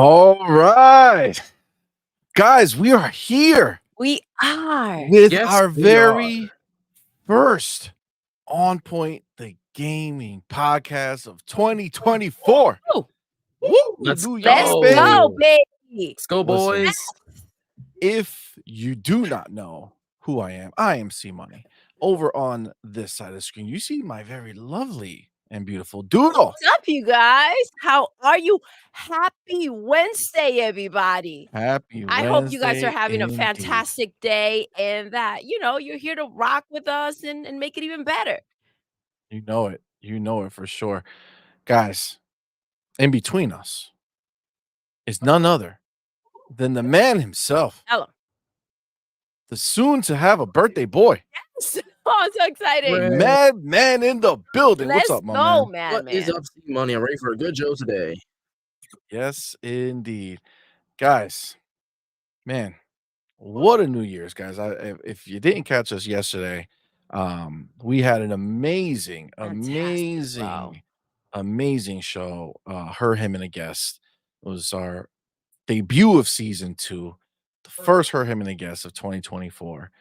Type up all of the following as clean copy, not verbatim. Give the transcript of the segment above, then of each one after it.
All right, guys, we are here We are. with Yes, our we very first On Point, the gaming podcast of 2024. Woo. Woo! Let's New Year's, Let's go. baby. go, baby. Let's go, Listen. boys. If you do not know who I am CMoney. Over on this side of the screen, you see my very lovely and beautiful Doodle. What's up, you guys? How are you? Happy Wednesday, everybody. Happy Wednesday. I hope you guys are having indeed. a fantastic day and that, you're here to rock with us and make it even better. You know it. You know it for sure. Guys, in between us is none other than the man himself, Hello. the soon to have a birthday boy, Oh, I'm so excited. Right. Madman in the building. Let's What's up, my go, man? What is up, CMoney? I'm ready for a good show today. Yes, indeed. Guys, man, what a New Year's, guys. If you didn't catch us yesterday, we had an amazing, Fantastic, bro. amazing show. Her, him, and a guest. It was our debut of season 2, the first Her, Him, and a Guest of 2024.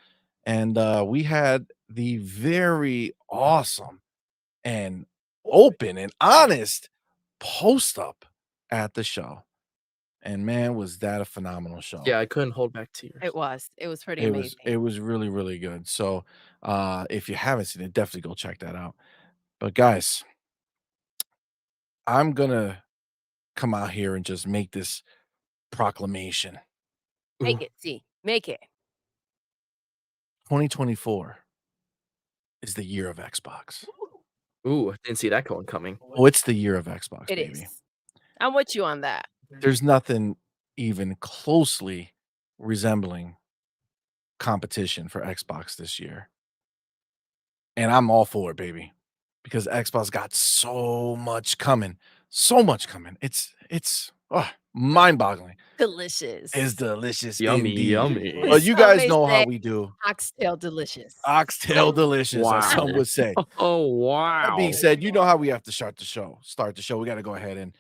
And we had the very awesome and open and honest post up at the show. And man, was that a phenomenal show. Yeah, I couldn't hold back tears. It was pretty It amazing. was really, really good. So if you haven't seen it, definitely go check that out. But guys, I'm gonna come out here and just make this proclamation. Make it, see. Make it. 2024 is the year of Xbox. Ooh, I didn't see that one coming. Oh, it's the year of Xbox, It baby. is. I'm with you on that. There's nothing even closely resembling competition for Xbox this year. And I'm all for it, baby, because Xbox got so much coming. So much coming. It's mind-boggling. Delicious. It's delicious. Yummy, indeed. yummy. Well, you Some guys may know how say we do. oxtail delicious. Oxtail delicious, as some Wow. would say. Oh, wow. That being said, you know how we have to start the show. We got to go ahead and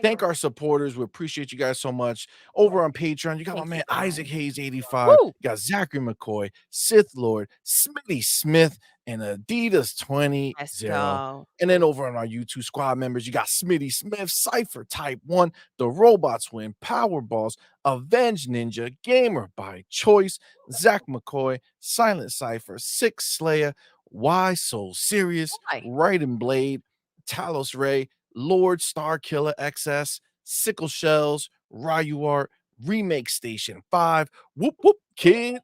thank our supporters. We appreciate you guys so much. Over on Patreon, you got my man Isaac Hayes 85. Woo! You got Zachary McCoy, Sith Lord, Smitty Smith, and Adidas 20. Let's go. And then over on our YouTube squad members, you got Smitty Smith, Cypher Type 1, The Robots Win, Powerballs, Avenge Ninja, Gamer by Choice, Zach McCoy, Silent Cypher, Six Slayer, Why So Serious, Why? Right and Blade, Talos Ray, Lord Star Killer XS, Sickle Shells, Ryu Art, Remake Station 5, Whoop Whoop Kid,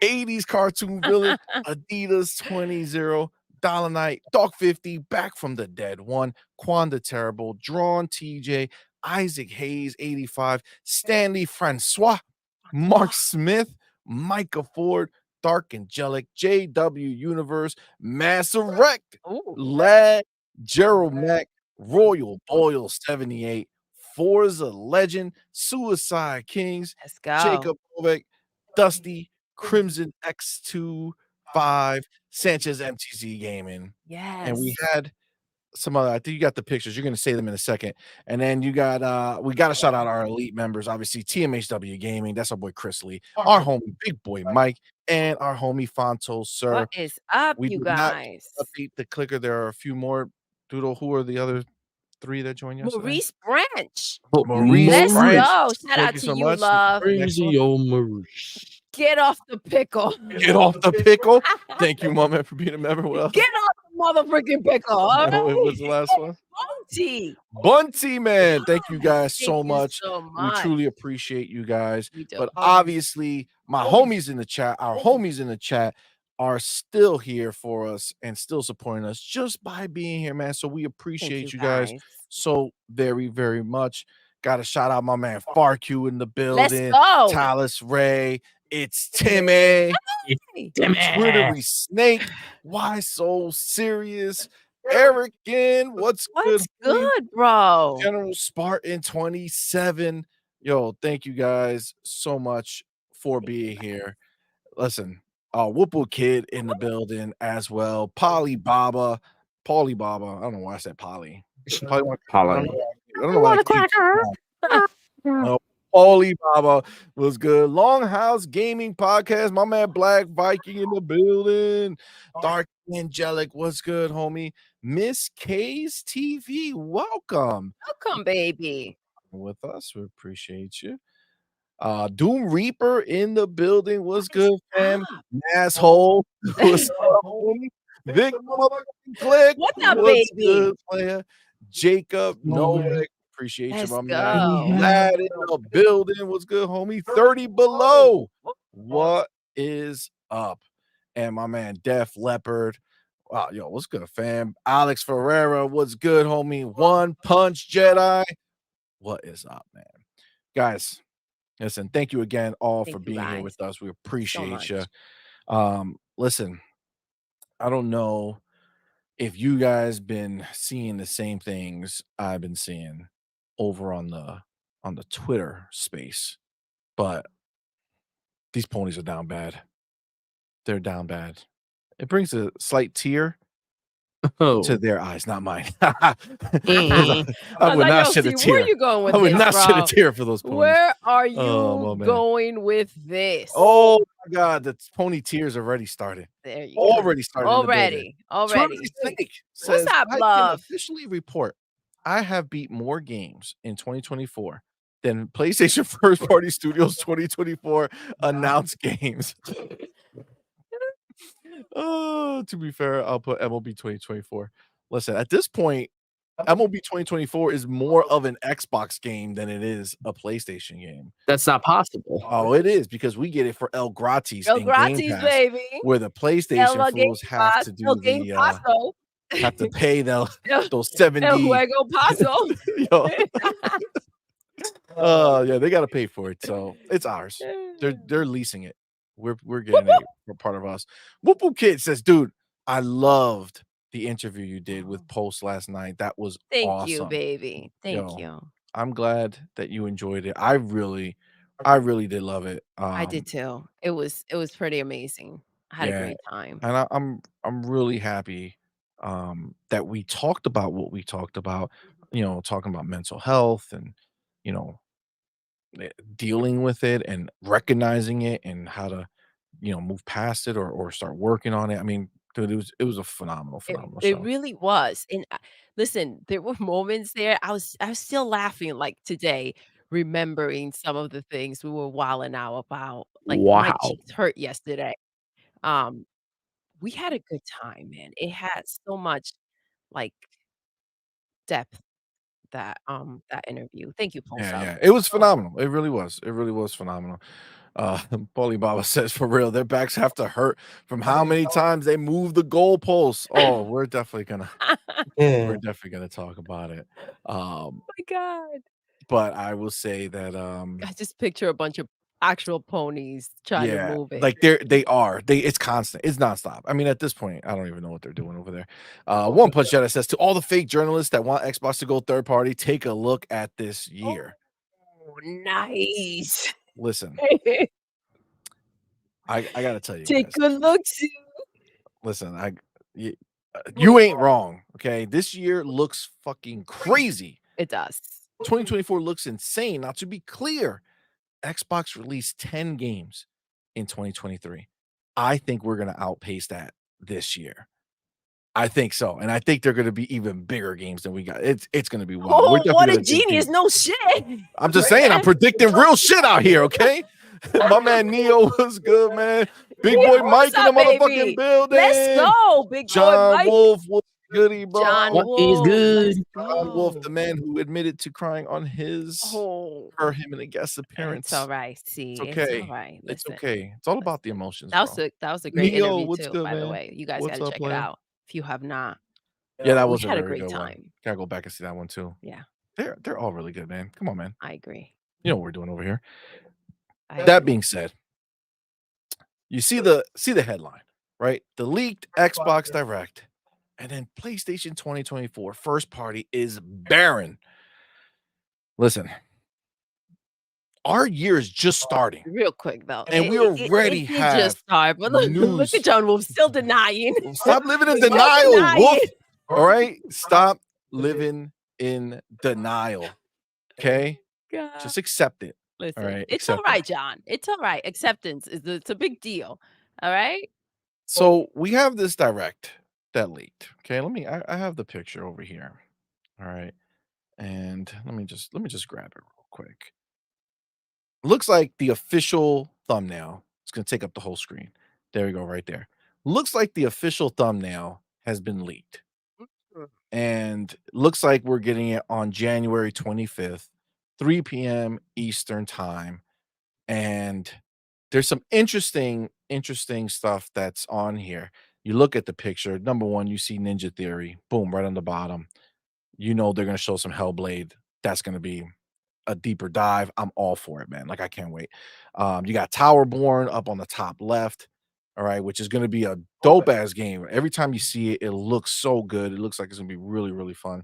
80s Cartoon Villain, Adidas 20, Dollar Knight, Dog 50, Back from the Dead 1, Quanda Terrible, Drawn TJ, Isaac Hayes 85, Stanley Francois, Mark Smith, Micah Ford, Dark Angelic, JW Universe, Masserect, Ooh. Lad, Gerald Mack, Royal Boyle 78, Forza Legend, Suicide Kings, Let's go. Jacob Ovek, Dusty, Crimson X2 5, Sanchez MTZ Gaming. Yes. And we had some other, I think you got the pictures. You're gonna say them in a second. And then you got we gotta shout out our elite members, obviously TMHW Gaming, that's our boy Chris Lee, our homie Big Boy Mike, and our homie Fonto Sir. What is up, We you did not guys? update the clicker. There are a few more. Doodle, who are the other 3 that joined yesterday? Maurice Branch. Maurice Let's Branch. go. Shout Thank out you to so you, much. love. Crazy old Maurice. Get off the pickle. Get off the pickle. Thank you, Mama, for being a member. What else? Get off the motherfucking pickle. All No, right? it was the last one. Bunty. Bunty, man. Thank you guys Thank so you much. so We much. truly appreciate you guys. We do. But obviously, my homies in the chat, our homies in the chat are still here for us and still supporting us just by being here, man. So we appreciate Thank you guys so very, very much. Got to shout out my man FarQ in the building. Let's go. Talis Ray. It's Timmy. Twittery Snake. Why So Serious? Eric in. What's What's good? good, bro? General Spartan 27. Yo, thank you guys so much for being here. Listen, Whoople Kid in the building as well. Polly Baba. I don't know why I said Polly. I don't know why I keep- Oh, Alibaba was good. Longhouse Gaming Podcast. My man Black Viking in the building. Dark Angelic, what's good, homie? Miss K's TV, welcome Welcome, baby. with us. We appreciate you. Doom Reaper in the building. What's good, fam? Stop. Asshole. What's up, homie? Big motherfucking Click. What's up, What's baby? good, player? Jacob, Noah. Appreciate you, Let's my man. go. Lad in the building. What's good, homie? 30 below. What is up? And my man, Def Leopard. Wow, yo, what's good, fam? Alex Ferreira, what's good, homie? One Punch Jedi. What is up, man? Guys, listen, thank you again all Thank for you, being here guys, with us. We so appreciate you. much. Listen, I don't know if you guys been seeing the same things I've been seeing over on the Twitter space, but these ponies are down bad. They're down bad. It brings a slight tear to Oh. their eyes, not mine. I I would was like, not yo, shed a see, tear. where you going with I would this, not shed a bro? tear for those ponies. Where are Oh, my you man. going with this? Oh my God, the pony tears already started. There you go. Already started. In the building. Already. Snake What's says, up, I can love? officially report I have beat more games in 2024 than PlayStation First Party Studios 2024 announced games. Oh, to be fair, I'll put MLB 2024. Listen, at this point, MLB 2024 is more of an Xbox game than it is a PlayStation game. That's not possible. Oh, it is because we get it for El Gratis El in Game Gratis, Pass, baby. where the PlayStation El Game fools have Pass, to El do Game the Paso. have to pay those El 70. Juego Paso. Yo. Yeah, they got to pay for it, so it's ours. They're leasing it. We're getting it for part of us. Whoop Whoop Kid says, dude, I loved the interview you did with Post last night. That was Thank awesome. you, baby. Thank Yo, you. I'm glad that you enjoyed it. I really did love it. I did too. It was pretty amazing. I had a great time. And I'm really happy that we talked about what we talked about, talking about mental health and you know dealing with it and recognizing it and how to move past it or start working on it. I mean, dude, it was a phenomenal It show. really was, and listen, there were moments there, I was still laughing, like, today, remembering some of the things we were wilding out about, like, my Wow. cheeks hurt yesterday. Um, we had a good time, man. It had so much, like, depth, that interview. Thank you, Yeah, Pulso. it was phenomenal. It really was. It really was phenomenal. Paulie Baba says, for real, their backs have to hurt from how many times they move the goalposts. Oh, we're definitely gonna talk about it. Oh my god. But I will say that I just picture a bunch of actual ponies trying to yeah, move it. like it's constant, it's nonstop. I mean, at this point, I don't even know what they're doing over there. One Punch Jedi says, to all the fake journalists that want Xbox to go third party, take a look at this year. Oh, nice. Listen, I gotta tell you Take guys. a look, see. Listen, you ain't wrong. Okay, this year looks fucking crazy. It does. 2024 looks insane. Now, to be clear, Xbox released 10 games in 2023. I think we're gonna outpace that this year. I think so, and I think they're gonna be even bigger games than we got. It's gonna be wild. Oh, definitely what a gonna dig genius. deep. No shit. I'm just saying, I'm predicting real shit out here, okay? My man Neo was good, man. Big Neo, boy Mike what's in the up, motherfucking baby? building. Let's go, big boy John Mike. Wolf was goody, bro. John What is Wolf. good? Let's John Wolf, go. the man who admitted to crying on his for him in a guest appearance. It's all right. See, It's okay. It's all right. It's Listen, okay. It's all about the emotions, that bro. was a great Neo, interview what's too, good, by the man? way. You guys What's gotta up, check it player? out if you have not. Yeah, that We was a had a very great good one. time. Gotta go back and see that one too. Yeah, They're all really good, man. Come on, man. I agree. You know what we're doing over here. I That agree. being said, you see the headline, right? The leaked Xbox Direct, and then PlayStation 2024 first party is barren. Listen, our year is just starting, Real quick though, and we already it did have just start, but look news. at John Wolf still denying. Stop living in Still denial, denying. Wolf. All right, stop living in denial. Okay, God. Just accept it. All Listen, right, it's accept it. alright, John. It's alright. Acceptance is it's a big deal. All right? So we have this direct that leaked. Okay, I have the picture over here. All right. And let me just grab it real quick. Looks like the official thumbnail. It's gonna take up the whole screen. There we go, right there. Looks like the official thumbnail has been leaked. Mm. And looks like we're getting it on January 25th, 3 p.m. Eastern time. And there's some interesting stuff that's on here. You look at the picture. Number one, you see Ninja Theory, boom, right on the bottom. You know they're gonna show some Hellblade. That's gonna be a deeper dive. I'm all for it, man. Like I can't wait. You got Towerborn up on the top left, all right, which is gonna be a dope ass game. Every time you see it, it looks so good. It looks like it's gonna be really, really fun.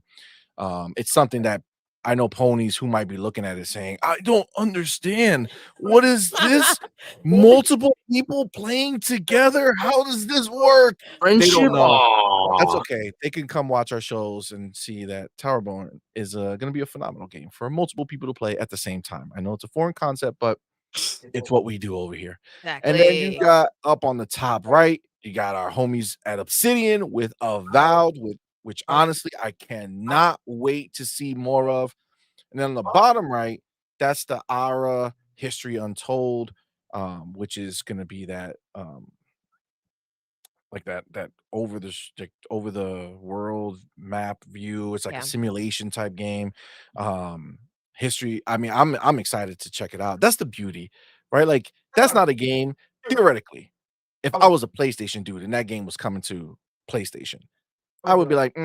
It's something that I know ponies who might be looking at it saying, I don't understand. What is this? Multiple people playing together? How does this work? They Friendship? don't know. That's Aw. okay. They can come watch our shows and see that Towerborn is gonna be a phenomenal game for multiple people to play at the same time. I know it's a foreign concept, but it's what we do over here. And then you Exactly. got up on the top right, you got our homies at Obsidian with Avowed, with which honestly I cannot wait to see more of. And then on the bottom right, that's the Ara History Untold, which is gonna be that like that like over the world map view. It's like a Yeah. simulation type game. History. I mean, I'm excited to check it out. That's the beauty, right? Like that's not a game theoretically. If I was a PlayStation dude and that game was coming to PlayStation, I would be like,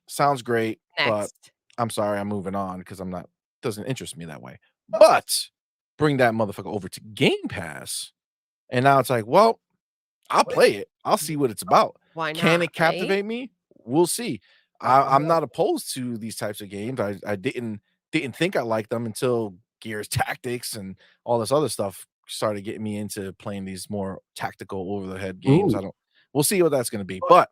sounds great, but Next. I'm sorry, I'm moving on because I'm not doesn't interest me that way. But bring that motherfucker over to Game Pass, and now it's like, well, I'll play it. I'll see what it's about. Why Can not, it right? captivate me? We'll see. I'm not opposed to these types of games. I didn't think I liked them until Gears Tactics and all this other stuff started getting me into playing these more tactical over the head games. Ooh. I don't we'll see what that's gonna be. But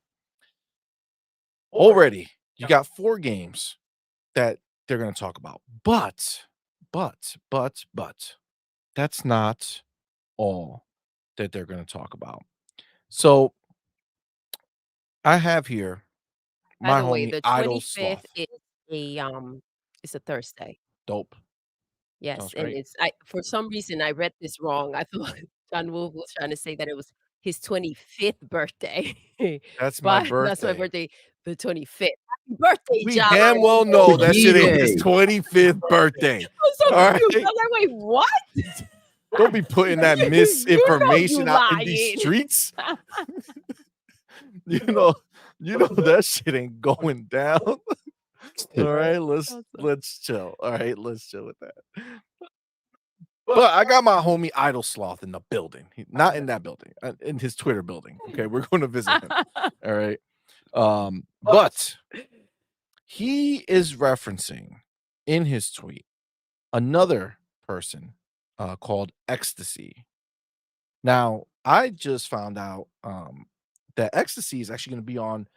already you got 4 games that they're gonna talk about. But that's not all that they're gonna talk about. So I have here By my the way, homie the Idle 25th Sloth. is it's a Thursday. Dope. Yes, Sounds and great. it's I for some reason, I read this wrong. I thought John Woo was trying to say that it was his 25th birthday, That's my but that's my birthday. birthday, the 25th. Happy birthday, We John! damn well The know that shit ain't his D-Day. 25th birthday. I'm so All confused. I right? was like, "Wait, what?" Don't be putting that You know you misinformation out in these lying. streets. You know you know that shit ain't going down. All right, Awesome. let's chill. All right, let's chill with that. But I got my homie Idle Sloth in the building. Not in that building, in his Twitter building. Okay, we're going to visit him. All right. But he is referencing in his tweet another person called Ecstasy. Now, I just found out that Ecstasy is actually going to be on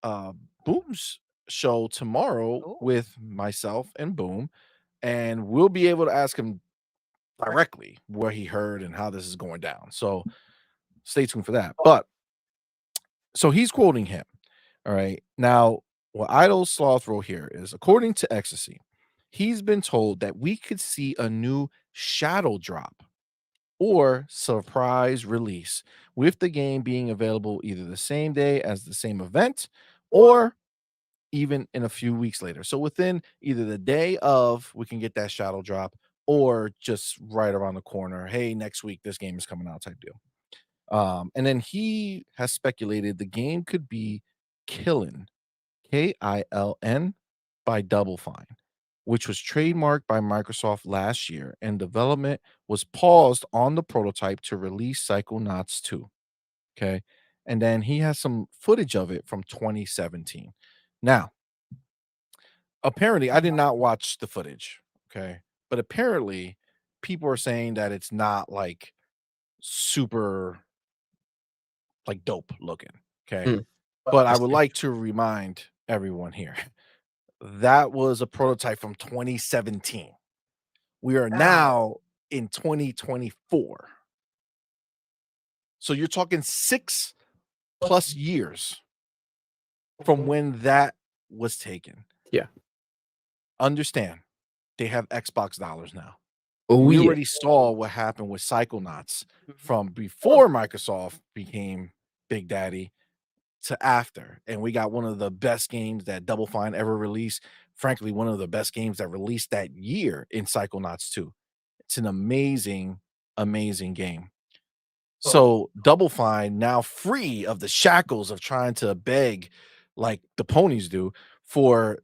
uh, Boom's show tomorrow Oh, with myself and Boom, and we'll be able to ask him directly where he heard and how this is going down. So stay tuned for that. But so he's quoting him. All right. Now, what Idle Sloth wrote here is according to Ecstasy, he's been told that we could see a new shadow drop or surprise release, with the game being available either the same day as the same event or even in a few weeks later. So within either the day of, we can get that shadow drop, or just right around the corner. Hey, next week this game is coming out type deal. And then he has speculated the game could be Killin, KILN, by Double Fine, which was trademarked by Microsoft last year, and development was paused on the prototype to release Psychonauts 2. Okay. And then he has some footage of it from 2017. Now, apparently, I did not watch the footage. Okay. But apparently, people are saying that it's not like super like dope looking. Okay. Hmm, But I would interesting. like to remind everyone here that was a prototype from 2017. We are now in 2024. So you're talking 6+ years from when that was taken. Yeah. Understand, they have Xbox dollars now. Oh, We yeah. already saw what happened with Psychonauts from before Microsoft became Big Daddy to after, and we got one of the best games that Double Fine ever released. Frankly, one of the best games that released that year in Psychonauts 2. It's an amazing, amazing game. So Double Fine, now free of the shackles of trying to beg like the ponies do for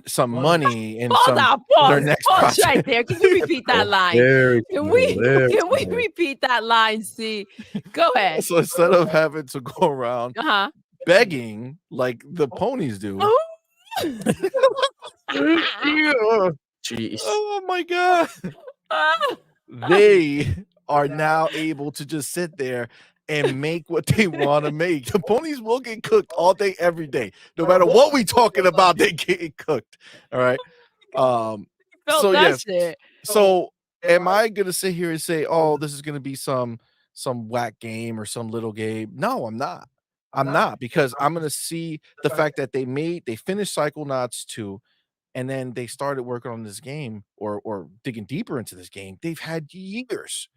some money and Pause some out, their pause, next pause right project. there. Can you repeat that line? Very Can small, very can we small. repeat that line, C? Go ahead. So instead of having to go around Uh-huh. begging like the ponies do. Jeez. Oh my god. Ah. They are now able to just sit there and make what they want to make. The ponies will get cooked all day, every day. No matter what we talking about, they get cooked. All right. Felt So that yes. shit. So am I gonna sit here and say, oh, this is gonna be some whack game or some little game? No, I'm not. I'm not, because I'm gonna see the fact that they finished Psychonauts 2, and then they started working on this game or digging deeper into this game. They've had years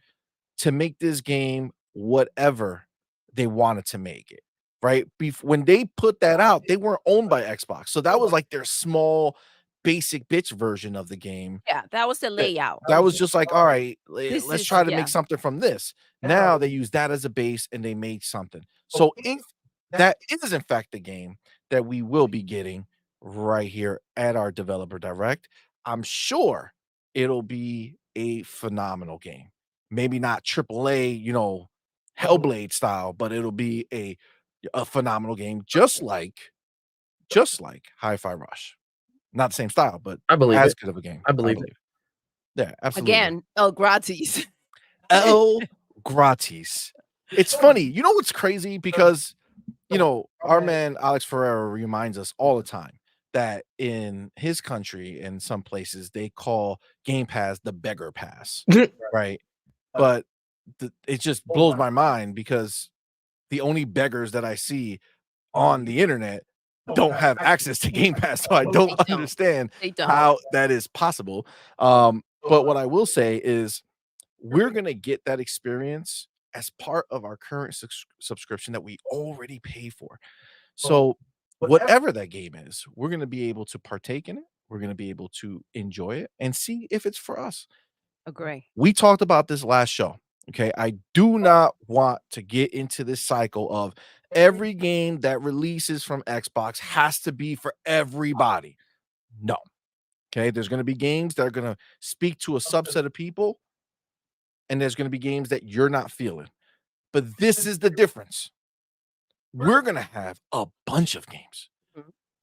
to make this game whatever they wanted to make it, right? When they put that out, they weren't owned by Xbox. So that was like their small basic bitch version of the game. Yeah, that was the layout. That was just like, all right, This let's is try to make something from this. Now they use that as a base and they made something. So that is in fact the game that we will be getting right here at our developer direct. I'm sure it'll be a phenomenal game. Maybe not AAA, Hellblade style, but it'll be a phenomenal game, just like Hi-Fi Rush. Not the same style, but I believe as it. good of a game. I believe it. Yeah, absolutely. Again, El Gratis. El Gratis. It's funny. You know what's crazy? Because, our man Alex Ferreira reminds us all the time that in his country, in some places, they call Game Pass the beggar pass, right? But it just blows my mind because the only beggars that I see on the internet don't have access to Game Pass, so I don't understand They don't. how that is possible. But what I will say is we're gonna get that experience as part of our current subscription that we already pay for. So whatever that game is, we're gonna be able to partake in it. We're gonna be able to enjoy it and see if it's for us. Agree. We talked about this last show. Okay. I do not want to get into this cycle of every game that releases from Xbox has to be for everybody. No. Okay. There's going to be games that are going to speak to a subset of people, and there's going to be games that you're not feeling. But this is the difference. We're going to have a bunch of games.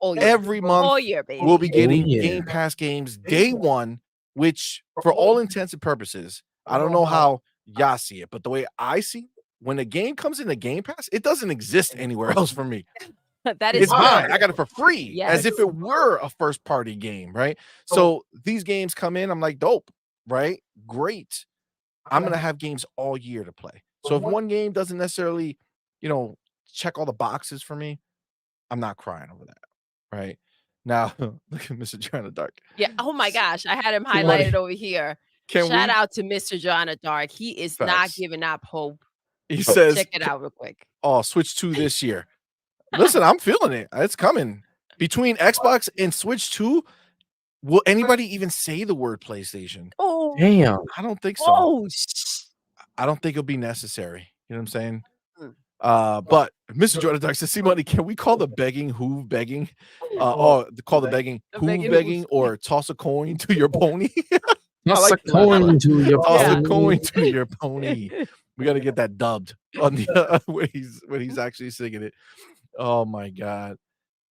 All year. Every month, All year, baby. we'll be getting yeah. Game Pass games day one, which, for all intents and purposes, I don't know how y'all see it, but the way I see it, when a game comes in the Game Pass, it doesn't exist anywhere else for me. That is It's mine. I got it for free, as Yes. if it were a first party game, right? So these games come in, I'm like, dope, right? Great. I'm gonna have games all year to play. So if one game doesn't necessarily, check all the boxes for me, I'm not crying over that, right? Now, look at Mr. John the Dark. Yeah. Oh my gosh. I had him CMoney. highlighted over here. Can Shout we? out to Mr. Joanna Dark. He is not Facts. giving up hope. He says, Check it out real quick. "Oh, Switch 2 this year." Listen, I'm feeling it. It's coming. Between Xbox and Switch 2, will anybody even say the word PlayStation? Oh, Damn. I don't think so. oh, I don't think it'll be necessary. You know what I'm saying? Mm. But Mr. Jordan Dark says, "CMoney, can we call the begging Hoove begging? Call the begging The Hoove begging begging, Hoove. or toss a coin to your pony? Toss like a coin to your Toss a pony. coin to your pony." We got to get that dubbed on the when he's actually singing it. Oh my god.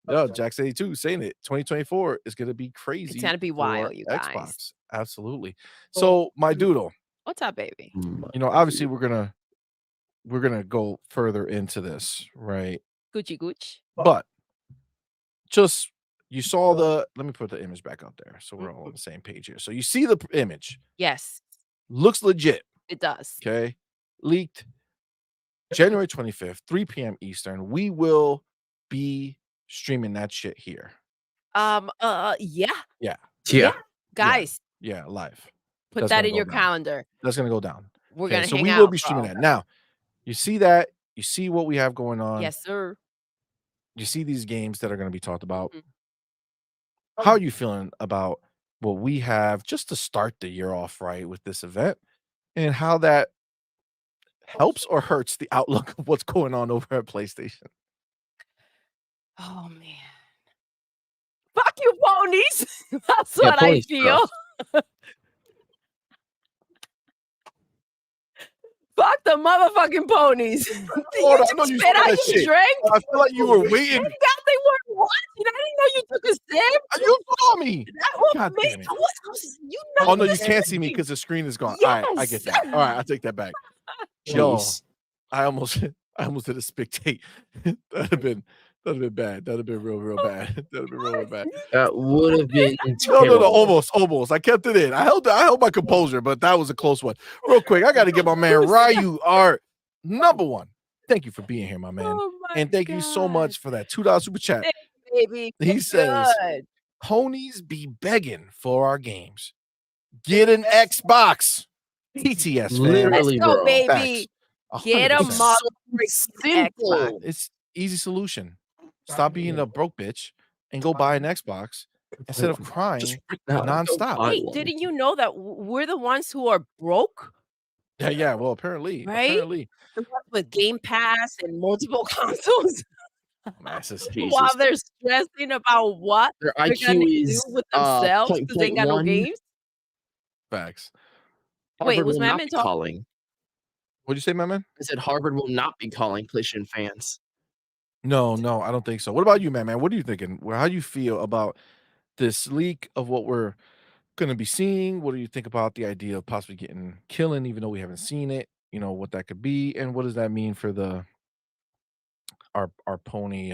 No, Jack's 82 saying it. 2024 is going to be crazy. It's gonna be for wild, you guys. Xbox. Absolutely. So, my doodle, What's up, baby? obviously we're gonna go further into this, right? Gucci Gooch. But just you saw the. Let me put the image back up there so we're all on the same page here. So you see the image. Yes, Looks legit. it does. Okay, leaked January 25th, 3 p.m. Eastern. We will be streaming that shit here. Yeah, Yeah, guys, yeah, live. put That's that gonna in go your down. calendar. That's gonna go down. We're Okay, gonna so hang we out, will be streaming bro. that. Now, you see that. You see what we have going on. Yes, sir. You see these games that are going to be talked about. Mhm. How are you feeling about what we have just to start the year off right with this event, and how that helps or hurts the outlook of what's going on over at PlayStation? Oh man. Fuck you, ponies. That's Yeah, what I ponies feel. rough. Fuck the motherfucking ponies. Did Hold you on, I know just you spit saw out that your shit. drink? I feel like you were waiting. Thank God they weren't watching. I didn't know you took a sip. You saw me. That was God me. damn it. You know Oh no, you this can't is see me me. because the screen is gone. All right, I get that. All right, I take that back. Yo, Jeez. I almost did a spectate. That'd have been bad. That'd have been real bad. That'd have been real bad. That would have been No, terrible. almost. I kept it in. I held my composure, but that was a close one. Real quick, I got to get my man Ryu Art number one. Thank you for being here, my man, Oh my and thank you so much for that $2 super chat. Thank you, baby. He says, Good. "Ponies be begging for our games. Get an Xbox." TTS, Let's Literally, go, bro. baby. Facts. Get a 100%. motherfucking Xbox. Simple. It's easy solution. Stop being a broke bitch and go buy an Xbox instead of crying nonstop. Wait, didn't you know that we're the ones who are broke? Yeah. Well, apparently. Right? The ones with Game Pass and multiple consoles Masses. while they're stressing about what Their they're gonna IQ do is with themselves because they ain't got no 0.1. games. Facts. Wait, Harvard was will not Madman be talking? calling. What'd you say, my man? I said Harvard will not be calling PlayStation fans. No, I don't think so. What about you, man? What are you thinking? How do you feel about this leak of what we're gonna be seeing? What do you think about the idea of possibly getting killing, even though we haven't seen it? You know what that could be, and what does that mean for our pony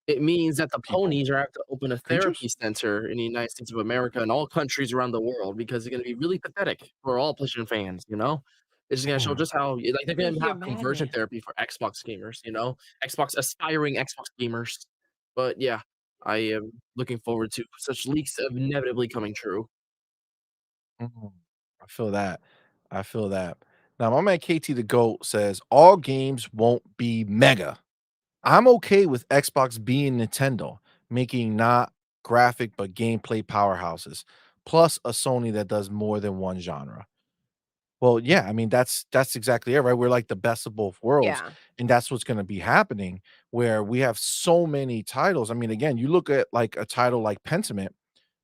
It means that the people. ponies are have to open a Creatures? therapy center in the United States of America and all countries around the world because it's going to be really pathetic for all PlayStation fans. You know, it's just going to show just how like they're going to You're have conversion Madman. therapy for Xbox gamers. You know, aspiring Xbox gamers. But yeah, I am looking forward to such leaks inevitably coming true. Mhm. I feel that. Now, my man KT the GOAT says all games won't be mega. I'm okay with Xbox being Nintendo, making not graphic but gameplay powerhouses, plus a Sony that does more than one genre. Well, yeah, I mean that's exactly it, right? We're like the best of both worlds, Yeah. and that's what's going to be happening where we have so many titles. I mean, again, you look at like a title like Pentiment,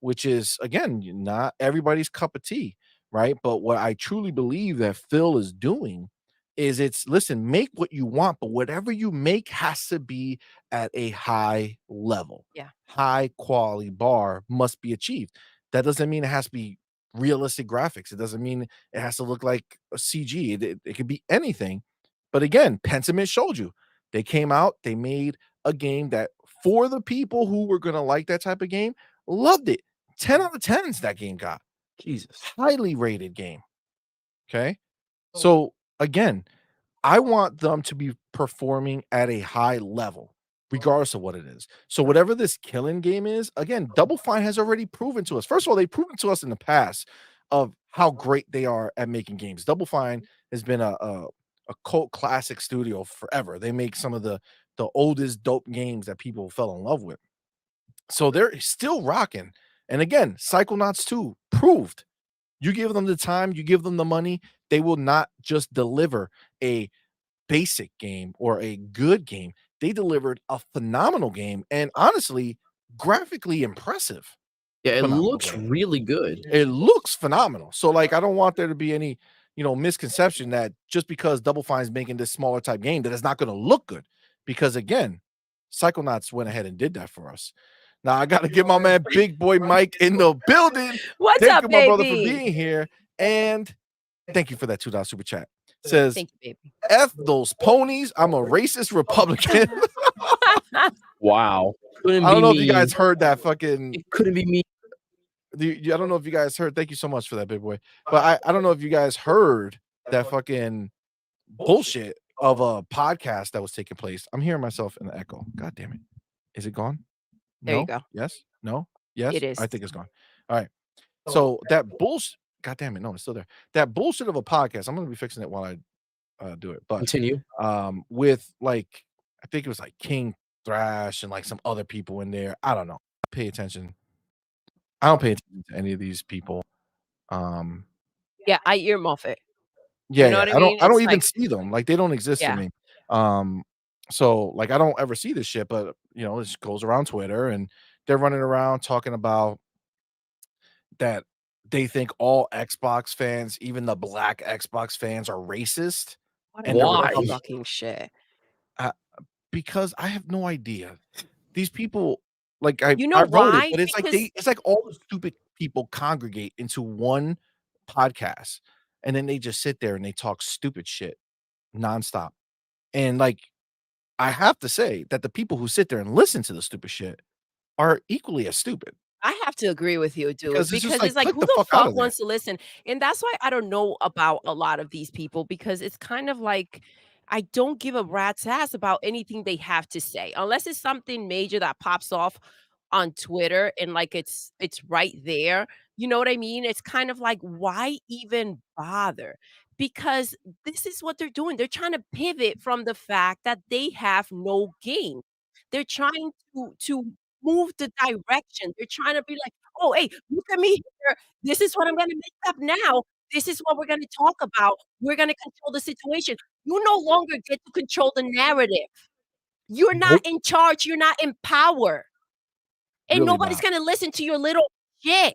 which is again not everybody's cup of tea, right? But what I truly believe that Phil is doing is it's listen, make what you want, but whatever you make has to be at a high level. Yeah. High quality bar must be achieved. That doesn't mean it has to be realistic graphics. It doesn't mean it has to look like a CG. It could be anything. But again, Pentiment showed you. They came out, they made a game that for the people who were going to like that type of game, loved it. 10 out of 10s that game got. Jesus. Highly rated game. Okay. So again, I want them to be performing at a high level, regardless of what it is. So whatever this killing game is, again, Double Fine has already proven to us. First of all, they've proven to us in the past of how great they are at making games. Double Fine has been a cult classic studio forever. They make some of the oldest dope games that people fell in love with. So they're still rocking. And again, Psychonauts 2 proved you give them the time, you give them the money, they will not just deliver a basic game or a good game. They delivered a phenomenal game and honestly, graphically impressive. Yeah, it Phenomenal looks game. really good. It looks phenomenal. So, like, I don't want there to be any, misconception that just because Double Fine's making this smaller type game that it's not going to look good. Because again, Psychonauts went ahead and did that for us. Now I got to get my man Big Boy Mike in the building. What's Thank up, you, my brother, for baby? being here. And thank you for that $2 super chat. Says, Thank you, baby. F those ponies. I'm a racist Republican. Wow. Couldn't I don't be know if you me. guys heard that fucking It couldn't be me. I don't know if you guys heard, thank you so much for that, big boy. But I don't know if you guys heard that fucking bullshit of a podcast that was taking place. I'm hearing myself in the echo. God damn it. Is it gone? There you No? go. Yes? No? It Yes? is. I think it's gone. All right. So that bullshit, God damn it. No, it's still there. That bullshit of a podcast. I'm gonna be fixing it while I do it. But Continue. with like I think it was like King Thrash and like some other people in there. I don't know. Pay attention. I don't pay attention to any of these people. Um Yeah, I earmuff it. You yeah, know yeah. what I mean? I don't It's even like see them. Like they don't exist to yeah. me. Um so like I don't ever see this shit, but it just goes around Twitter and they're running around talking about that they think all Xbox fans, even the black Xbox fans, are racist, What and they're Why? another Republican. fucking shit. Because I have no idea. These people, like I You know I wrote it, why? but Because it's like all the stupid people congregate into one podcast, and then they just sit there and they talk stupid shit nonstop. And like I have to say that the people who sit there and listen to the stupid shit are equally as stupid I have to agree with you, dude, because it's just because like it's like, click who the the fuck out fuck of there. wants to listen? And that's why I don't know about a lot of these people because it's kind of like I don't give a rat's ass about anything they have to say unless it's something major that pops off on Twitter and like it's right there. You know what I mean? It's kind of like why even bother? Because this is what they're doing. They're trying to pivot from the fact that they have no game. They're trying to move the direction. They're trying to be like, "Oh, hey, look at me here. This is what I'm gonna make up now. This is what we're gonna talk about. We're gonna control the situation." You no longer get to control the narrative. You're not Nope, in charge. You're not in power. And really nobody's not. gonna listen to your little shit.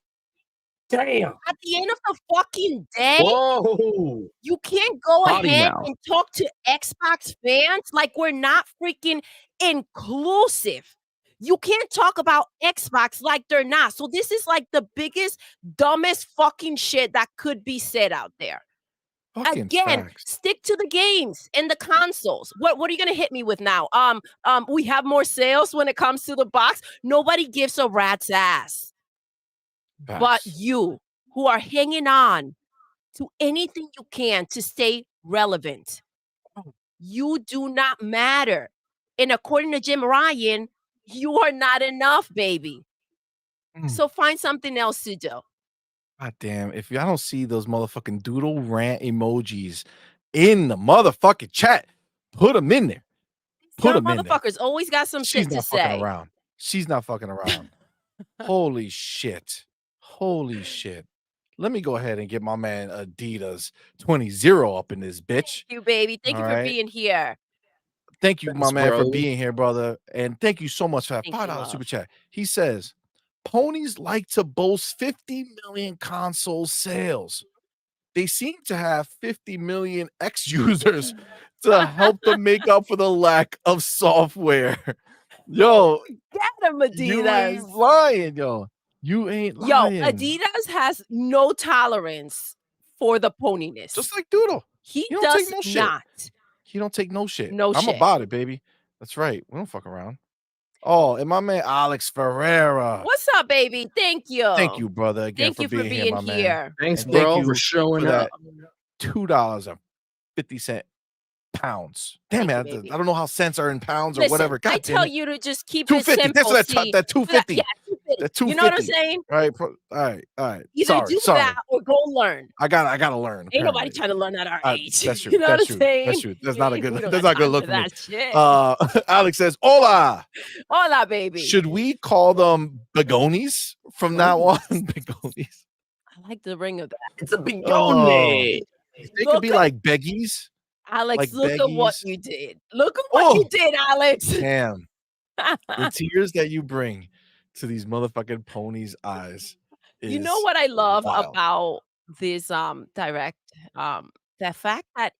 Damn. At the end of the fucking day, Whoa. you can't go Potty ahead mouth. and talk to Xbox fans like we're not freaking inclusive. You can't talk about Xbox like they're not. So this is like the biggest, dumbest fucking shit that could be said out there. Fucking Again, facts. stick to the games and the consoles. What are you gonna hit me with now? We have more sales when it comes to the box. Nobody gives a rat's ass. But Facts. you who are hanging on to anything you can to stay relevant. You do not matter. And according to Jim Ryan, you are not enough, baby. Mm. So find something else to do. God damn, if y'all don't see those motherfucking doodle rant emojis in the motherfucking chat, put them in there. Put Young them in there. motherfuckers always got some She's shit to not fucking say. around. She's not fucking around. Holy shit. Holy shit. Let me go ahead and get my man Adidas 20 up in this bitch. You, baby. Thank All you for right. being here. Thank you, my Thanks, man, for bro. being here, brother. And thank you so much for that Thank you, $5 super love. chat. He says, ponies like to boast 50 million console sales. They seem to have 50 million X users to help them make up for the lack of software. Yo, Get him, you Adidas. ain't lying, yo. You ain't Yo, lying. Adidas has no tolerance for the poniness. Just like Doodle. He He don't take does no shit. not. He don't take no shit. No I'm shit. about it, baby. That's right. We don't fuck around. Oh, and my man Alex Ferreira. What's up, baby? Thank Thank you. you, brother, again Thank for you for being here, being my man. here. Thanks, And thank bro, for you for showing that up. $2.50 pounds. Damn Thank you, it, baby. I don't know how cents are in pounds or Listen, whatever. I God damn tell it. you to just keep it 250. That's simple. what See, that for that, yeah, 250. 250. That You know what I'm 250. saying? All right. All right. All right. Either do that Sorry. or go learn. I gotta learn, Ain't nobody apparently. trying to learn at our age. That's true. You know what That's I'm true. That's saying? true. That's not a good We don't that's got not a good time look for for me. that shit. Alex says, hola. Hola, baby. Should we call them begonies from now on? Begonies. I like the ring of that. It's a Oh, bigone. they could Look be at like beggies, Alex, like look at what beggies. you did. Look at what you Oh, did, Alex. damn. The tears that you bring to these motherfucking ponies' eyes You know is what I love wild. about this direct the fact that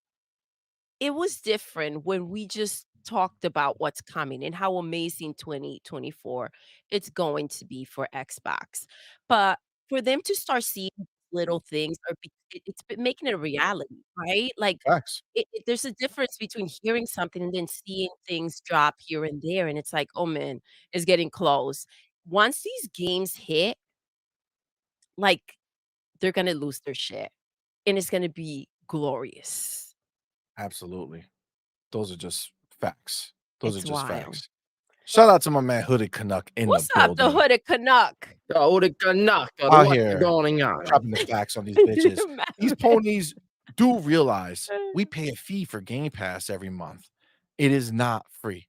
it was different when we just talked about what's coming and how amazing 2024 it's going to be for Xbox. But for them to start seeing little things are it's been making it a reality, right? Like, Facts. there's a difference between hearing something and then seeing things drop here and there, and it's like, "Oh, man, it's getting close." Once these games hit, like, they're gonna lose their shit, and it's gonna be glorious. Absolutely. Those are just facts. Those are It's just wild. facts. Shout out to my man Hooded Canuck in the What's up, the building. hooded Canuck? Oh, the Kanaka, Out what's here going on? dropping the facts on these bitches. These ponies do realize we pay a fee for Game Pass every month. It is not free.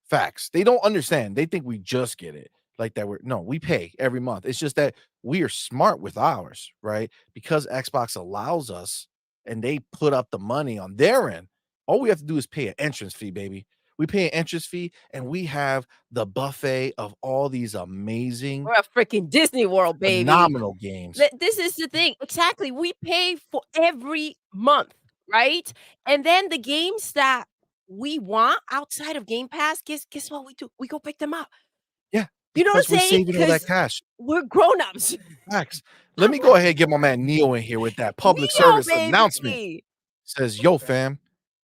Facts. They don't understand. They think we just get it. Like that we're no, we pay every month. It's just that we are smart with ours, right? Because Xbox allows us and they put up the money on their end. All we have to do is pay an entrance fee, baby. We pay an entrance fee and we have the buffet of all these amazing, We're a freaking Disney World, baby. phenomenal games. This is the thing. Exactly. We pay for every month, right? And then the games that we want outside of Game Pass, guess what we do? We go pick them up. Yeah, You know what I'm because we're saying? saving all that Because cash. we're grown-ups. Facts. Let me go ahead and get my man Neo in here with that public Neo, service announcement. baby. Says, yo, fam,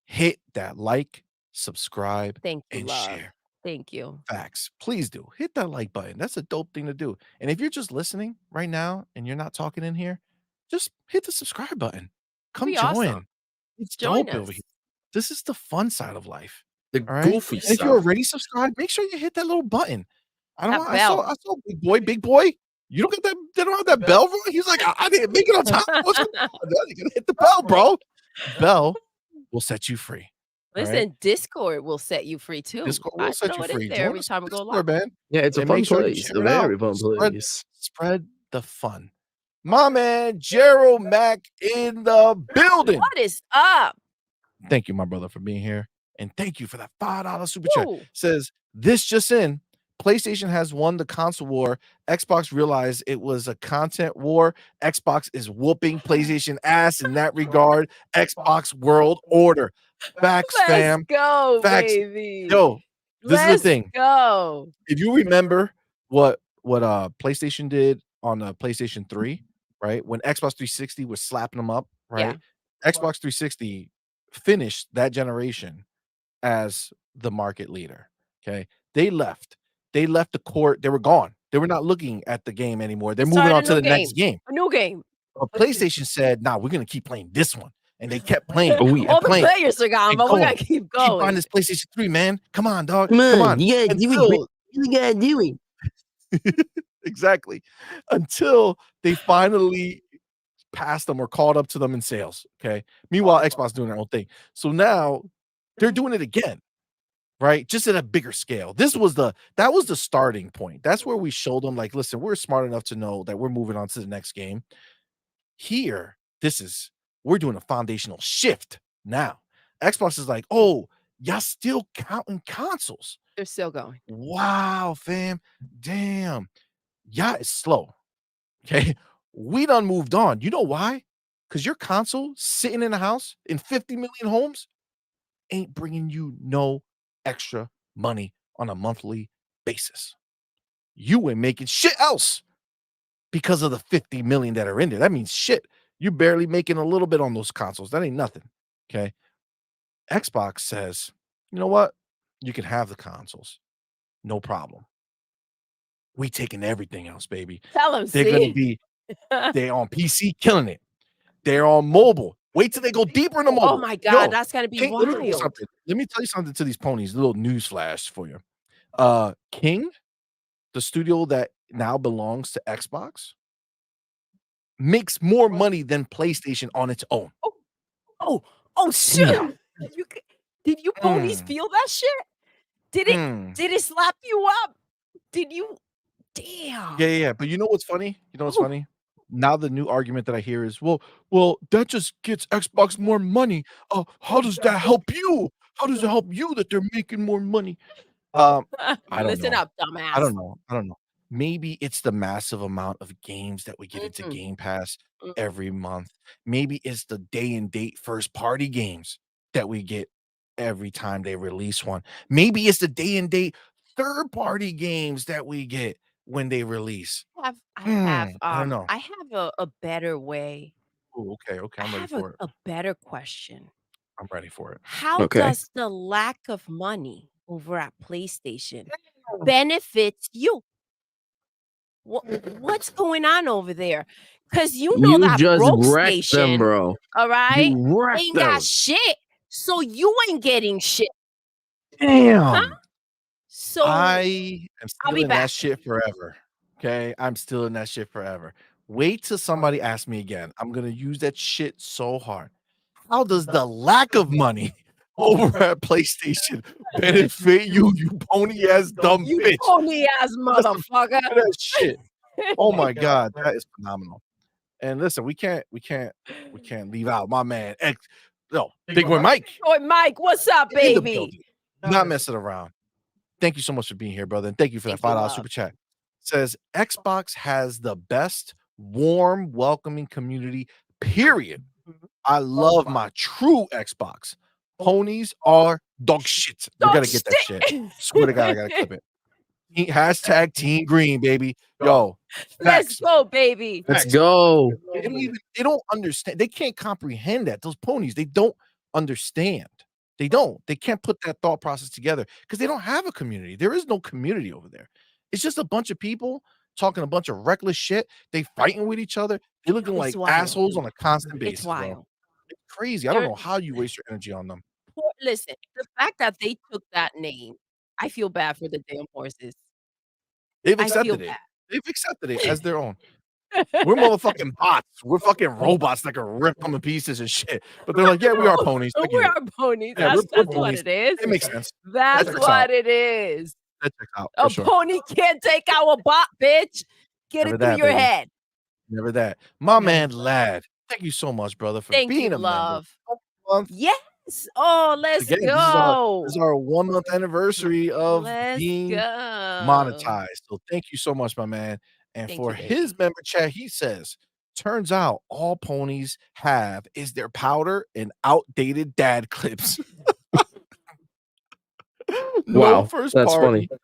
hit that like, subscribe, Thank you, and love. share. Thank you. Facts. Please do. Hit that like button. That's a dope thing to do. And if you're just listening right now and you're not talking in here, just hit the subscribe button. Come Be awesome. join. It's Join dope over us. here. This is the fun side of life. The All right. goofy And if you're stuff. already subscribed, make sure you hit that little button. I don't That know. bell. I saw big boy. You don't get that. They don't have that bell, bro. He's like, I didn't make it on time. What's going on? You gotta hit the bell, bro. Bell will set you free. All right. Listen, Discord will set you free too. Discord I will set you throw it in free. there Join every us time on we go Discord, live. man. Yeah, it's a And fun make sure you place. share A it out. very fun place. Spread the fun. My man, Gerald Mack in the building. What is up? Thank you, my brother, for being here. And thank you for that $5 super chat. Woo. Says, this just in. PlayStation has won the console war. Xbox realized it was a content war. Xbox is whooping PlayStation ass in that regard. Xbox World Order. Facts, Let's fam. go, Facts. baby. Yo, this is the Let's thing. go. If you remember what PlayStation did on the PlayStation 3, right? When Xbox 360 was slapping them up, right? Xbox 360 finished that generation as the market leader. Okay. They left. They left the court. They were gone. They were not looking at the game anymore. They're moving Started on a to new the next game. A new game. But PlayStation said, nah, we're gonna keep playing this one. And they kept playing. Oh, yeah. All the playing. players are gone, Keep but we're going. gonna keep Keep buying going. this PlayStation 3, man. Come on, dog. Come Come on, on. you gotta do it. Until You gotta do it. exactly. Until they finally passed them or caught up to them in sales. Okay. Meanwhile, Xbox doing their own thing. So now they're doing it again, right? Just at a bigger scale. That was the starting point. That's where we showed them, like, listen, we're smart enough to know that we're moving on to the next game. Here, we're doing a foundational shift now. Xbox is like, oh, y'all still counting consoles. They're still going. Wow, fam. Damn. Yeah, it's slow. Okay. We done moved on. You know why? Because your console sitting in the house in 50 million homes ain't bringing you no extra money on a monthly basis. You ain't making shit else because of the 50 million that are in there. That means shit. You're barely making a little bit on those consoles. That ain't nothing. Okay. Xbox says, you know what? You can have the consoles. No problem. We taking everything else, baby. Tell them, They're gonna be they're on PC killing it. They're on mobile. Wait till they go deeper in the mobile. Oh my God, that's gonna be King, wild. let me tell you something to these ponies. A little news flash for you. King, the studio that now belongs to Xbox, makes more money than PlayStation on its own. Oh shit. Yeah. Did you ponies Mm. feel that shit? Did it slap you up? Did you damn. Yeah. But you know what's funny? You know what's funny? Now the new argument that I hear is, well, that just gets Xbox more money. How does that help you? How does it help you that they're making more money? I don't Listen know. up, dumbass. I don't know. Maybe it's the massive amount of games that we get into Game Pass every month. Maybe it's the day and date first party games that we get every time they release one. Maybe it's the day and date third party games that we get when they release. I don't know. I have a better way. Ooh, okay, I I'm ready have for it. a better question. I'm ready for it. How Okay. does the lack of money over at PlayStation benefits you? What's going on over there? Because you know You that just broke wrecked them, station, bro. all right, You wrecked ain't got them. shit, so you ain't getting shit, huh? Damn. So I am I'll still be in that back. shit forever. Okay, I'm still in that shit forever. Wait till somebody asks me again. I'm gonna use that shit so hard. How does the lack of money over at PlayStation benefit you, you pony ass dumb You bitch? pony ass Listen, motherfucker. look at that shit. Oh my god, that is phenomenal. And listen, we can't leave out my man X. No, Big Boy Mike Boy, Mike, what's up, in the baby? building. Not messing around. Thank you so much for being here, brother, and thank you for that Thank you, $5 love. super chat. Says Xbox has the best warm, welcoming community, period. I love my true Xbox. Ponies are dog shit. We Dog gotta get that shit. shit. Swear to God, I gotta clip it. Hashtag Team Green, baby. Yo, Let's facts. go, baby. Let's Facts. go. They don't understand. They can't comprehend that. Those ponies, they don't understand. They don't. They can't put that thought process together because they don't have a community. There is no community over there. It's just a bunch of people talking a bunch of reckless shit. They fighting with each other. They looking It's like wild. assholes on a constant It's basis, bro. wild. It's crazy. I don't They're know how you waste your energy on them. listen, the fact that they took that name, I feel bad for the damn horses. They've I feel accepted it. bad. They've accepted it as their own. We're motherfucking bots. We're fucking robots that can rip them to pieces and shit. But they're like, yeah, we are ponies. I We get it. are ponies. Yeah, we're That's what ponies. it is. It makes sense. That That's checks out. what it is. That checks out A for sure. pony can't take our bot, bitch. Get Never it through that, your baby. head. Never that. My man Lad, thank you so much, brother, for Thank being you, a member. love. 1 month. Yes. Oh, let's Again, go. this is our 1 month anniversary of Let's being go. monetized. So thank you so much, my man. And Thank for you, his baby. member chat, he says, turns out all ponies have is their powder and outdated dad clips. No Wow, first that's funny. party,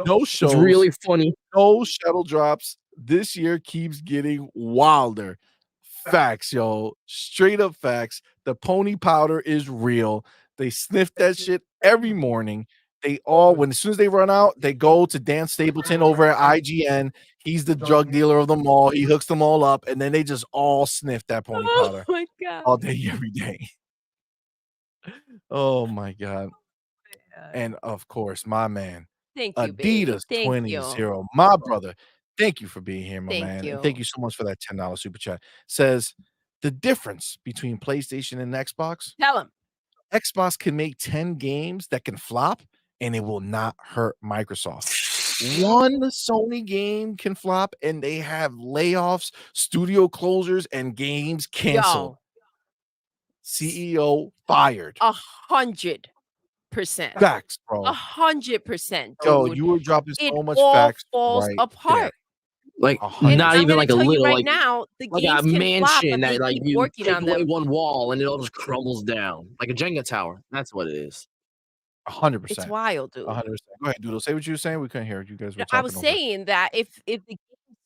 no It's shows, really funny. no shuttle drops. This year keeps getting wilder. Facts, yo. Straight up facts. The pony powder is real. They sniff that shit every morning. They all, when as soon as they run out, they go to Dan Stapleton over at IGN. He's the drug dealer of them all. He hooks them all up, and then they just all sniff that pony Oh powder my god. all day, every day. Oh my god. And of course, my man, Thank you, baby. Adidas Thank 20, you. my brother. Thank you for being here, my Thank man. And thank you. you so much for that $10 super chat. Says the difference between PlayStation and Xbox, Tell him. Xbox can make 10 games that can flop and it will not hurt Microsoft. One Sony game can flop and they have layoffs, studio closures, and games canceled. Yo, CEO fired. 100%. Facts, bro. 100%, Yo, dude. you were dropping It so much all facts falls right there. apart. Like, And not I'm even gonna like a tell you little, right now, the like a games can flop, mansion but they that, like, keep you working take on away them. one wall and it all just crumbles down, like a Jenga tower. That's what it is. It's 100%. wild, dude. 100%. Go ahead, Doodle. Say what you were saying. We couldn't hear it. You guys were No, I was talking over saying that if the games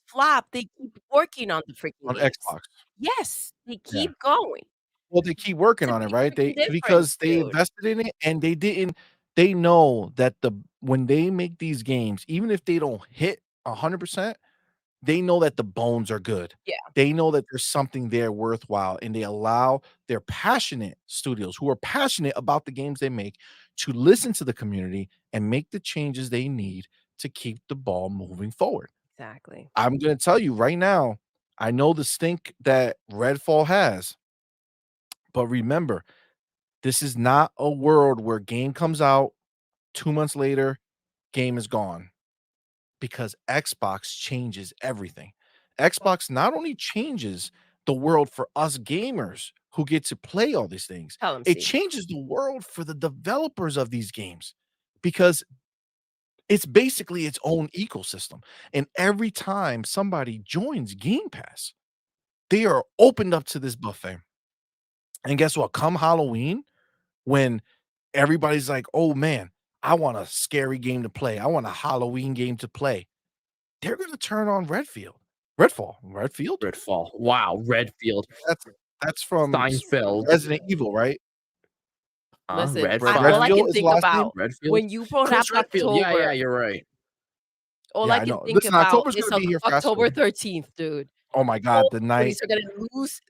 flop, they keep working on the freaking on games. Xbox. Yes, they Yeah. keep going. Well, they keep working It's a on it, big right? freaking difference, Because they dude. invested in it and they know that when they make these games, even if they don't hit 100%, they know that the bones are good. Yeah. They know that there's something there worthwhile, and they allow their passionate studios who are passionate about the games they make to listen to the community and make the changes they need to keep the ball moving forward. Exactly. I'm gonna tell you right now, I know the stink that Redfall has, but remember, this is not a world where game comes out 2 months later, game is gone. Because Xbox changes everything. Xbox not only changes the world for us gamers who get to play all these things, Tell him, it see. changes the world for the developers of these games because it's basically its own ecosystem. And every time somebody joins Game Pass, they are opened up to this buffet. And guess what? Come Halloween, when everybody's like, oh man, I want a scary game to play, I want a Halloween game to play. they're gonna turn on Redfield. Redfield? Redfall. Wow, Redfield. That's from Steinfeld. Resident Evil, right? Listen, all I Redfire? can Redfield is the think last name? about Redfield? when you brought up Chris Redfield. Yeah, October, you're right. all Yeah, I I can know. think Listen, about October's is gonna be here fast October soon. 13th, dude. Oh my god, All the the night police are gonna lose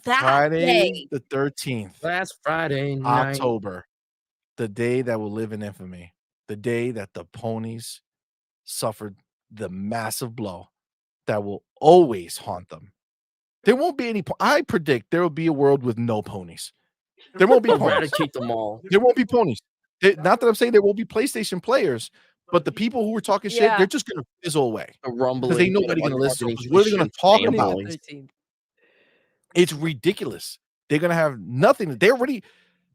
that Friday day. the 13th, Last Friday night. October, the day that will live in infamy, the day that the ponies suffered the massive blow that will always haunt them. There won't be any I predict there will be a world with no ponies. There won't be ponies. Eradicate them all. There won't be ponies. Not that I'm saying there won't be PlayStation players, but the people who were talking shit, they're Yeah. just gonna fizzle away A 'cause rumbling ain't bit of nobody gonna listen. unmarketing 'Cause what are they gonna patience talk Friday the about? fanboys. 13th. It's ridiculous. They're gonna have nothing. They already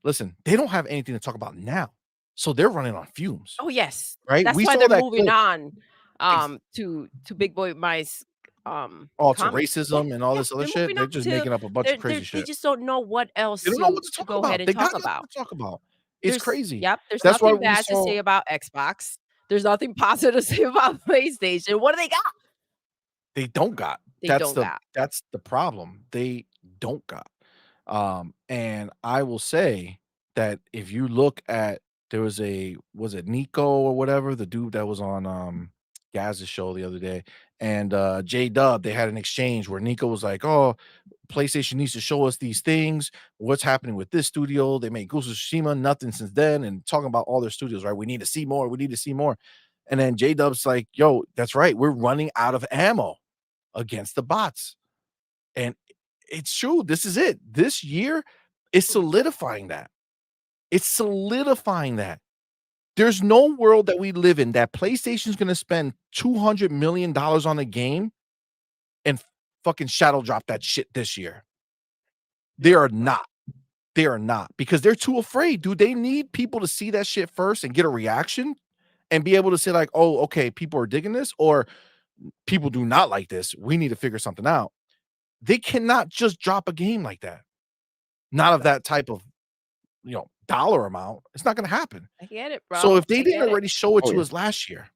listen, they don't have anything to talk about now. So they're running on fumes, Oh, yes. right? That's We why saw they're that moving clip. on, Ex to Big Boy Mike's, Oh, to comment. Yeah, racism and all yeah, this other they're shit. moving They're on just to making up a bunch of crazy they shit. just don't know what else They don't know what to to talk go ahead about. and They talk got nothing about. to talk about. It's crazy. There's That's why nothing we bad to saw say about Xbox. There's nothing positive to say about PlayStation. What do they got? they don't got. They don't got. That's the problem. They don't got. And I will say that if you look at there was it Nico or whatever, the dude that was on Gaz's show the other day, and J Dub, they had an exchange where Nico was like, "Oh, PlayStation needs to show us these things. What's happening with this studio? They made Ghost of Tsushima, nothing since then, and talking about all their studios, right? We need to see more. We need to see more." And then J Dub's like, "Yo, that's right. We're running out of ammo against the bots." And it's true. This is it. This year is solidifying that. It's solidifying that. There's no world that we live in that PlayStation's gonna spend $200 million on a game and fucking shadow drop that shit this year. They are not. They are not because they're too afraid, dude. They need people to see that shit first and get a reaction and be able to say, like, oh, okay, people are digging this, or people do not like this. We need to figure something out. They cannot just drop a game like that. Not of that type of dollar amount. It's not gonna happen. I get it, bro. So if they I didn't get it. already show it Oh, to yeah. us last year,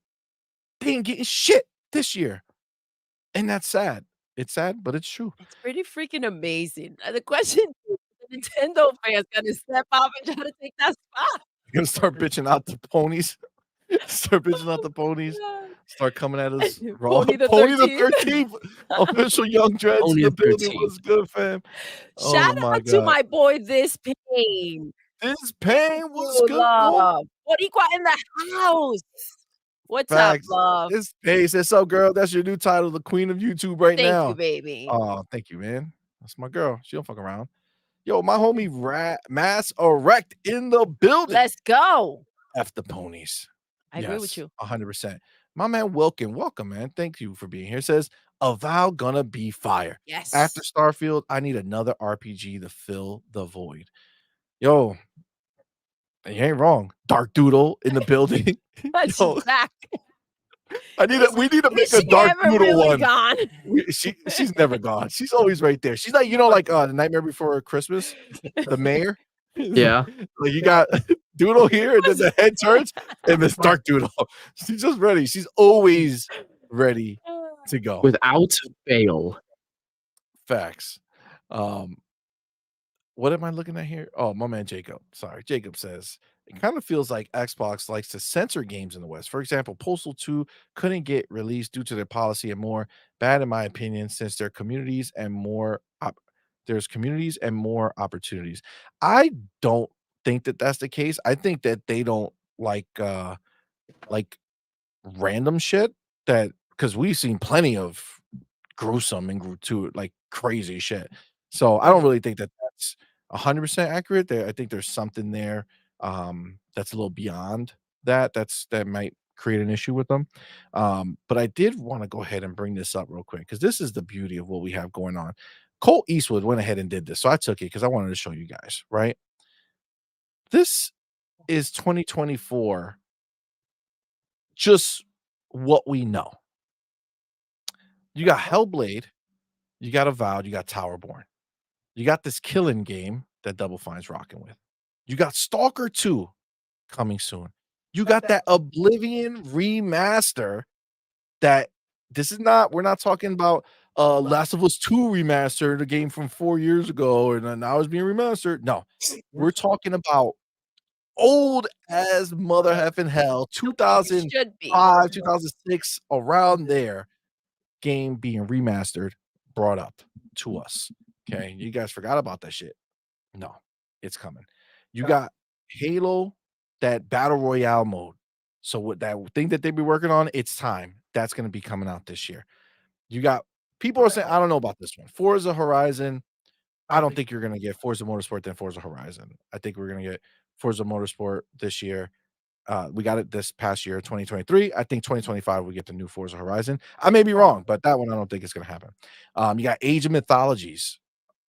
they ain't getting shit this year. And that's sad. It's sad, but it's true. It's pretty freaking amazing. The question is, the Nintendo fans gonna step up and try to take that spot. You're gonna start bitching out the ponies. Start bitching out the ponies. Start coming at us raw. Pony the Pony the 13th. 13th. Official Young Dreads in Only the the building. 13th. What's good, fam? Shout Oh my out to god. my boy This Pain. This pain was Ooh, good, boy. love. Boricua in the house. What's Facts. up, love? This hey, says up, girl. That's your new title, the queen of YouTube right Thank now. you, baby. Oh, thank you, man. That's my girl. She don't fuck around. Yo, my homie Mass Erect in the building. Let's go. F the ponies. I agree with you. 100%. My man Wilkin, welcome, man. Thank you for being here. Says Avowed gonna be fire. Yes. After Starfield, I need another RPG to fill the void. Yo, you ain't wrong. Dark Doodle in the building. She's Yo, back. we need to make Is a she Dark ever Doodle really one. gone? She's never gone. She's always right there. She's like, like the Nightmare Before Christmas, the mayor. Yeah. Like you got Doodle here, and then the head turns, and this Dark Doodle. She's just ready. She's always ready to go. Without fail. Facts. What am I looking at here? Oh, my man Jacob. Sorry. Jacob says it kind of feels like Xbox likes to censor games in the West. For example, Postal 2 couldn't get released due to their policy and more. Bad in my opinion, since there's communities and more opportunities. I don't think that that's the case. I think that they don't like random shit that because we've seen plenty of gruesome and like crazy shit. So I don't really think that that's 100% accurate. There, I think there's something there that's a little beyond that. That might create an issue with them. But I did want to go ahead and bring this up real quick because this is the beauty of what we have going on. Colt Eastwood went ahead and did this, so I took it because I wanted to show you guys. Right, this is 2024. Just what we know. You got Hellblade, you got Avowed, you got Towerborn. You got this killing game that Double Fine's rocking with. You got Stalker 2 coming soon. You got that Oblivion remaster that this is not we're not talking about, Last of Us 2 remastered, a game from 4 years ago, and then now it's being remastered. No, we're talking about old as mother effing hell, The way it should be. 2005, 2006, around there, game being remastered, brought up to us, okay? You guys forgot about that shit. No, it's coming. You got Halo, that battle royale mode. So with that thing that they be working on, it's time. That's gonna be coming out this year. You got people are saying, I don't know about this one. Forza Horizon, I don't think you're gonna get Forza Motorsport than Forza Horizon. I think we're gonna get Forza Motorsport this year. We got it this past year, 2023. I think 2025 we get the new Forza Horizon. I may be wrong, but that one I don't think it's gonna happen. You got Age of Mythologies,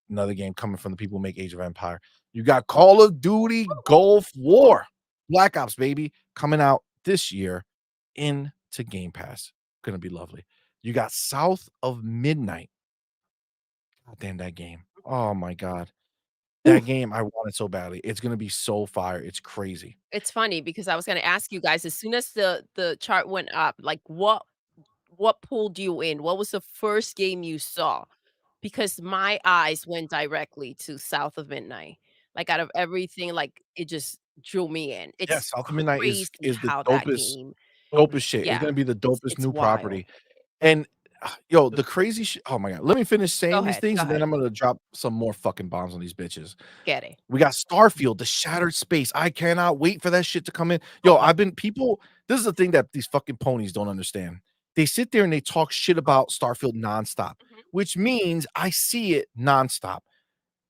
another game coming from the people who make Age of Empire. You got Call of Duty Gulf War, Black Ops, baby, coming out this year into Game Pass. Gonna be lovely. You got South of Midnight. God damn that game. Oh my god. That Oof. game, I want it so badly. It's gonna be so fire. It's crazy. It's funny because I was gonna ask you guys as soon as the chart went up, like, what pulled you in? What was the first game you saw? Because my eyes went directly to South of Midnight. Like, out of everything, like, it just drew me in. Yeah, It's South of Midnight crazy is the how that dopest game dopest shit. It's yeah, gonna be the dopest it's new wild. property. And, yo, the crazy shit oh my god. Let me finish saying these Go things, and then ahead. I'm gonna drop some more fucking bombs on these bitches. Get it. We got Starfield, the Shattered Space. I cannot wait for that shit to come in. Yo, I've been people this is the thing that these fucking ponies don't understand. They sit there and they talk shit about Starfield nonstop, Mhm. which means I see it nonstop.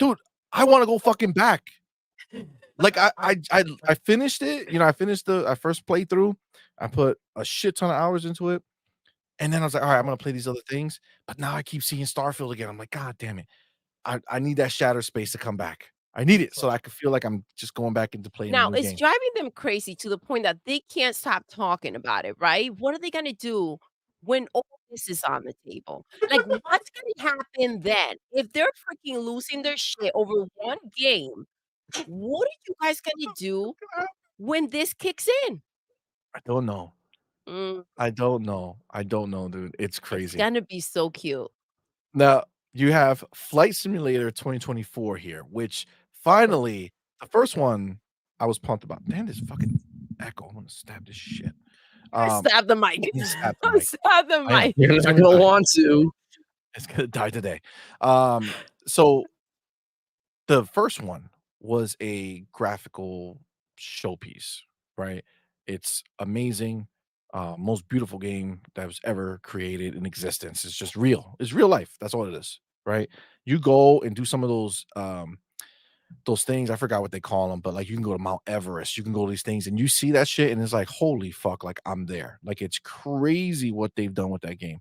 Dude, I wanna go fucking back. Like, I finished it, I finished the I first playthrough. I put a shit ton of hours into it, and then I was like, "Alright, I'm gonna play these other things," but now I keep seeing Starfield again. I'm like, "God damn it. I need that Shattered Space to come back. I need it so I can feel like I'm just going back into playing a Now, new it's game." driving them crazy to the point that they can't stop talking about it, right? What are they gonna do when all this is on the table? Like, what's gonna happen then? If they're freaking losing their shit over one game, what are you guys gonna do when this kicks in? I don't know. Mm, I don't know. I don't know, dude. It's it's crazy. gonna be so cute. Now, you have Flight Simulator 2024 here, which finally the first one I was pumped about. Damn, this fucking echo. I'm gonna stab this shit. Um, Stab the mic. I'm gonna stab the mic. Stab the I am. mic. You're It's not gonna gonna die. want to. It's gonna die today. So the first one was a graphical showpiece, right? It's amazing. Most beautiful game that was ever created in existence. It's just real. It's real life. That's all it is, right? You go and do some of those things. I forgot what they call them, but like you can go to Mount Everest, you can go to these things, and you see that shit, and it's like, holy fuck, like I'm there. Like it's crazy what they've done with that game.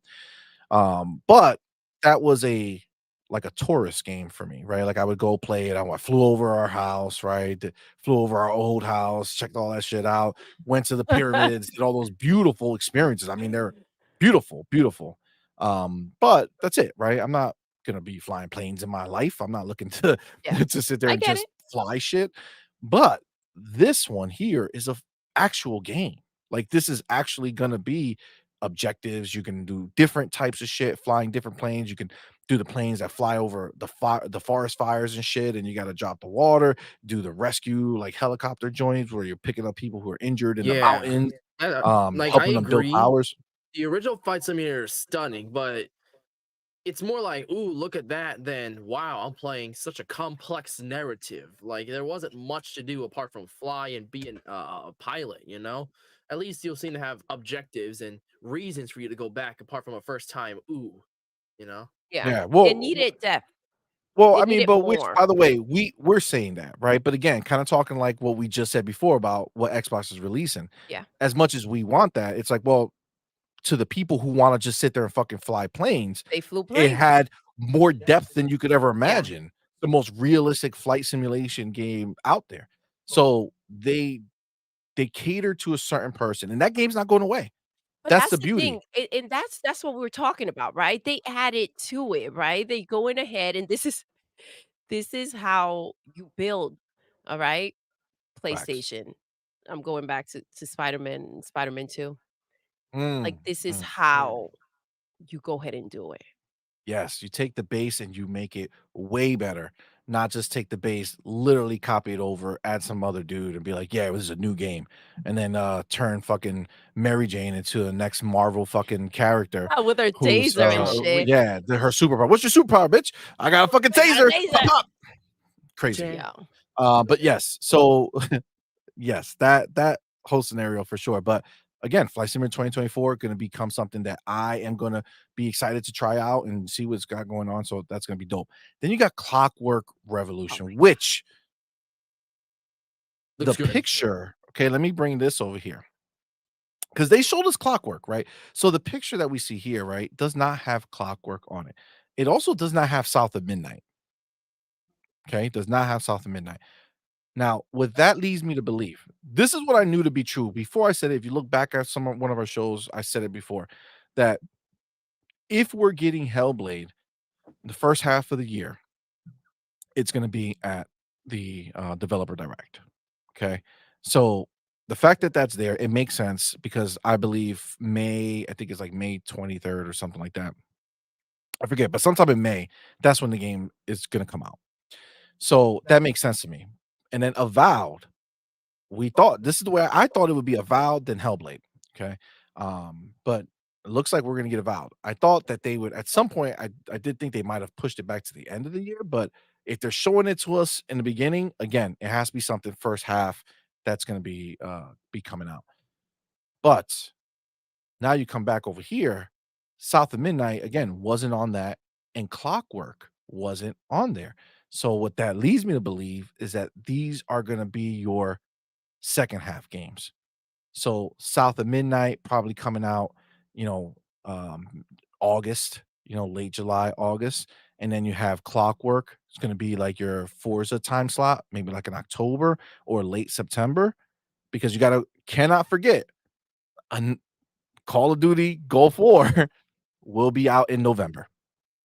But that was a like a tourist game for me, right? Like I would go play it. I flew over our house, right? Flew over our old house, checked all that shit out, went to the pyramids, did all those beautiful experiences. I mean, they're beautiful, beautiful. But that's it, right? I'm not gonna be flying planes in my life. I'm not looking to Yeah, to sit there I and get just it. fly shit. But this one here is a actual game. Like this is actually gonna be objectives. You can do different types of shit, flying different planes. You can do the planes that fly over the forest fires and shit, and you got to drop the water, do the rescue like helicopter joints where you're picking up people who are injured in the Yeah. mountains, Like, I helping them build agree. towers. The original Flight Simulator is stunning, but it's more like, "Ooh, look at that," than, "Wow, I'm playing such a complex narrative." Like, there wasn't much to do apart from fly and be a pilot, you know? At least you'll seem to have objectives and reasons for you to go back apart from a first time, "Ooh," you know? Yeah. Yeah. It needed depth. Well, I It mean, needed but which, more. by the way, we're saying that, right? But again, kind of talking like what we just said before about what Xbox is releasing. Yeah. As much as we want that, it's like, well, to the people who want to just sit there and fucking fly planes, They flew it planes. had more depth than you could ever Yeah. imagine. The most realistic flight simulation game out there. So they cater to a certain person, and that game's not going away. But That's that's the the beauty. thing, and that's what we're talking about, right? They added to it, right? They going ahead, and this is how you build, all right? Facts. PlayStation. I'm going back to Spider-Man and Spider-Man 2. Like, Mm, this is mm, mm. how you go ahead and do it. Yes, you take the base and you make it way better. Not just take the base, literally copy it over, add some other dude and be like, "Yeah, this is a new game." And then turn fucking Mary Jane into the next Marvel fucking character Yeah, with her who's taser and shit. yeah, her superpower. What's your superpower, bitch? I got a fucking I got a taser. Pop taser. pop. Crazy. Chan. Yeah. But yes, so yes, that whole scenario for sure. But again, Flight Simulator 2024 going to become something that I am going to be excited to try out and see what's got going on. So that's going to be dope. Then you got Clockwork Oh Revolution, my which the Looks good. picture. Okay, let me bring this over here because they showed us Clockwork, right? So the picture that we see here, right, does not have Clockwork on it. It also does not have South of Midnight. Okay, does not have South of Midnight. Now, what that leads me to believe, this is what I knew to be true before I said it. If you look back at one of our shows, I said it before that if we're getting Hellblade the first half of the year, it's going to be at the developer direct. Okay, so the fact that that's there, it makes sense because I believe May, I think it's like May 23rd or something like that. I forget, but sometime in May, that's when the game is going to come out. So that makes sense to me. And then Avowed, we thought this is the way I thought it would be Avowed, then Hellblade. Okay. But it looks like we're gonna get Avowed. I thought that they would at some point, I did think they might have pushed it back to the end of the year, but if they're showing it to us in the beginning, again, it has to be something first half that's gonna be coming out. But now you come back over here, South of Midnight again wasn't on that, and Clockwork wasn't on there. So what that leads me to believe is that these are gonna be your second half games. So South of Midnight probably coming out, you know, August, late July, August. And then you have Clockwork. It's going to be like your Forza time slot, maybe like in October or late September, because you cannot forget, an Call of Duty Gulf War will be out in November.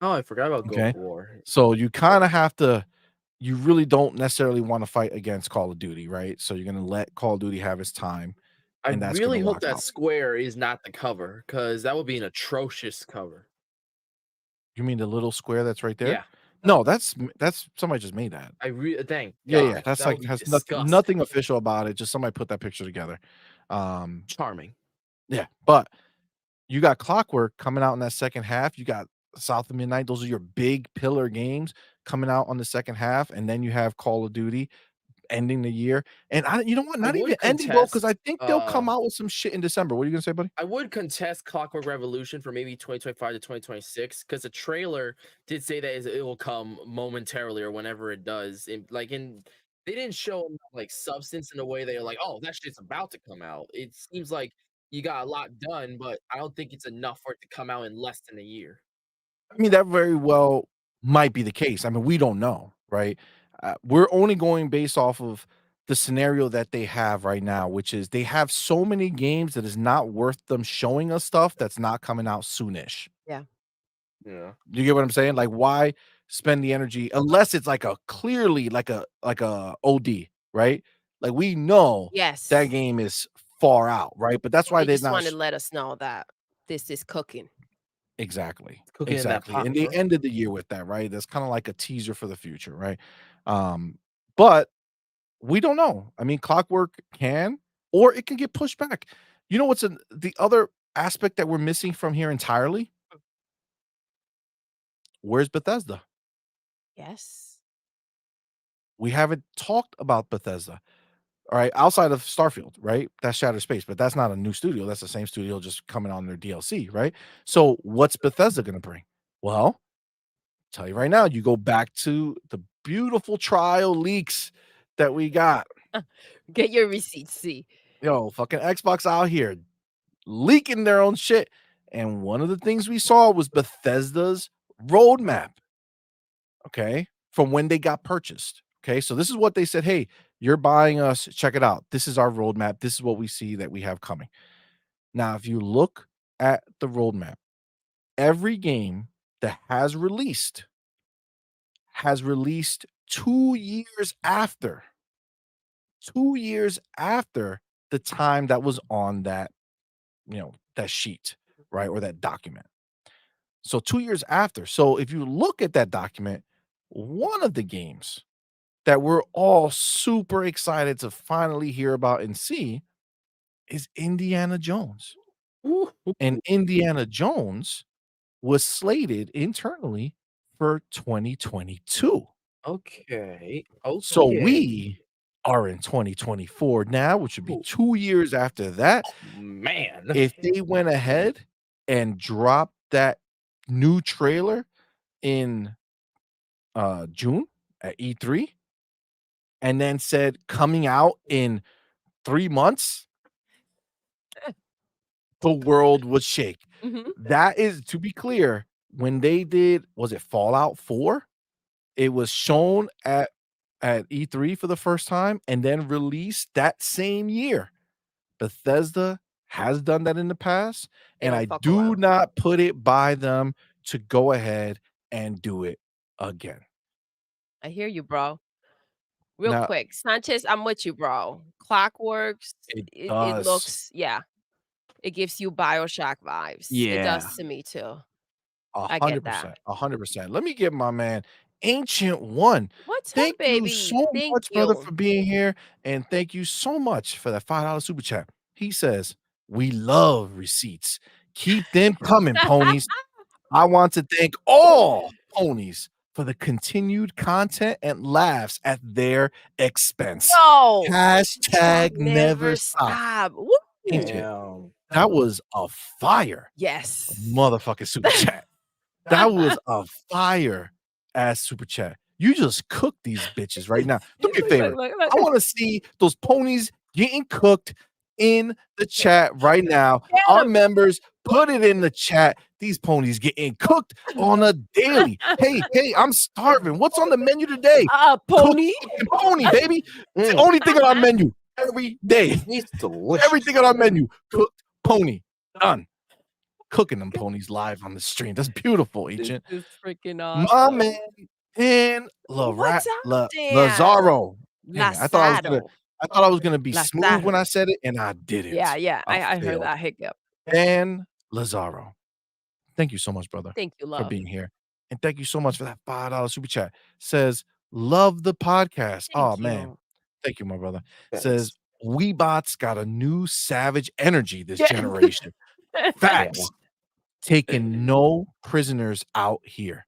Oh, I forgot about Gulf Okay. War. So you kind of have to, you really don't necessarily want to fight against Call of Duty, right? So you're going to let Call of Duty have its time, I and that's going to really hope lock that out. square is not the cover, because that would be an atrocious cover. You mean the little square that's right there? Yeah, No, that's somebody just made that. thank Yeah, God. that's That like would be has disgusting. nothing official about it, just somebody put that picture together. Um, Charming. yeah, but you got Clockwork coming out in that second half, you got South of Midnight, those are your big pillar games coming out on the second half, and then you have Call of Duty ending the year, and you know what? I Not even would ending, bro, because I contest. think they'll come out with some shit in December. What are you gonna say, buddy? I would contest Clockwork Revolution for maybe 2025 to 2026, because the trailer did say that it will come momentarily or whenever it does. They didn't show enough, like, substance in a way they're like, oh, that shit's about to come out. It seems like you got a lot done, but I don't think it's enough for it to come out in less than a year. I mean, that very well might be the case. I mean, we don't know, right? We're only going based off of the scenario that they have right now, which is they have so many games that is not worth them showing us stuff that's not coming out soonish. Yeah. Yeah. You get what I'm saying? Like, why spend the energy unless it's like a clearly like a OD, right? Like we know that Yes. game is far out, right? But that's Well, why they they're just not. wanna let us know that this is cooking. Exactly, Cooking in that exactly, pot, and they bro. ended the year with that, right? That's kinda like a teaser for the future, right? But we don't know. I mean, Clockwork can or it can get pushed back. You know what's the other aspect that we're missing from here entirely? Where's Bethesda? Yes. We haven't talked about Bethesda, alright? Outside of Starfield, right? That's Shattered Space, but that's not a new studio, that's the same studio just coming on their DLC, right? So, what's Bethesda gonna bring? Well, tell you right now, you go back to the beautiful trial leaks that we got. Get your receipts, see. Yo, fucking Xbox out here leaking their own shit. And one of the things we saw was Bethesda's roadmap. Okay. From when they got purchased. Okay. So this is what they said. Hey, you're buying us. Check it out. This is our roadmap. This is what we see that we have coming. Now, if you look at the roadmap, every game that has released 2 years after 2 years after the time that was on that, that sheet, right? Or that document. So 2 years after. So if you look at that document, one of the games that we're all super excited to finally hear about and see is Indiana Jones. Ooh, And Indiana Jones was slated internally for 2022. okay. So Okay. we are in 2024 now, which would be Ooh, 2 years after that. man. If they went ahead and dropped that new trailer in, June at E3 and then said coming out in 3 months, the world would shake. Mhm. That is to be clear, when they did was it Fallout 4? It was shown at E3 for the first time and then released that same year. Bethesda has done that in the past, They and don't I fuck do around. not put it by them to go ahead and do it again. I hear you, bro. Real Now quick, Sanchez, I'm with you, bro. Clockworks, it it does. looks yeah, it gives you BioShock vibes. It does Yeah. to me too. I get that. 100%, 100%. Let me give my man Ancient One. What's up, Thank you baby? so Thank much, brother, you. for being here, and thank you so much for that $5 super chat. He says, "We love receipts. Keep them coming, ponies. I want to thank all ponies for the continued content and laughs at their expense. Yo, that Hashtag never never stop." stop. Woo! Ancient, Damn. that was a fire Yes. motherfucking super chat. That was a fire ass super chat. You just cooked these bitches right now. Do me a Look, look, favor. look, I look. wanna see those ponies getting cooked in the chat right now. Get Our 'em. members, put it in the chat. These ponies getting cooked on a daily. Hey, I'm starving. What's on the menu today? Cooked Pony. fucking pony, baby. It's the Mm, only thing on our menu every day. it's delicious. Everything on our menu, cooked pony. Done. Cooking them ponies live on the stream. That's beautiful, This Agent. is freaking My awesome. man, Dan What's up, Dan? Lazaro. Dang it, Lazaro. I thought I was gonna be smooth when Lazaro. I said it, and I Yeah, didn't. yeah. I I heard failed. that hiccup. Dan Lazaro. Thank you so much, brother, Thank you, for love. being here. And thank you so much for that $5 super chat. Says, "Love the podcast." Thank Oh, man. you. Thank you, my brother. Says, Thanks. "Weebots got a new savage energy this Yeah. generation." Yeah. Facts. Taking no prisoners out here.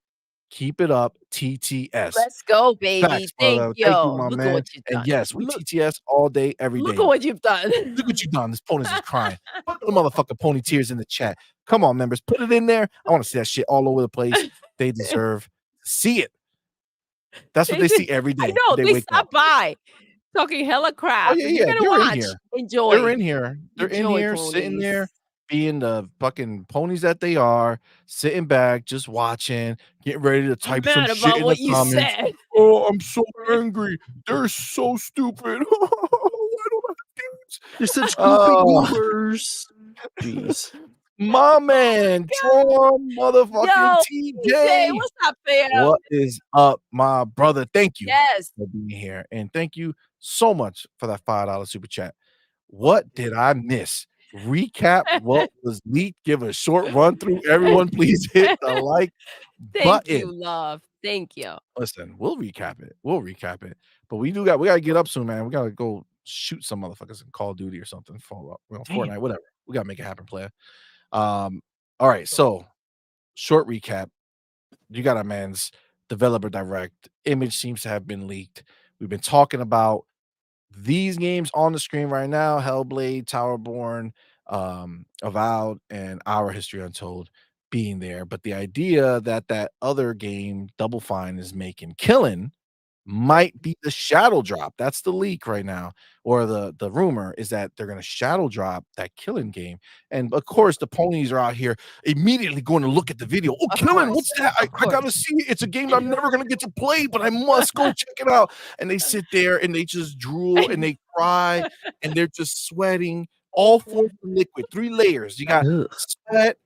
Keep it up, TTS. Let's go, baby. Facts, Thank brother. you. Thank you, my Look at man. what you've And done. yes, we Look, TTS all day, every look day. at what you've done. Look what you done. This ponies is crying. Put the motherfucking pony tears in the chat. Come on, members. Put it in there. I want to see that shit all over the place. They deserve to see it. That's what they see every I day know, when they they wake up. stopped by talking hella Oh, crap. yeah, If you're yeah. gonna They're in watch, here. enjoy. They're in here. They're in Enjoy, here, sitting there, ponies. being the fucking ponies that they are, sitting back, just watching, getting ready to I'm type some mad shit about in the what you comments. said. "Oh, I'm so angry. They're so stupid. Why don't I have dudes?" You're such goofy Oh, goobers. Jeez. my man, Tron motherfucking Yo, TJ, TJ. what's up, fam? What is up, my brother? Thank you Yes. for being here. And thank you so much for that $5 super chat. What did I miss? Recap what was leaked. Give a short run through. Everyone, please hit the like Thank you, button. love. Thank you. Listen, we'll recap it. We'll recap it. But we gotta get up soon, man. We gotta go shoot some motherfuckers in Call of Duty or something. Follow up, Damn. Fortnite, whatever. We gotta make it happen, player. All right. So short recap. You got a man's developer direct. Image seems to have been leaked. We've been talking about these games on the screen right now: Hellblade, Towerborn, Avowed, and Our History Untold being there. But the idea that that other game, Double Fine, is making, Killing, might be the shadow drop. That's the leak right now, or the rumor is that they're gonna shadow drop that Killing game. And of course, the ponies are out here immediately going to look at the video. "Oh, Of Killing, course. what's that? Of I gotta course. see it. It's a game I'm never gonna get to play, but I must go check it out." And they sit there and they just drool and they cry and they're just sweating all forms of liquid, 3 layers. You got Ugh. sweat,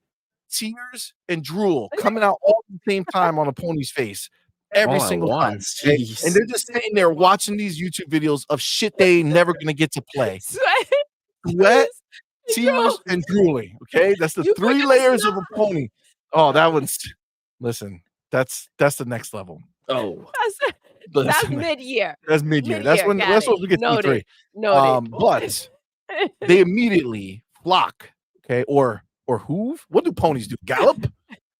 tears, and drool coming out all at the same time on a pony's face every All at single time. once. Okay? And Jeez. they're just sitting there watching these YouTube videos of shit they ain't never gonna get to play. Sweat. Sweat, Yo, tears, and drooling. Okay, that's the you 3 forgot layers of snow. a pony. Oh, that one's listen, that's the next level. Oh, That's Listen, mid-year. that's mid-year. That's Mid-year, when got it. we get Noted. T3. Noted. But they immediately flock, okay, or hoove. What do ponies do? Gallop?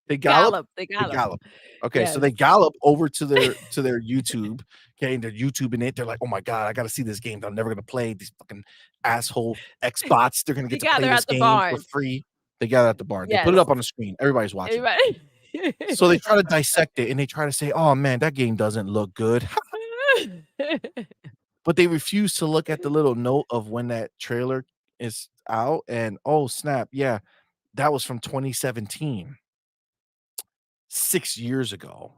They gallop? Gallop, they They gallop. gallop. Okay, so Yes. they gallop over to their YouTube, okay, and they're YouTubing it. They're like, "Oh my god, I gotta see this game that I'm never gonna play. These fucking asshole Xbots, they're gonna They get to play gather this at the game for barn. free." They gather at the barn. They put it Yes. up on the screen. Everybody's watching. Everybody. So they try to dissect it and they try to say, "Oh man, that game doesn't look good." But they refuse to look at the little note of when that trailer is out and, oh snap, yeah, that was from 2017. 6 years ago.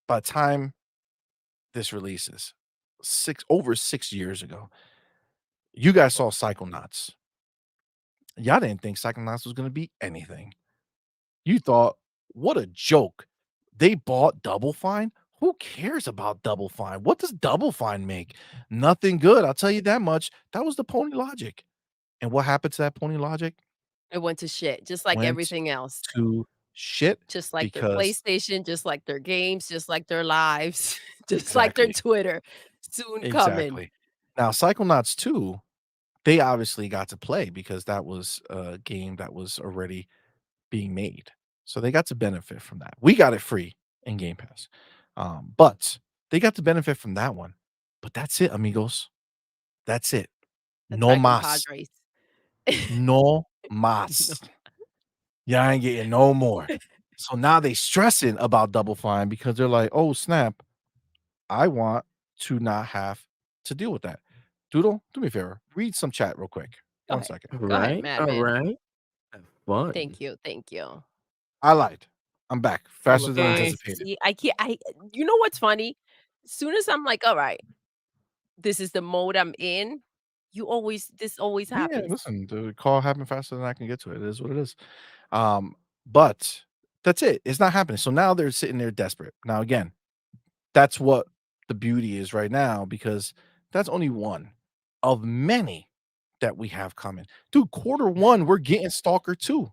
By the time this releases, over 6 years ago, you guys saw Psychonauts. Y'all didn't think Psychonauts was gonna be anything. You thought, "What a joke. They bought Double Fine? Who cares about Double Fine? What does Double Fine make? Nothing good, I'll tell you that much." That was the Pony logic. And what happened to that Pony logic? It went to shit, just like Went everything else. to shit Just like their because PlayStation, just like their games, just like their lives, just like their exactly, Twitter. Soon coming. exactly. Now Psychonauts 2, they obviously got to play because that was a game that was already being made. So they got to benefit from that. We got it free in Game Pass. But they got to benefit from that one. But that's it, amigos. That's it. No Aside from mas. Padres. No No. mas. Y'all ain't getting no more. So now they stressing about Double Fine because they're like, "Oh snap, I want to not have to deal with that." Doodle, do me a favor. Read some chat real quick. Go 1 ahead. second. Go ahead, all Madman. right. Have fun. Thank you, thank you. I lied. I'm back faster than Okay. anticipated. See, I can't you know what's funny? Soon as I'm like, "Alright, this is the mode I'm in," this always Yeah, happens. listen, the call happened faster than I can get to it. It is what it is. But that's it. It's not happening. So now they're sitting there desperate. Now again, that's what the beauty is right now because that's only one of many that we have coming. Dude, quarter 1, we're getting Stalker 2.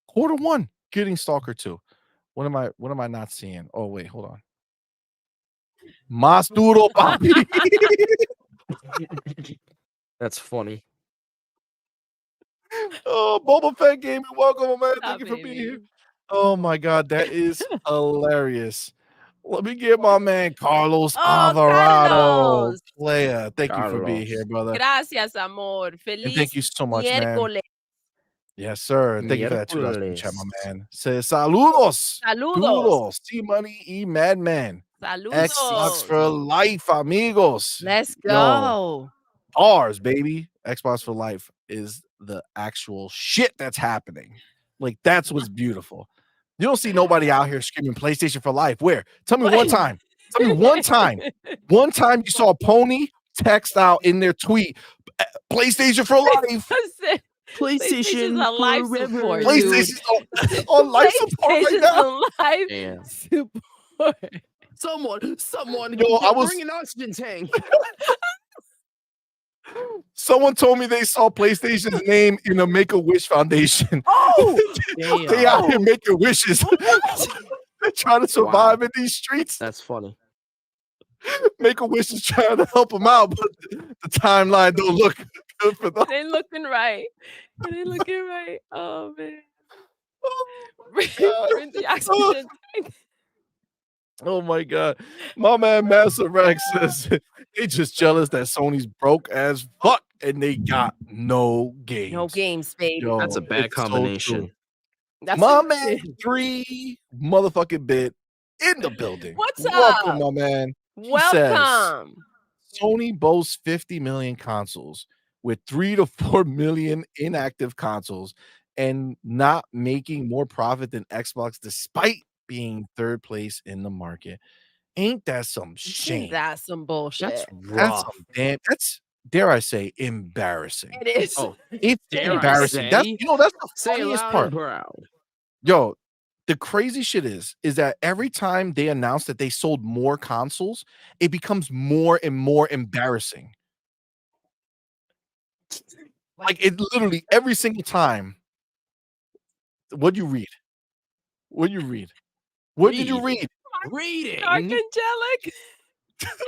Quarter 1, getting Stalker 2. What am I not seeing? Oh, wait, hold on. Mas duro, papi. That's funny. Oh, Boba Fett Gaming, welcome, my man. Stop Thank you for being here. baby. Oh my god, that is hilarious. Let me get my man Carlos Oh, Alvarado, Carlos. player. Thank you for being Carlos. here, brother. Gracias, amor. And Feliz thank you so much, man. miércoles. Yes, sir. Thank you for that $2 super chat, my Miércoles. man. Says saludos. Saludos. Doodle, CMoney y MADMAN. Xbox Saludos. for life, amigos. Let's Yo, go. ours, baby. Xbox for life is the actual shit that's happening. Like, that's what's beautiful. You don't see nobody out here screaming PlayStation for life. Where? Tell me one time. Tell me one time. One time you saw a Pony text out in their tweet, PlayStation for life. PlayStation's on life forever. support, dude. PlayStation's on life support right PlayStation's now. on life Damn. support. Someone, Yo, I was- bring an oxygen tank. Someone told me they saw PlayStation's name in a Make-A-Wish Foundation. Oh, They out here making wishes. They're trying to survive in these streets. That's funny. Make-A-Wish is trying to help them out, but the timeline don't look good for them. it ain't looking right. It ain't looking right. Oh man. Bring the oxygen tank. Oh my god. My man Master Rex says they just jealous that Sony's broke as fuck and they got no games. No games, baby. Yo, That's a bad it's so combination. true. That's My what- man 3 motherfucking bit in the building. What's Welcome, up? my man. He says, Welcome. Sony boasts 50 million consoles with 3 to 4 million inactive consoles and not making more profit than Xbox despite being third place in the market. Ain't that some shame? That's some bullshit. That's That's rough. some damn, that's, dare I say, embarrassing. It is. Oh, It's dare I embarrassing. That's, say? you know, that's the say funniest loud part. and proud. Yo, the crazy shit is that every time they announce that they sold more consoles, it becomes more and more embarrassing. Like, it literally every single time. What'd you read? What you read? What did you Read. read? Dark Reading? angelic.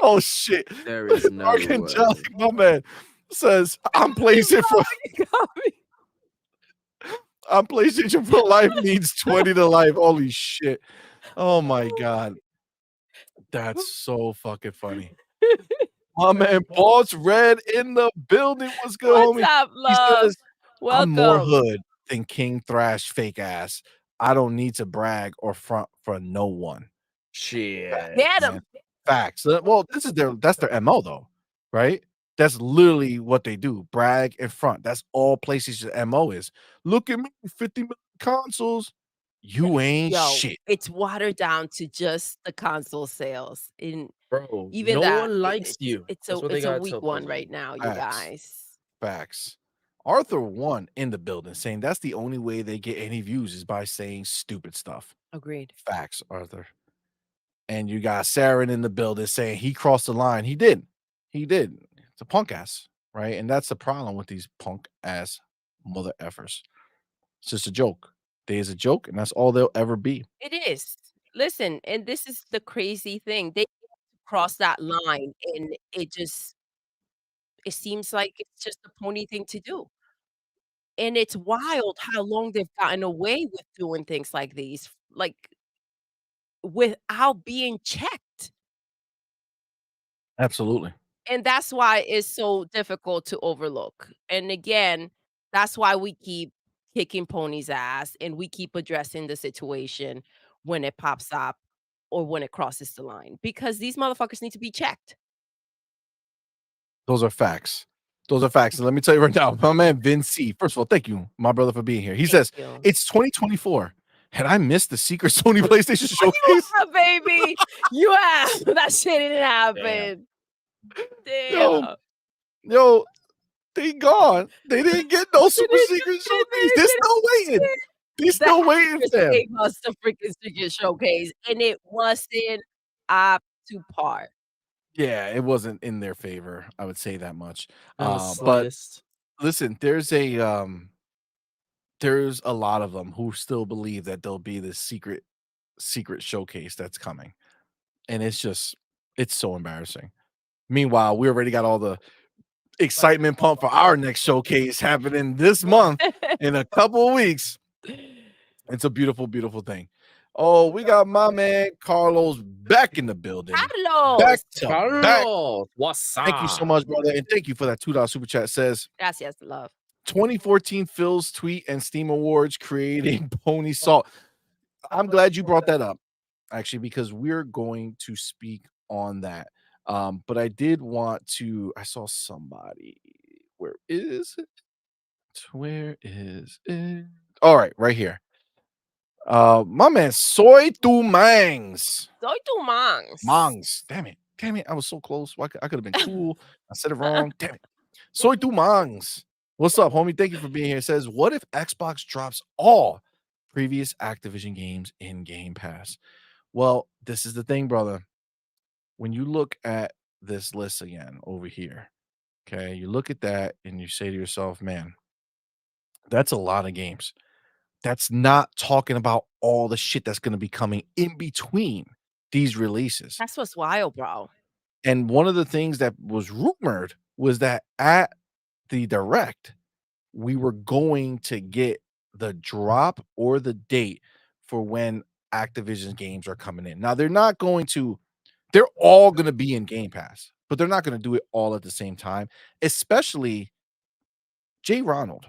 Oh shit. There is no way. Archangelic, my man, says, I'm PlayStation for life needs 20 to life. Holy shit. Oh my god. That's so fucking funny. My man, Boss Red in the building. What's good, What's homie? up, He love? says, I'm more Welcome. hood than King Thrash fake ass. I don't need to brag or front for no one. Shit. Get Man. him. Facts. Well, that's their MO though, right? That's literally what they do. Brag in front. That's all PlayStation's MO is. Look at me, 50 million consoles. You ain't Yo, shit. it's watered down to just the console sales. In Bro, even no that, one likes you. it's That's what they a gotta weak tell one PlayStation. right now, you Facts. guys. Facts. Arthur won in the building, saying that's the only way they get any views is by saying stupid stuff. Agreed. Facts, Arthur. And you got Saren in the building saying he crossed the line. He did. He did. It's a punk ass, right? And that's the problem with these punk ass mother effers. It's just a joke. There's a joke, and that's all they'll ever be. It is. Listen, and this is the crazy thing. They cross that line and it seems like it's just a pony thing to do. And it's wild how long they've gotten away with doing things like these, like, without being checked. Absolutely. And that's why it's so difficult to overlook. And again, that's why we keep kicking pony's ass and we keep addressing the situation when it pops up or when it crosses the line because these motherfuckers need to be checked. Those are facts. Those are facts. And let me tell you right now, my man Vince C. First of all, thank you, my brother, for being here. He Thank says you. it's 2024. Had I missed the secret Sony PlayStation You showcase? have, baby. You have. That shit didn't happen. Yo, Damn. yo, they gone. They didn't get no They super didn't secret do it. showcase. They They're didn't still do waiting. it. They're The still waiting actors for them. gave us the freaking secret showcase, and it wasn't up to par. Yeah, it wasn't in their favor. I would say that much. Not the But slightest. listen, there's a lot of them who still believe that there'll be this secret showcase that's coming. And it's so embarrassing. Meanwhile, we already got all the excitement pump for our next showcase happening this month in a couple of weeks. It's a beautiful, beautiful thing. Oh, we got my man Carlos back in the building. Back Carlos. to back. Carlos, what's Thank you so up? much, brother. And thank you for that $2 super chat. Says Gracias, love. 2014 Phil's tweet and Steam Awards creating Pony Salt. I'm glad you brought that up, actually, because we're going to speak on that. But I did want to. I saw somebody. Where is it? Where is it? All right, right here. My man, Soy Tu Mangs. Soy tu mangs. Mangs. Damn it. Damn it. I was so close. I could have been cool. I said it wrong. Damn it. Soy Tu Mangs. What's up, homie? Thank you for being here. It says, what if Xbox drops all previous Activision games in Game Pass? Well, this is the thing, brother. When you look at this list again over here, okay, you look at that and you say to yourself, man, that's a lot of games. That's not talking about all the shit that's going to be coming in between these releases. That's what's wild, bro. And one of the things that was rumored was that at the direct, we were going to get the drop or the date for when Activision games are coming in. Now, they're all going to be in Game Pass, but they're not going to do it all at the same time, especially Jay Ronald.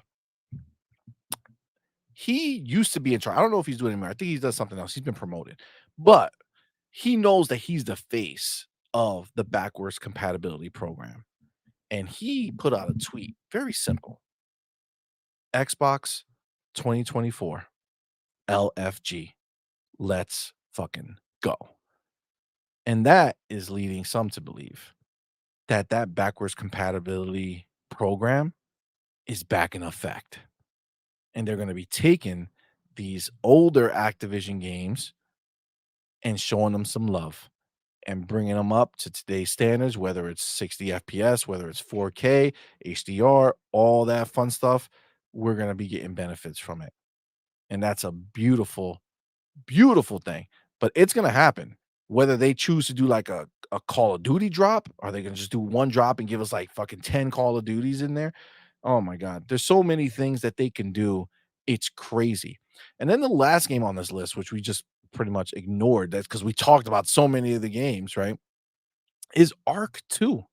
He used to be in charge. I don't know if he's doing it anymore. I think he does something else. He's been promoted, but he knows that he's the face of the backwards compatibility program. And he put out a tweet, very simple. Xbox 2024 LFG. Let's fucking go. And that is leading some to believe that that backwards compatibility program is back in effect. And they're going to be taking these older Activision games and showing them some love and bringing them up to today's standards, whether it's 60 FPS, whether it's 4K, HDR, all that fun stuff. We're going to be getting benefits from it. And that's a beautiful, Beautiful thing, but it's gonna happen. Whether they choose to do like a Call of Duty drop, are they gonna just do one drop and give us like fucking 10 Call of Duties in there? Oh my god, there's so many things that they can do. It's crazy. And then the last game on this list, which we just pretty much ignored, that's because we talked about so many of the games, right? Is Arc 2.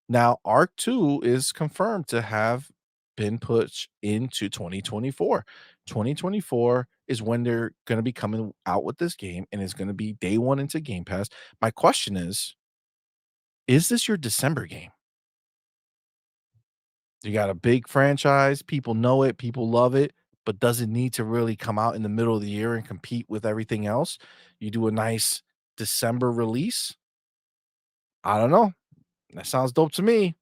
Now, Arc 2 is confirmed to have been pushed into 2024. 2024 is when they're going to be coming out with this game, and it's going to be day one into Game Pass. My question is this your December game? You got a big franchise, people know it, people love it, but does it need to really come out in the middle of the year and compete with everything else? You do a nice December release? I don't know. That sounds dope to me.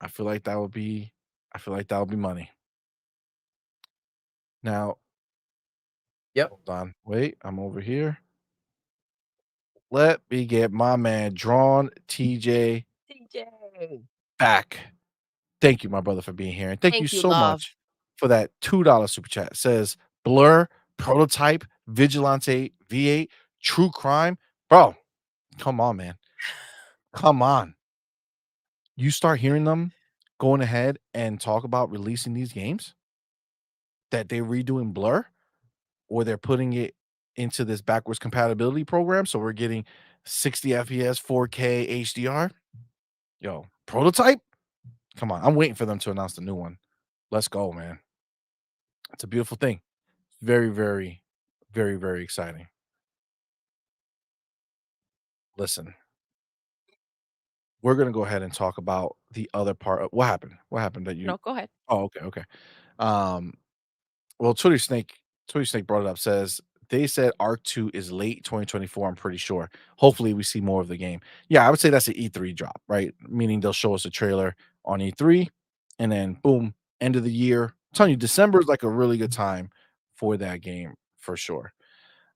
I feel like that would be I feel like that would be money. Now, Yep. hold on. Wait, I'm over here. Let me get my man Drawn TJ TJ. back. Thank you, my brother, for being here. And thank you Thank you, so love. much for that $2 super chat. It says Blur, Prototype, Vigilante, V8, True Crime. Bro, come on, man. Come on. You start hearing them going ahead and talk about releasing these games that they're redoing Blur, or they're putting it into this backwards compatibility program, so we're getting 60 FPS, 4K HDR. Yo, Prototype? Come on, I'm waiting for them to announce the new one. Let's go, man. It's a beautiful thing. Very, very, very, very exciting. Listen, we're gonna go ahead and talk about the other part of what happened. What happened that you No, go ahead. Oh, okay, okay. Um, well, Twitter Snake brought it up, says they said Arc 2 is late 2024, I'm pretty sure. Hopefully we see more of the game. Yeah, I would say that's an E3 drop, right? Meaning they'll show us a trailer on E3 and then boom, end of the year. I'm telling you, December is like a really good time for that game for sure.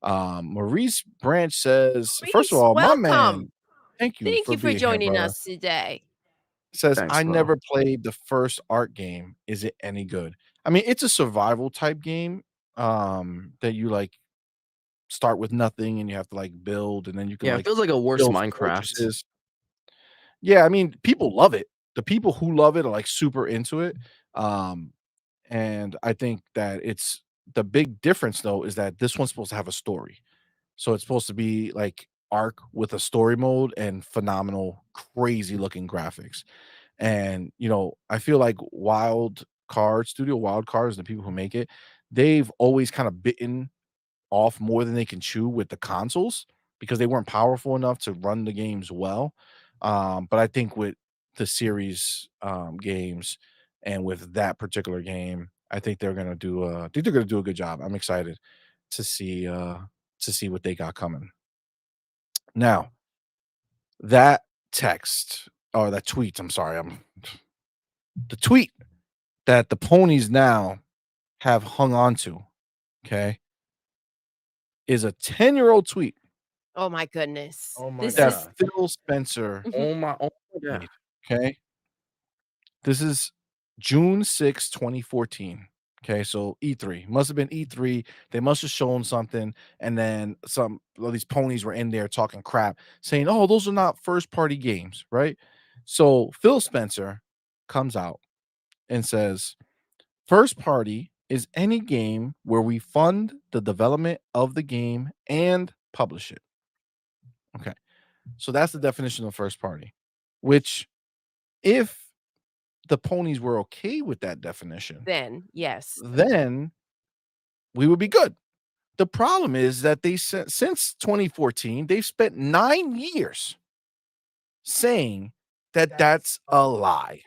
Maurice Branch says, first of Reese, all, my man, welcome. thank you Thank for you for being here, joining brother. us today. Says, Thanks, I bro. never played the first Arc game. Is it any good? I mean, it's a survival type game that you like start with nothing and you have to like build and then you can Yeah, it like feels like a worse build Minecraft. fortresses. Yeah, I mean, people love it. The people who love it are like super into it. Um, and I think that it's the big difference though is that this one's supposed to have a story. So it's supposed to be like Arc with a story mode and phenomenal, crazy looking graphics. And I feel like Wild Cards, the people who make it, they've always kind of bitten off more than they can chew with the consoles because they weren't powerful enough to run the games well. But I think with the series games and with that particular game, I think they're gonna do a good job. I'm excited to see what they got coming. Now, that text or that tweet, I'm sorry, the tweet that the ponies now have hung on to, okay, is a 10-year-old tweet Oh my goodness. Oh my This that is god. Phil Spencer Mhm. Oh my god. made, okay? This is June 6, 2014. Okay, so E3. Must have been E3. They must have shown something, and then some of these ponies were in there talking crap, saying, "Oh, those are not first-party games," right? So Phil Spencer comes out and says, "First party is any game where we fund the development of the game and publish it." Okay. So that's the definition of first party, which if the ponies were okay with that definition, Then, yes. then we would be good. The problem is that since 2014, they've spent 9 years saying that that's a lie.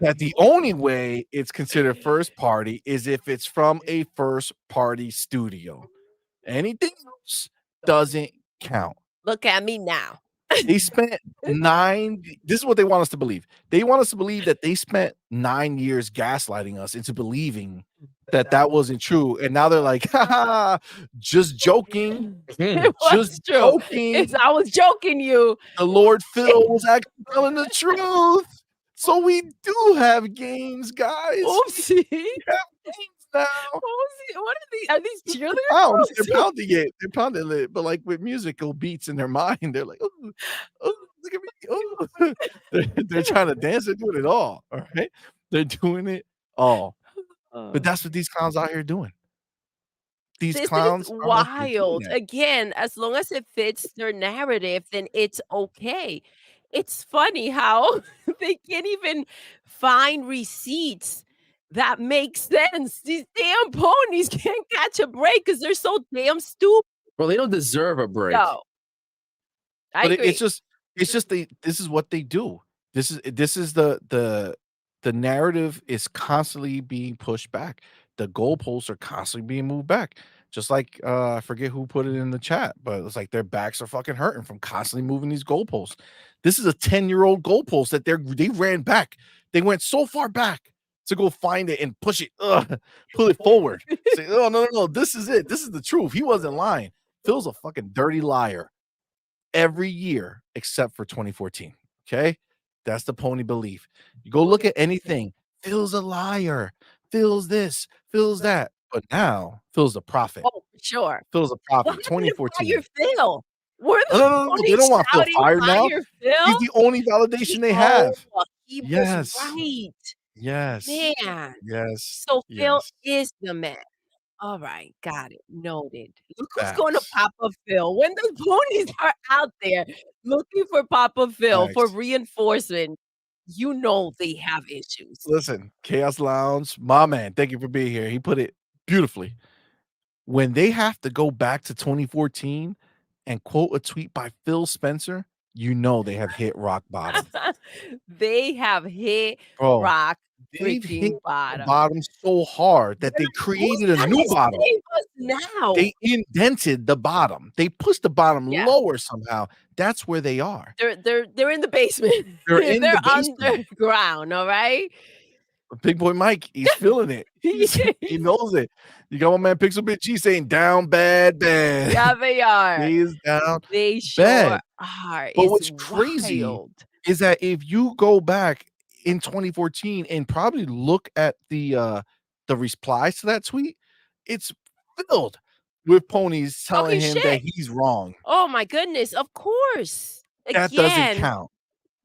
That the only way it's considered first party is if it's from a first party studio. Anything else doesn't count. Look at me now. They spent 9 this is what they want us to believe. They want us to believe that they spent 9 years gaslighting us into believing that that wasn't true, and now they're like, "Ha ha, just joking, Hmm. It just was true. joking. I was joking you. The Lord Phil was actually telling the truth. So we do have games, guys. Oopsie. We have games now." What these cheerleaders? Pounds, they're pounding it, they're pounding it, but, like, with musical beats in their mind, they're like, "Ooh, ooh, look at me, ooh." They're trying to dance, they're doing it all right? They're doing it all, but Oh. that's what these clowns out here doing. These This is clowns are out here doing wild. that. Again, as long as it fits their narrative, then it's okay. It's funny how they can't even find receipts that make sense. These damn ponies can't catch a break because 'cause they're so damn stupid. Well, they don't deserve a break. Yo, I But agree. it's just this is what they do. This is the narrative is constantly being pushed back. The goalposts are constantly being moved back. Just like, I forget who put it in the chat, but it's like their backs are fucking hurting from constantly moving these goalposts. This is a 10-year-old goalpost that they ran back. They went so far back to go find it and push it, pull it forward. Say, "Oh, no, no, no, this is it. This is the truth. He wasn't lying." Phil's a fucking dirty liar. Every year except for 2014, okay? That's the pony belief. You go look at anything, Phil's a liar, Phil's this, Phil's that, but now Phil's the prophet. Oh, for sure. Phil's a What prophet, happened to Fire 2014. Phil? Were Oh, the no, no, no, they ponies don't want Phil shouting fired now. Fire He's Phil? the only validation they Oh, have. he was Yes, right. yes, Man. yes, So Phil yes. is the man. Alright, got it, noted. Look who's going to Facts, Papa Phil. When the ponies are out there looking for Papa Phil for facts. reinforcement, you know they have issues. Listen, Chaos Lounge, my man, thank you for being here. He put it beautifully. When they have to go back to 2014 and quote a tweet by Phil Spencer, you know they have hit rock bottom. They have hit Bro, rock they've hit freaking the bottom. bottom so hard They're that they like, "Who's created a gonna new bottom. save us now?" They indented the bottom. They pushed the bottom Yeah. lower somehow. That's where they are. They're in the basement. They're in They're the basement. underground, alright? Big boy Mike, he's feeling it. He knows it. You got my man Pixel Bitch G saying down bad, bad. Yeah, they are. He is down They sure bad. are. But It's what's crazy wild. is that if you go back in 2014 and probably look at the replies to that tweet, it's filled with ponies telling Talking him that shit. he's wrong. Oh my goodness, of course. That doesn't Again, count.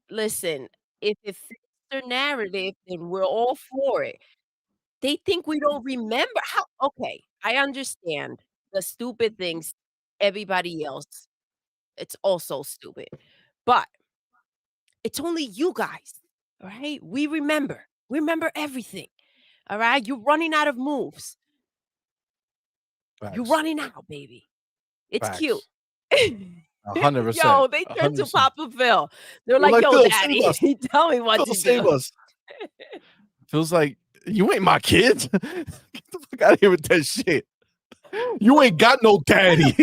listen, if it fits their narrative, then we're all for it. They think we don't remember how okay, I understand the stupid things everybody else, it's also stupid. But it's only you guys, alright? We remember. We remember everything, alright? You're running out of moves. You're Facts. running out, baby. It's cute. Facts. 100%. Yo, they turn to 100%. Papa Phil. They're They're like, like, "Yo, "Phil, save daddy, us. tell me what Phil, to save do." us." Phil's like, "You ain't my kids. Get the fuck out of here with that shit. You ain't got no daddy.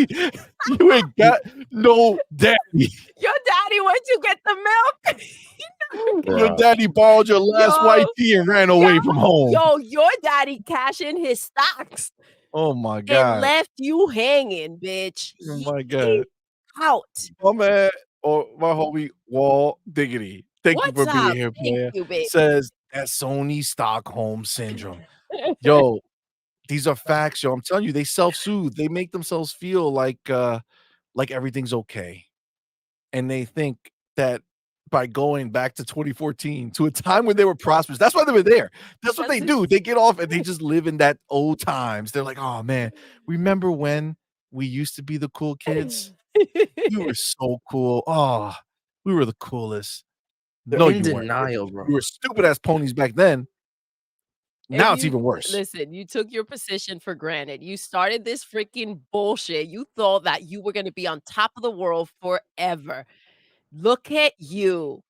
You ain't got no daddy. Your daddy went to get the milk. Your Bruh. daddy borrowed your last white Yo, tee and ran away from home." your daddy cash in his stocks Oh my and god. left you hanging, bitch. Oh He my is god. out. My man or my homie Wall Diggity. Thank you What's for being up? here, Thank player. you, baby. Says that Sony Stockholm syndrome. Yo, these are facts, yo. I'm telling you, they self-soothe. They make themselves feel like everything's okay. And they think that by going back to 2014 to a time when they were prosperous, that's why they were there. That's what they That's do. They get off and they just live in that old times. They're like, "Oh man, remember when we used to be the cool kids? We were so cool. Oh, we were the coolest." They're No, in you weren't, bitch. denial, You bro. were stupid ass ponies back then. And Now it's you even worse. listen, you took your position for granted. You started this freaking bullshit. You thought that you were gonna be on top of the world forever. Look at you.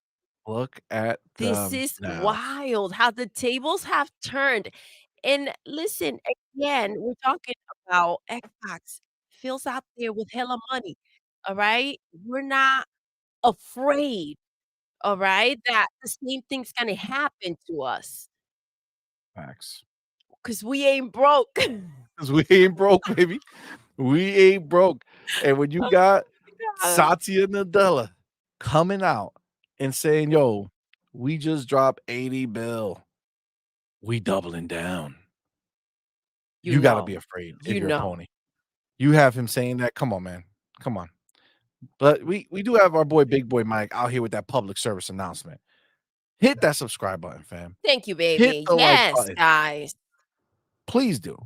Look at This them is now. wild how the tables have turned. And listen, again, we're talking about Xbox. Phil's out there with hella money. All right. We're not afraid, all right, that the same thing's gonna happen to us Facts. because we ain't broke. 'Cause we ain't broke, baby. We ain't broke. And when you Oh got my god. Satya Nadella coming out and saying, "Yo, we just dropped 80 bill. We doubling down." You gotta be afraid if You you're a know. pony. You have him saying that? Come on, man. Come on. But we do have our boy Big Boy Mike out here with that public service announcement. Hit that subscribe button, fam. Thank you, Hit baby. the like Yes, button. guys. Please do.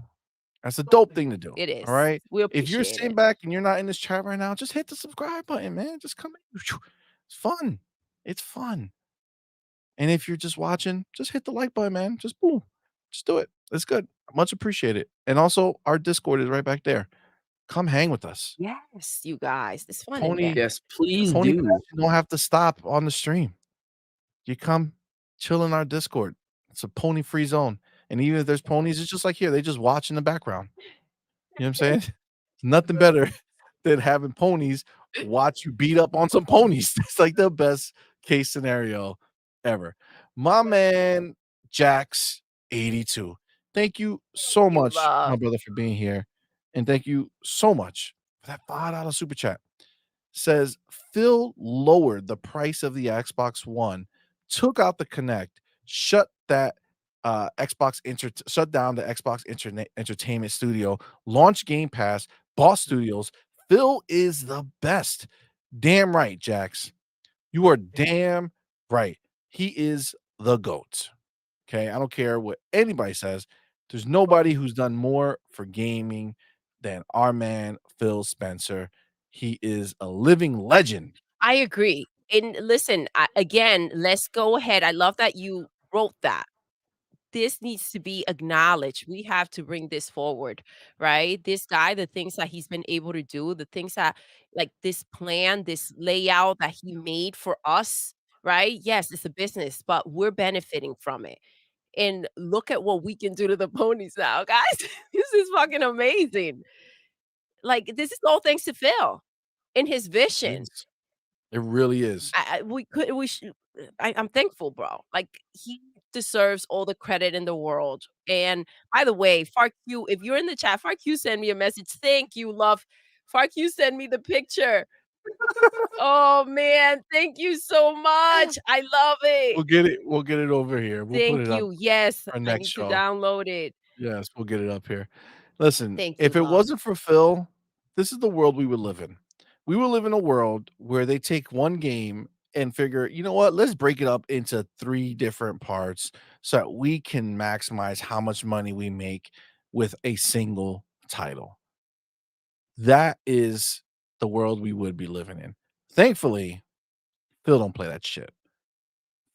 That's a dope thing to do. It is. All right. We If you're appreciate sitting it. back and you're not in this chat right now, just hit the subscribe button, man. Just come in. It's fun. It's fun. And if you're just watching, just hit the like button, man. Just boom. Just do it. It's good. Much appreciated. And also, our Discord is right back there. Come hang with us. Yes, you guys. It's fun in Pony, there. Yes, please Pony do. Passion don't have to stop on the stream. You come chill in our Discord. It's a pony free zone. And even if there's ponies, it's just like here, they just watch in the background. You know what I'm saying? Nothing better than having ponies watch you beat up on some ponies. It's like the best case scenario ever. My man Jax 82. Thank you so you, much, my love. brother, for being here. And thank you so much for that $5 super chat. Says Phil lowered the price of the Xbox One, took out the Kinect, shut that shut down the Xbox Internet Entertainment Studio, launched Game Pass, bought studios. Phil is the best. Damn right, Jax. You are damn right. He is the GOAT. Okay. I don't care what anybody says. There's nobody who's done more for gaming than our man, Phil Spencer. He is a living legend. I agree. And listen, again, let's go ahead. I love that you wrote that. This needs to be acknowledged. We have to bring this forward, right? This guy, the things that he's been able to do, the things that, like this plan, this layout that he made for us, right? Yes, it's a business, but we're benefiting from it. And look at what we can do to the ponies now, guys. This is fucking amazing. Like, this is all thanks to Phil and his vision. It really is. We should I'm thankful, bro. Like, he deserves all the credit in the world. And by the way, FarQ, if you're in the chat, FarQ send me a message. Thank you, love. FarQ send me the picture. Oh man, thank you so much. I love it. We'll get it over here. We'll put Thank it up you. Yes, our I next need to show. download it. Yes, we'll get it up here. Listen, Thank you, if it love. wasn't for Phil, this is the world we would live in. We will live in a world where they take one game and figure, you know what, let's break it up into 3 different parts so that we can maximize how much money we make with a single title. That is the world we would be living in. Thankfully, Phil don't play that shit.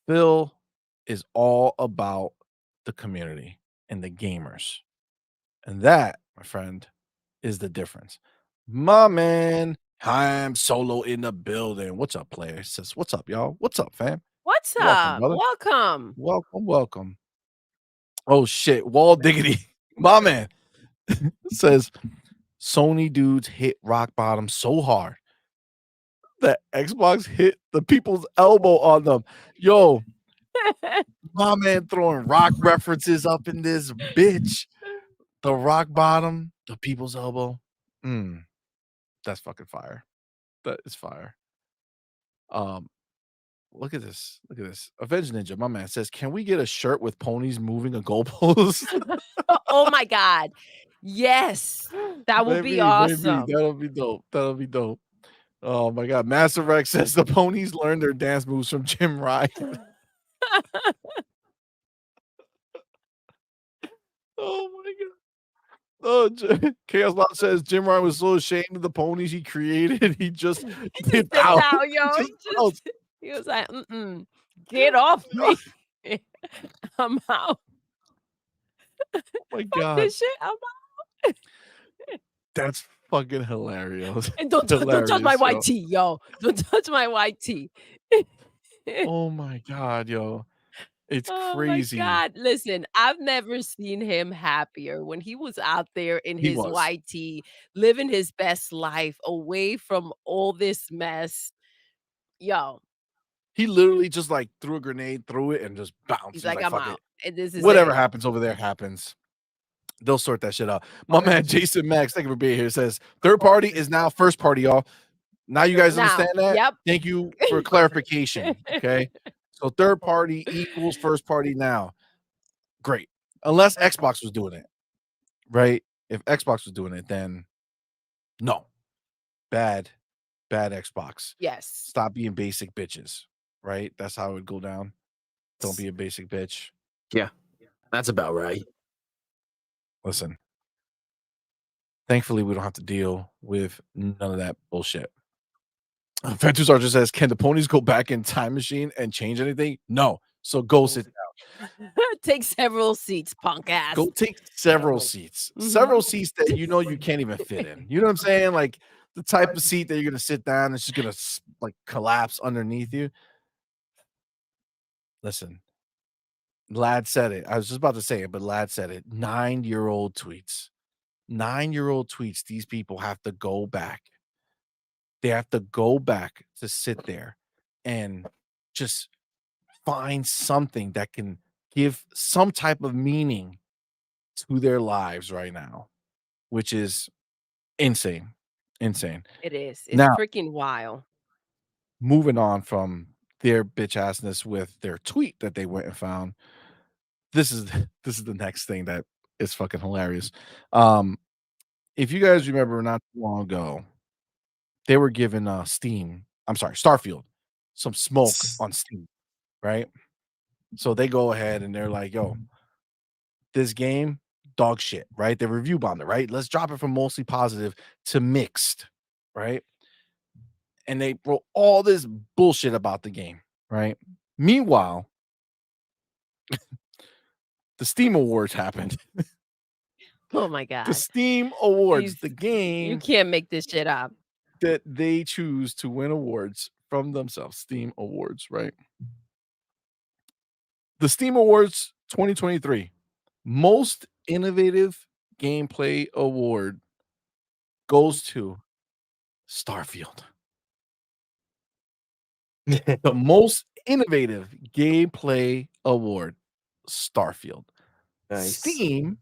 Phil is all about the community and the gamers. And that, my friend, is the difference. My man, I'm solo in the building. What's up, player? Says, what's up, y'all? What's up, fam? What's Welcome, up? brother. Welcome. Welcome. Oh shit, Wall Diggity. My man says Sony dudes hit rock bottom so hard that Xbox hit the people's elbow on them. Yo, my man throwing rock references up in this bitch. The rock bottom, the people's elbow. That's fucking fire. That is fire. Look at this. Look at this. Avenged Ninja, my man says, can we get a shirt with ponies moving a goalpost? Oh my god. Yes. That would be Maybe. awesome. That'll be dope. That'll be dope. Oh my god. Master Rex says the ponies learned their dance moves from Jim Ryan. Oh my god. Oh, Chaos Lot says Jim Ryan was so ashamed of the ponies he created, he just dipped out. Yo. He was like, get off me. I'm out. Oh my Fuck god. this shit. I'm out. That's fucking hilarious. And don't touch my white tee, yo. Don't touch my white tee. Oh my god, yo. It's Oh crazy. my god. Listen, I've never seen him happier when he was out there in He his was. white tee, living his best life away from all this mess. Yo, He literally just like threw a grenade, threw it, and just bounced. he's like, I'm fuck out. it. And this is Whatever it. happens over there happens. They'll sort that shit out. My man Jason Max, thank you for being here. Says third party is now first party, y'all. Now you guys understand that? Yep. Thank you for clarification. Okay. So third party equals first party now. Great. Unless Xbox was doing it. right? If Xbox was doing it, then no. Bad Xbox. Yes. Stop being basic bitches, right? That's how it would go down. Don't be a basic bitch. Yeah, that's about right. Listen, thankfully, we don't have to deal with none of that bullshit. Ventus Archer says, "Can the ponies go back in time machine and change anything?" No. So go sit down. Take several seats, punk ass. Go take several seats. Several seats that you can't even fit in. You know what I'm saying? Like the type of seat that you're gonna sit down, it's just gonna like collapse underneath you. Listen, Lad said it. I was just about to say it, but Lad said it. 9-year-old tweets. 9-year-old tweets. These people have to go back. They have to go back to sit there and just find something that can give some type of meaning to their lives right now, which is insane. Insane. It is. It's Now, freaking wild. moving on from their bitch assness with their tweet that they went and found. This is this is the next thing that is fucking hilarious. If you guys remember not too long ago, they were giving Starfield some smoke on Steam, right? So they go ahead and they're like, yo, this game, dog shit, right? They review bombed it, right? Let's drop it from mostly positive to mixed, right? And they wrote all this bullshit about the game, right? Meanwhile, the Steam Awards happened. Oh my god. The Steam Awards, the You game can't make this shit up. that they choose to win awards from themselves, Steam Awards, right? The Steam Awards 2023 Most Innovative Gameplay Award goes to Starfield. Most Innovative Gameplay Award, Starfield. Nice. Steam,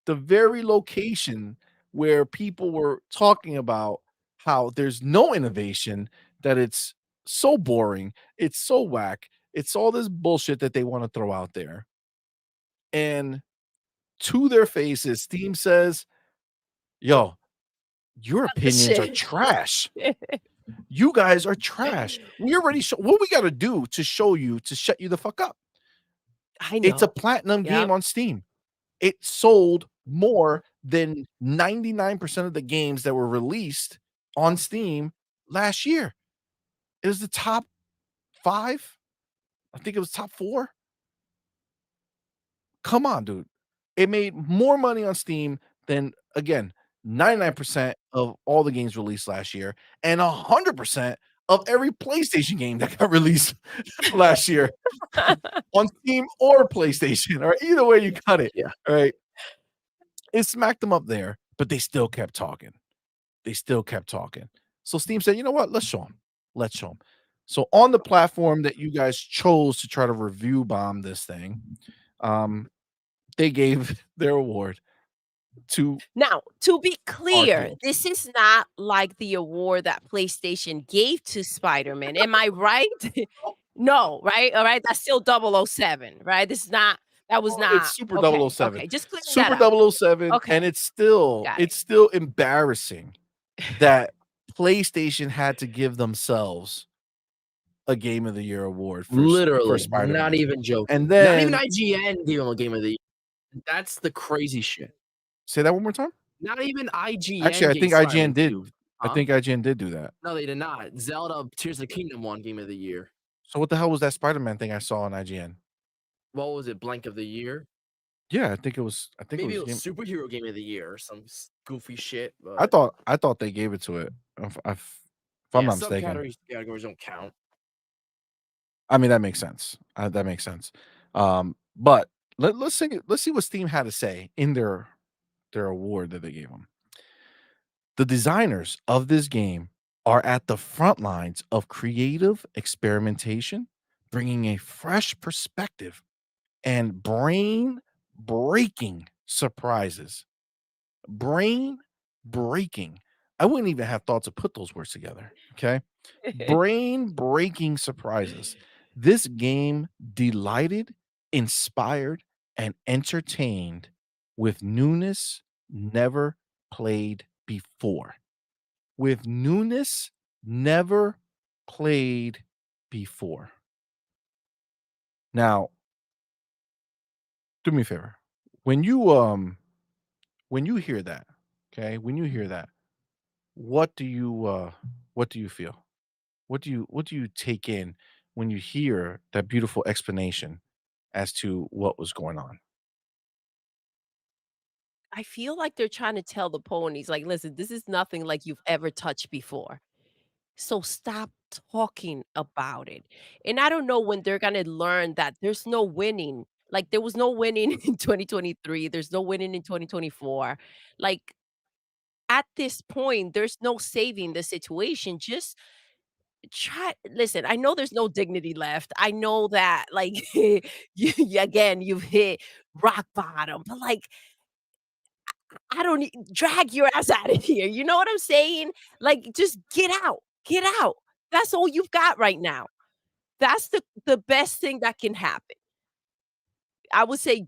the very location where people were talking about how there's no innovation, that it's so boring, it's so whack, it's all this bullshit that they want to throw out there. And to their faces, Steam says, yo, your opinions are Shit. trash. You guys are trash. We already what we got to do to show you to shut you the fuck up. I know. It's a platinum game Yep. on Steam. It sold more than 99% of the games that were released on Steam last year. It was the top 5. I think it was top 4. Come on, dude. It made more money on Steam than, again, 99% of all the games released last year and 100% of every PlayStation game that got released last year on Steam or PlayStation, or either way you cut it. Yeah. All right. It smacked them up there, but they still kept talking. They still kept talking. So Steam said, you know what? Let's show them. Let's show them. So on the platform that you guys chose to try to review bomb this thing, they gave their award to Now, to be clear, Starfield. this is not like the award that PlayStation gave to Spider-Man. Am I right? No, right? All right. That's still 007, right? This is not, that was not. It's Super okay, 007. Okay, just clear Super that up. 007, Okay. and it's still Got it. embarrassing that PlayStation had to give themselves a Game of the Year award for Literally, Spider-Man. not even joking. And Not even then IGN gave him a game of the year. That's the crazy shit. say that one more time. Not even IGN. Actually, I gave think Spider-Man IGN did. 2. I Huh? think IGN did do that. No, they did not. Zelda Tears of the Kingdom won game of the year. So what the hell was that Spider-Man thing I saw on IGN? What was it? Blank of the year? Yeah, I think it was. Maybe it was superhero game of the year or some goofy shit. But I thought they gave it to it. If I'm not mistaken. Categories don't count. I mean, that makes sense. That makes sense. But let's see what Steam had to say in their award that they gave them. The designers of this game are at the front lines of creative experimentation, bringing a fresh perspective and brain-breaking surprises. Brain-breaking. I wouldn't even have thought to put those words together, okay? Brain-breaking surprises. This game delighted, inspired, and entertained with newness never played before. With newness, never played before. Now, do me a favor. When you hear that, okay? When you hear that, what do you feel? What do you take in when you hear that beautiful explanation as to what was going on? I feel like they're trying to tell the ponies, like, "Listen, this is nothing like you've ever touched before. So stop talking about it." And I don't know when they're gonna learn that there's no winning. Like, there was no winning in 2023, there's no winning in 2024. Like, at this point, there's no saving the situation. Just try listen, I know there's no dignity left. I know that, like, again, you've hit rock bottom, but, like, I don't need drag your ass out of here, you know what I'm saying? Like, just get out. That's all you've got right now. That's the best thing that can happen. I would say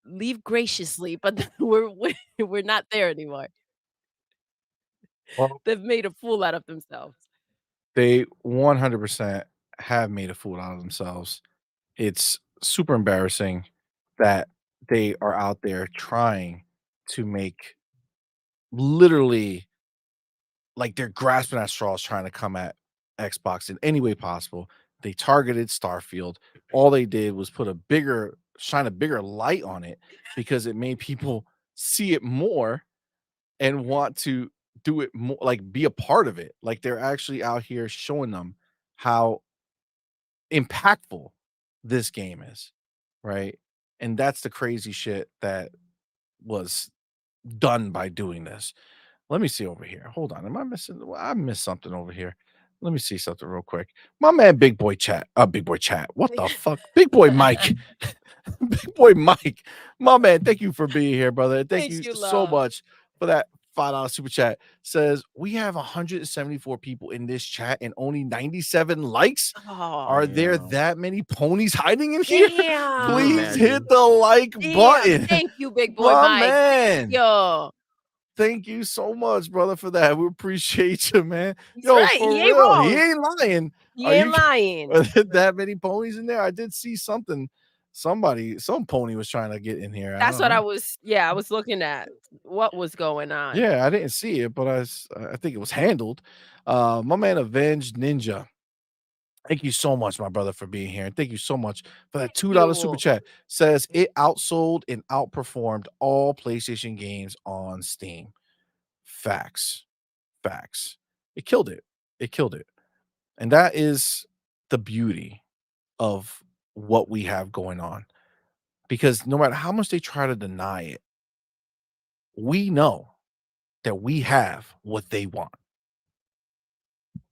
leave graciously, but we're not there anymore. Well, They've made a fool out of themselves. they 100% have made a fool out of themselves. It's super embarrassing that they are out there trying to make literally like they're grasping at straws trying to come at Xbox in any way possible. They targeted Starfield. All they did was put a bigger shine a bigger light on it because it made people see it more and want to do it more like be a part of it. Like they're actually out here showing them how impactful this game is, right? And that's the crazy shit that was done by doing this. Let me see over here. Hold on. Am I missing? I missed something over here. Let me see something real quick. My man, Big Boy Chat. What the fuck? Big Boy Mike. Big Boy Mike. My man, thank you for being here, brother. Thank Thanks, you you so love. much for that $5 super chat. Says we have 174 people in this chat and only 97 likes. Oh, Are there Damn. that many ponies hiding in here? Can you Please damn. hit imagine? the like Damn. button. Thank you, big boy My Mike. Thank man. you. Thank you so much, brother, for that. We appreciate you, man. He's Yo, right. He for ain't real, he wrong. ain't lying. He Are ain't you lying. are there that many ponies in there? I did see something. Some pony was trying to get in here. I That's don't what know. I was looking at what was going on. Yeah, I didn't see it, but I think it was handled. My man Avenged Ninja. Thank you so much, my brother, for being here. And thank you so much for that $2 super You. chat. Says it outsold and outperformed all PlayStation games on Steam. Facts. Facts. It killed it. It killed it. And that is the beauty of what we have going on. Because no matter how much they try to deny it, we know that we have what they want.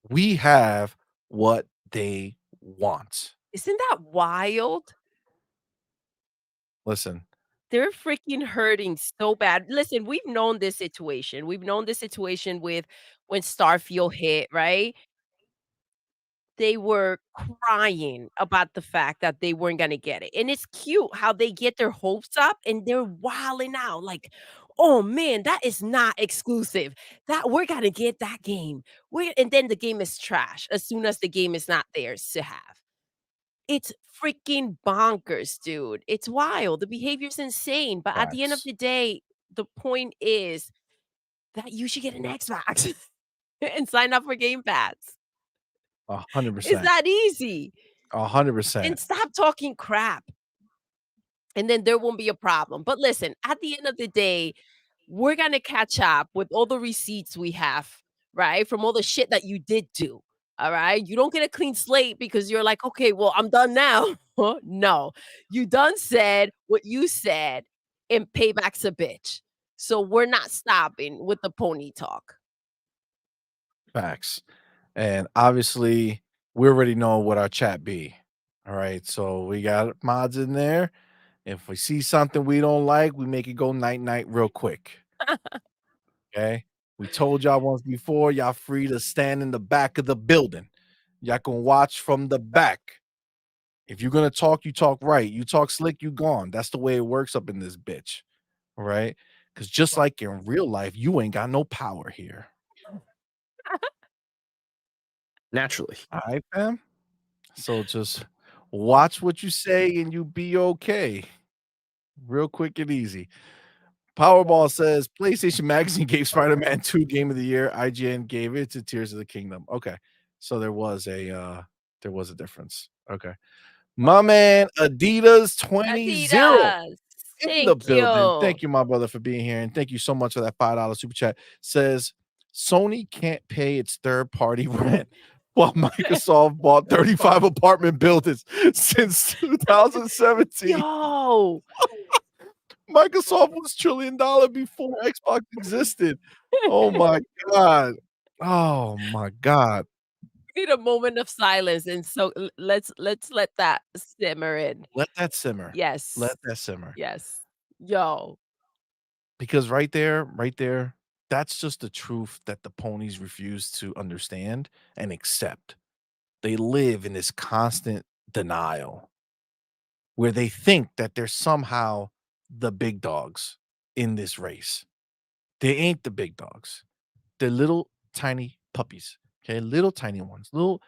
We have what they want. Isn't that wild? Listen, They're freaking hurting so bad. Listen, we've known this situation. We've known this situation with when Starfield hit, right? They were crying about the fact that they weren't gonna get it, and it's cute how they get their hopes up and they're wilding out like, "Oh, man, that is not exclusive. That we're gonna get that game. We and then the game is trash as soon as the game is not theirs to have. It's freaking bonkers, dude. It's wild. The behavior's insane, but at the end of facts. the day, the point is that you should get an Xbox and sign up for Game Pass. It's 100%. that easy. And 100%. stop talking crap, and then there won't be a problem. But listen, at the end of the day, we're gonna catch up with all the receipts we have, right? From all the shit that you did do. All right. You don't get a clean slate because you're like, okay, well, I'm done now. No, you done said what you said, and payback's a bitch. So we're not stopping with the pony talk. Facts. And obviously, we already know what our chat be. All right. So we got mods in there. If we see something we don't like, we make it go night night real quick. Okay. We told y'all once before, y'all free to stand in the back of the building. Y'all can watch from the back. If you're gonna talk, you talk right. You talk slick, you gone. That's the way it works up in this bitch. All right. Because just like in real life, you ain't got no power here. Naturally. All right, fam. So just watch what you say and you be okay. Real quick and easy. Powerball says PlayStation Magazine gave Spider-Man 2 Game of the Year. IGN gave it to Tears of the Kingdom. Okay. So there was a difference. Okay. My man Adidas 20 Adidas. in the Thank building. you. Thank you, my brother, for being here. And thank you so much for that $5 super chat. Says Sony can't pay its third-party rent while Microsoft bought 35 apartment buildings since 2017. Yo. Microsoft was $1 trillion before Xbox existed. Oh my god. Oh my god. Need a moment of silence, and so let's let that simmer in. Let that simmer. Yes. Let that simmer. Yes. Yo. Because right there, that's just the truth that the ponies refuse to understand and accept. They live in this constant denial where they think that they're somehow the big dogs in this race. They ain't the big dogs. They're little tiny puppies. Okay, little tiny ones, little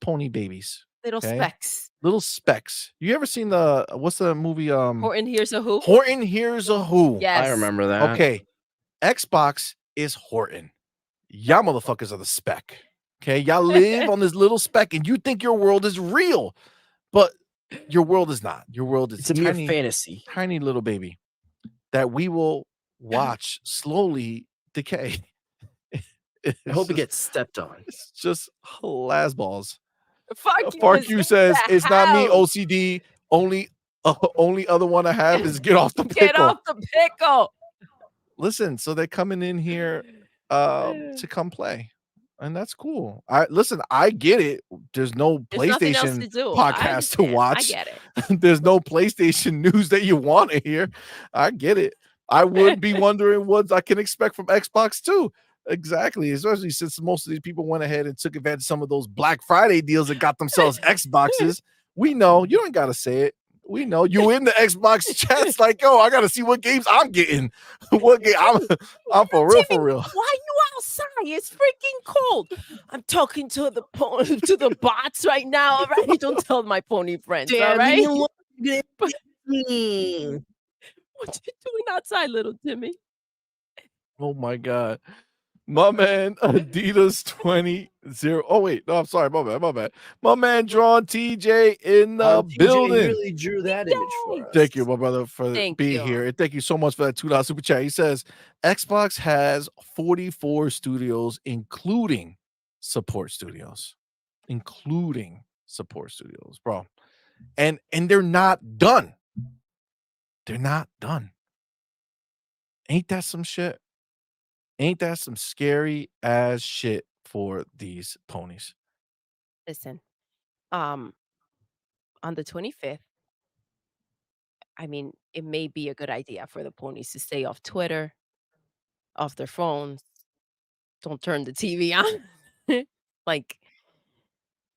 pony babies. Little Okay, specks. little specks. You ever seen the what's the movie? Horton Hears a Who? Horton Hears a Who. Yes. I remember that. Okay, Xbox is Horton. Y'all motherfuckers are the speck. Okay, y'all live on this little speck, and you think your world is real, but your world is not. Your world is It's a mere tiny, fantasy. tiny little baby that we will watch slowly decay. I hope it gets stepped on. It's just balls. Fuck you. Fark you says it's not me, OCD. Only other one I have is get off the pickle. Get off the pickle. Listen, so they're coming in here to come play. And that's cool. I get it. There's no There's nothing else PlayStation to do. podcast to watch. I get it. There's no PlayStation news that you want to hear. I get it. I would be wondering what I can expect from Xbox too. Exactly, especially since most of these people went ahead and took advantage of some of those Black Friday deals and got themselves Xboxes. We know you don't gotta say it. We know you in the Xbox chats like, yo, I gotta see what games I'm getting. What game I'm for real, for real. Why you outside? It's freaking cold. I'm talking to the to the bots right now. All right, don't tell my pony friends. All right. What you doing outside, little Timmy? Oh my god. My man Adidas 20. Oh wait, no, I'm sorry, my bad. My man Drawn TJ in the building. TJ really drew that image for us. Thank you, my brother, for being here. And thank you so much for that $2 super chat. He says Xbox has 44 studios, including support studios. Bro. And they're not done. They're not done. Ain't that some shit? Ain't that some scary ass shit for these ponies? Listen, on the 25th, I mean, it may be a good idea for the ponies to stay off Twitter, off their phones. Don't turn the TV on. Like,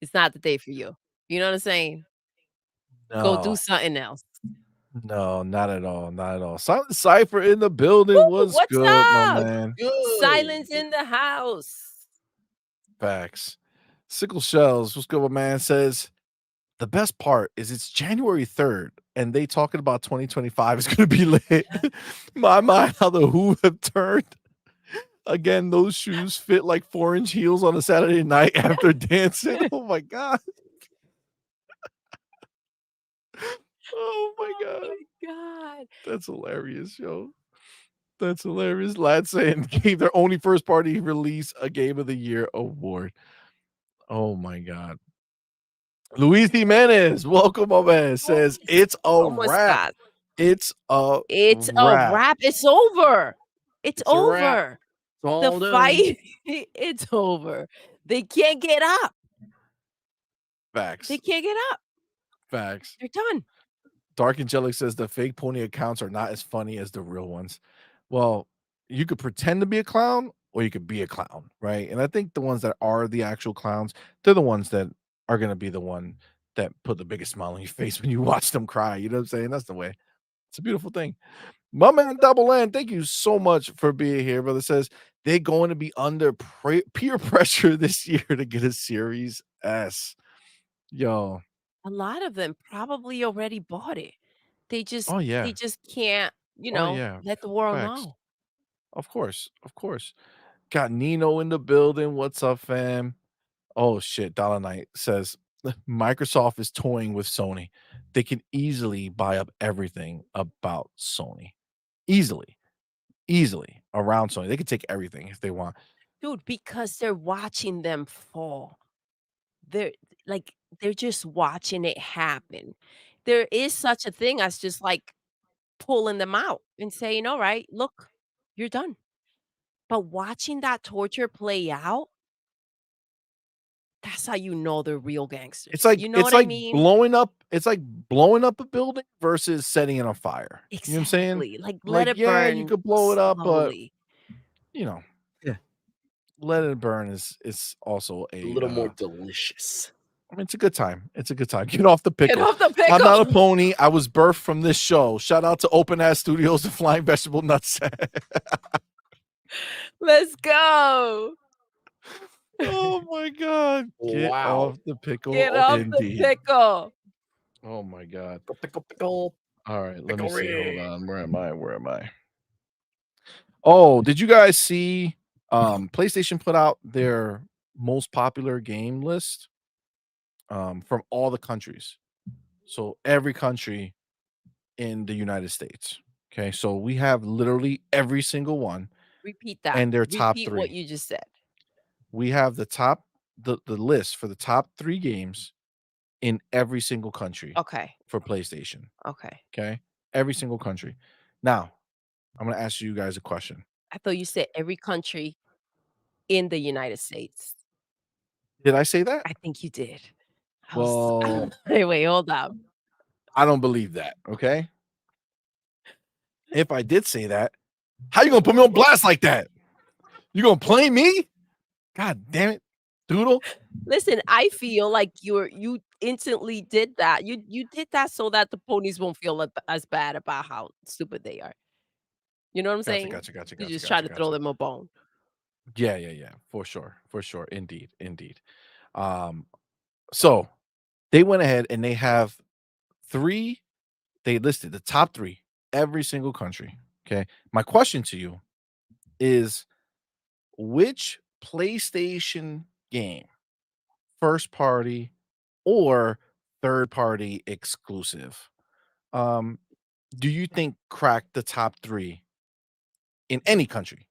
it's not the day for you. You know what I'm saying? Go do something else. No, not at all. Not at all. Silent Cypher in the building. What's good, my man? Good. Silence in the house. Facts. Sickle Shells, what's good, my man? Says the best part is it's January 3rd, and they talking about 2025 is gonna be lit. My mind, how the Who have turned. Again, those shoes fit like 4-inch heels on a Saturday night after dancing. Oh my god. Oh my god. That's hilarious, yo. That's hilarious. Lad saying gave their only first party release a Game of the Year award. Oh my god. Luis Jimenez, welcome, my man. Says it's a wrap. It's a wrap. It's over. It's over. The fight, it's over. They can't get up. Facts. They can't get up. Facts. They're done. Dark Angelic says the fake pony accounts are not as funny as the real ones. Well, you could pretend to be a clown or you could be a clown, right? And I think the ones that are the actual clowns, they're the ones that are going to be the one that put the biggest smile on your face when you watch them cry. You know what I'm saying? That's the way. It's a beautiful thing. My man Double N, thank you so much for being here, brother. Says they're going to be under peer pressure this year to get a Series S. Yo, A lot of them probably already bought it. They just oh they yeah, just can't, oh yeah, let the world facts. know. Of course, of course. Got Nino in the building. What's up, fam? Oh shit, Dollar Knight says Microsoft is toying with Sony. They can easily buy up everything about Sony. Easily, easily around Sony. They could take everything if they want. Dude, because they're watching them fall. They're like, they're just watching it happen. There is such a thing as just, like, pulling them out and saying, "Alright, look, you're done." But watching that torture play out, that's how you know they're real It's gangsters. like You know it's what I like mean? blowing up it's like blowing up a building versus setting it on fire. You know what I'm saying? Exactly, like, let Like, it yeah, you burn could blow it up, but slowly. you know, Yeah. let it burn is also A a little more delicious. I mean, it's a good time. It's a good time. Get off the Get pickle. off the I'm not a pickle! pony. I was birthed from this show. Shout out to Open Ass Studios, the Flying Vegetable Nutsack. Let's go. Oh my god. Get Wow. off the pickle. Get Oh, off the indeed. pickle. Oh my god. Pickle, pickle, pickle, All right, let me see. Hold picklery. on. Where am I? Where am I? Oh, did you guys see PlayStation put out their most popular game list from all the countries. So every country in the United States. Okay? So we have literally every single one Repeat that. and their top Repeat what 3. you just said. We have the list for the top 3 games in every single country Okay, for PlayStation. okay. Okay? Every single country. Now, I'm going to ask you guys a question. I thought you said every country in the United States. Did I say that? I think you did. I was Well, wait, hold up. I don't believe that, okay? If I did say that, how you going to put me on blast like that? You going to play me? God damn it. Doodle. Listen, I feel like you instantly did that. You did that so that the ponies won't feel as bad about how stupid they are. You know what I'm Gotcha, saying? gotcha, gotcha, You gotcha, just try gotcha, to throw gotcha. them a bone. Yeah, yeah, yeah. For sure. For sure. Indeed. Indeed. Um, so they went ahead and they have 3, they listed the top 3, every single country. Okay. My question to you is which PlayStation game, first party or third party exclusive, um, do you think cracked the top 3 in any country?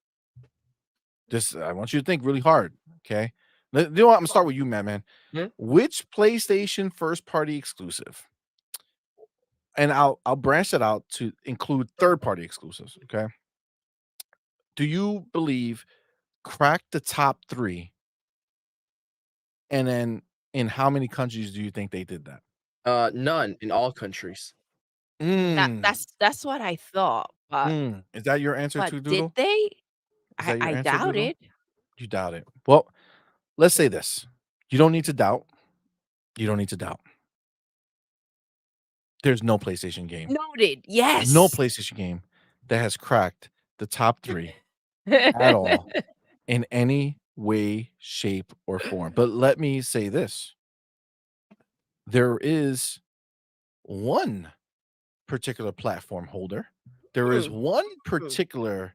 Just I want you to think really hard. Okay. You know what? I'm gonna start with you, man. Hmm? Which PlayStation first party exclusive? And I'll branch it out to include third party exclusives. Okay. Do you believe crack the top 3? And then in how many countries do you think they did that? None in all countries. That Mm, that's what I thought, Is that your answer but to did Doodle? they? Is that your I answer, doubt Doodle? it. You doubt it. Well, let's say this. You don't need to doubt. You don't need to doubt. There's no PlayStation game. Noted. No Yes. PlayStation game that has cracked the top 3 at all in any way, shape, or form. But let me say this. There is one particular platform holder. There is Hmm. one particular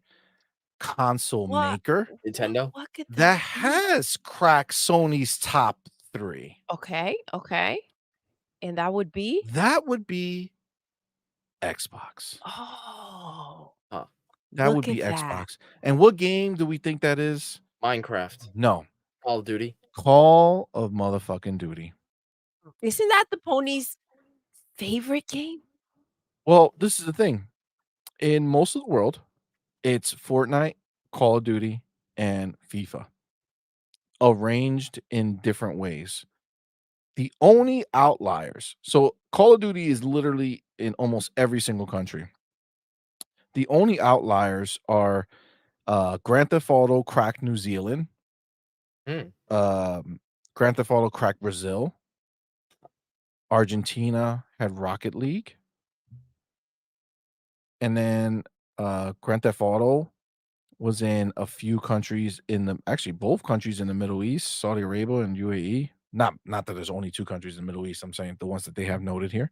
console What maker Nintendo. what could that that be? has cracked Sony's top 3. Okay, okay. And that would be? That would be Xbox. Oh, Huh. That would look be at that. Xbox. And what game do we think that is? Minecraft. No. Call of Duty. Call of motherfucking Duty. Isn't that the pony's favorite game? Well, this is the thing. In most of the world, it's Fortnite, Call of Duty, and FIFA, arranged in different ways. The only outliers, so Call of Duty is literally in almost every single country. The only outliers are Grand Theft Auto cracked New Zealand, Hmm. Grand Theft Auto cracked Brazil, Argentina had Rocket League, and then Grand Theft Auto was in a few countries actually both countries in the Middle East, Saudi Arabia and UAE. Not that there's only 2 countries in the Middle East, I'm saying the ones that they have noted here.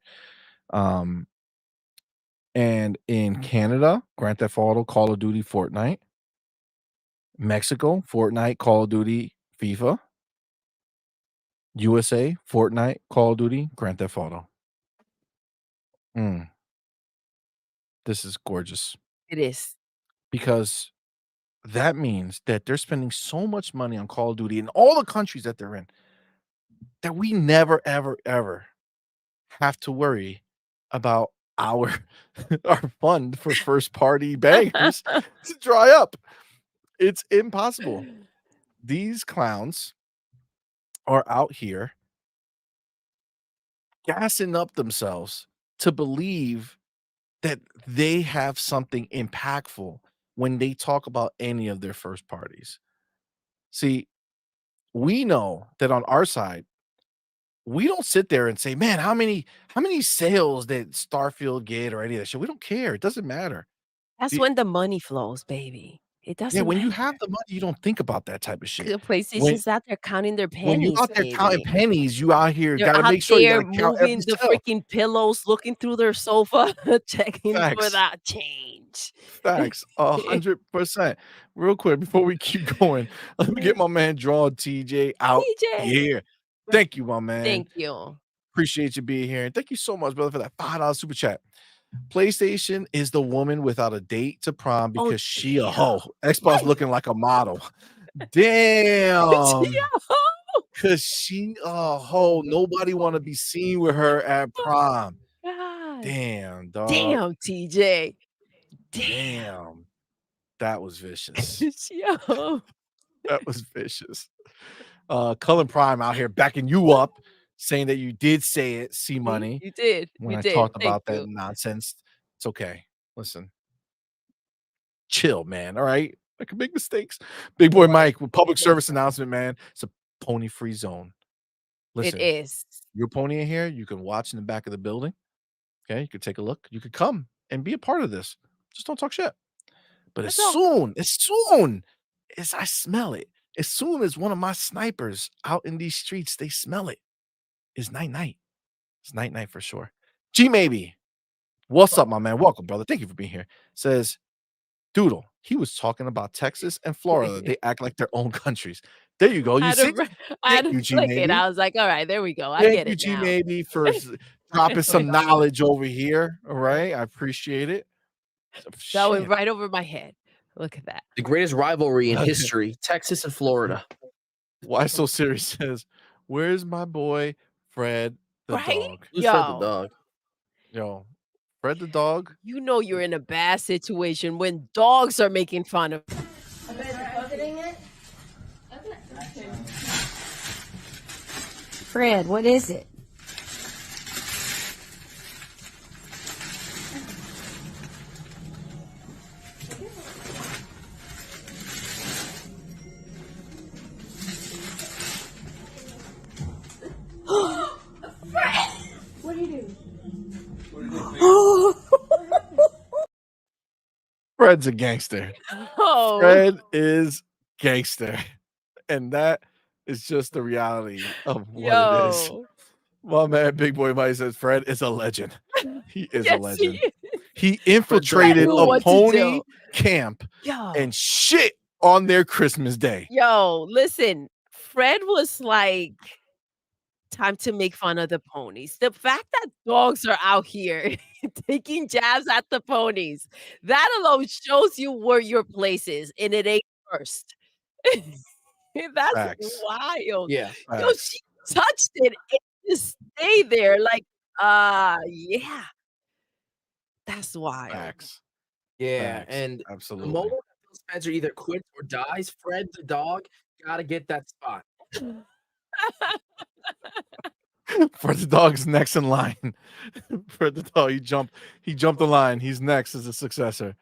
And in Canada, Grand Theft Auto, Call of Duty, Fortnite. Mexico, Fortnite, Call of Duty, FIFA. USA, Fortnite, Call of Duty, Grand Theft Auto. This is gorgeous It is. because that means that they're spending so much money on Call of Duty in all the countries that they're in that we never, ever, ever have to worry about our our fund for first party bangers to dry up. It's impossible. These clowns are out here gassing up themselves to believe that they have something impactful when they talk about any of their first parties. See, we know that on our side, we don't sit there and say, "Man, how many sales did Starfield get or any of that shit?" We don't care. It doesn't matter. That's The when the money flows, baby. It Yeah, doesn't when you matter. have the money, you don't think about that type of shit. The When PlayStation's out there counting their when you pennies, out there counting baby. pennies, you out here They're gotta out make sure you there gotta count every moving the sale. freaking pillows, looking through their sofa, checking for Facts. that change. Facts, 100%. Real quick before we keep going, let me get my man Draw TJ out TJ. here. Thank you, my man. Thank you. Appreciate you being here, and thank you so much, brother, for that $5 super chat. PlayStation is the woman without a date to prom Oh, because she a damn. hoe. Xbox looking like a model. Damn. Cause she a hoe. Nobody wanna be seen with her at prom. God. Damn, dog. Damn, TJ. Damn. Damn. That was vicious. Yo. That was vicious. Cullen Prime out here backing you up, saying that you did say it, CMoney, You did. when You I did. talked Thank about that you. nonsense. It's okay. Listen. Chill, man. All right. I can make mistakes. Big boy Mike with public service announcement, man. It's a pony free zone. It Listen, is. your pony in here, you can watch in the back of the building. Okay, you could take a look. You could come and be a part of this. Just don't talk shit. But That's all. as soon as I smell it, as soon as one of my snipers out in these streets, they smell it, it's night night. It's night night for sure. G maybe. What's up, my man? Welcome, brother. Thank you for being here. Says Doodle. He was talking about Texas and Florida. They act like their own countries. There you go. I You had to see? re I had Thank to you, G flick it. maybe. I was like, "All right, there we go. I Thank get you, it G now." maybe, for dropping some knowledge over here. All right. I appreciate it. That went Shit. right over my head. Look at that. The greatest rivalry in history, Texas and Florida. Why so serious says, where's my boy Fred the Right? dog? Who's Fred the Yo. dog? Yo, Fred the dog. You know you're in a bad situation when dogs are making fun of Fred, what is it? What are you doing? Fred's a gangster. Oh. Fred is gangster. And that is just the reality of what it is. Yo. My man, Big Boy Mike says Fred is a legend. He is a Yes, legend. he is. He infiltrated knew a what to pony do. camp Yo. and shit on their Christmas day. Yo, listen, Fred was like, time to make fun of the ponies. The fact that dogs are out here taking jabs at the ponies, that alone shows you where your place is, and it ain't first. That's Facts. wild. Yeah. Yo, Facts. she touched it and just stay there like, yeah. That's wild. Facts. Yeah. Facts. And the Absolutely. moment that Phil Spencer either quits or dies, Fred the dog gotta get that spot. For the dog's next in line. For the dog, he jumped the line. He's next as a successor.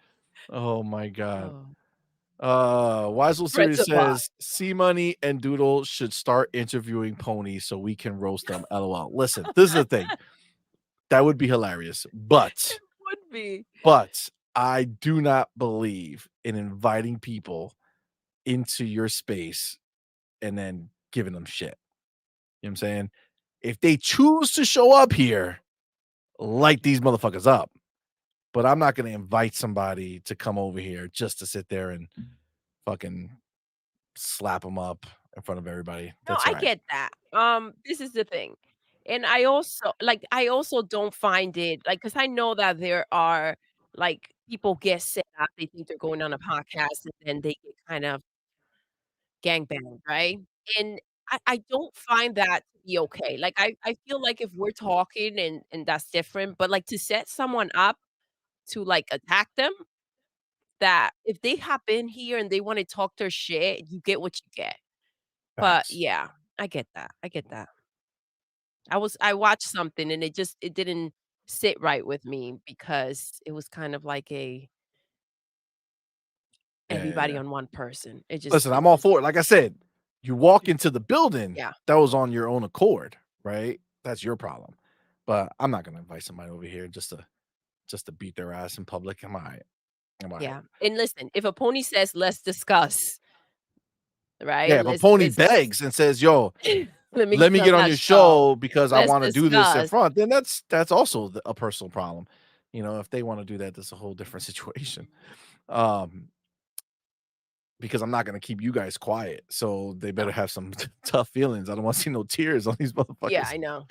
Oh my god. Wiseal Fred's Series a bot. says CMoney and Doodle should start interviewing ponies so we can roast them. LOL. Listen, this is the thing. That would be hilarious. But Would be. I do not believe in inviting people into your space and then giving them shit. You know what I'm saying? If they choose to show up here, light these motherfuckers up. But I'm not gonna invite somebody to come over here just to sit there and fucking slap them up in front of everybody. No, That's I all right. get that. This is the thing. And I also don't find it like because I know that there are like people get set up, they think they're going on a podcast and then they get kind of gangbanged, right? And I don't find that to be okay. Like I feel like if we're talking and that's different, but like to set someone up to like attack them, that if they hop in here and they want to talk their shit, you get what you get. But Facts. yeah, I get that. I get that. I watched something and it didn't sit right with me because it was kind of like a Yeah, yeah, everybody yeah. on one person. Listen, I'm all for it. Like I said, you walk into the building, yeah. that was on your own accord, right? That's your problem. But I'm not gonna invite somebody over here just to beat their ass in public. I'm all right. I'm all right. Yeah. And listen, if a pony says, "Let's discuss," Yeah, right? if a pony Let's begs and says, "Yo, let me let get me on get on that your show. show because I Let's want to do this in discuss. front," then that's also a personal problem. You know, if they want to do that, that's a whole different situation. Um, because I'm not gonna keep you guys quiet, so they better No. have some tough feelings. I don't want to see no tears on these Yeah, motherfuckers. I know.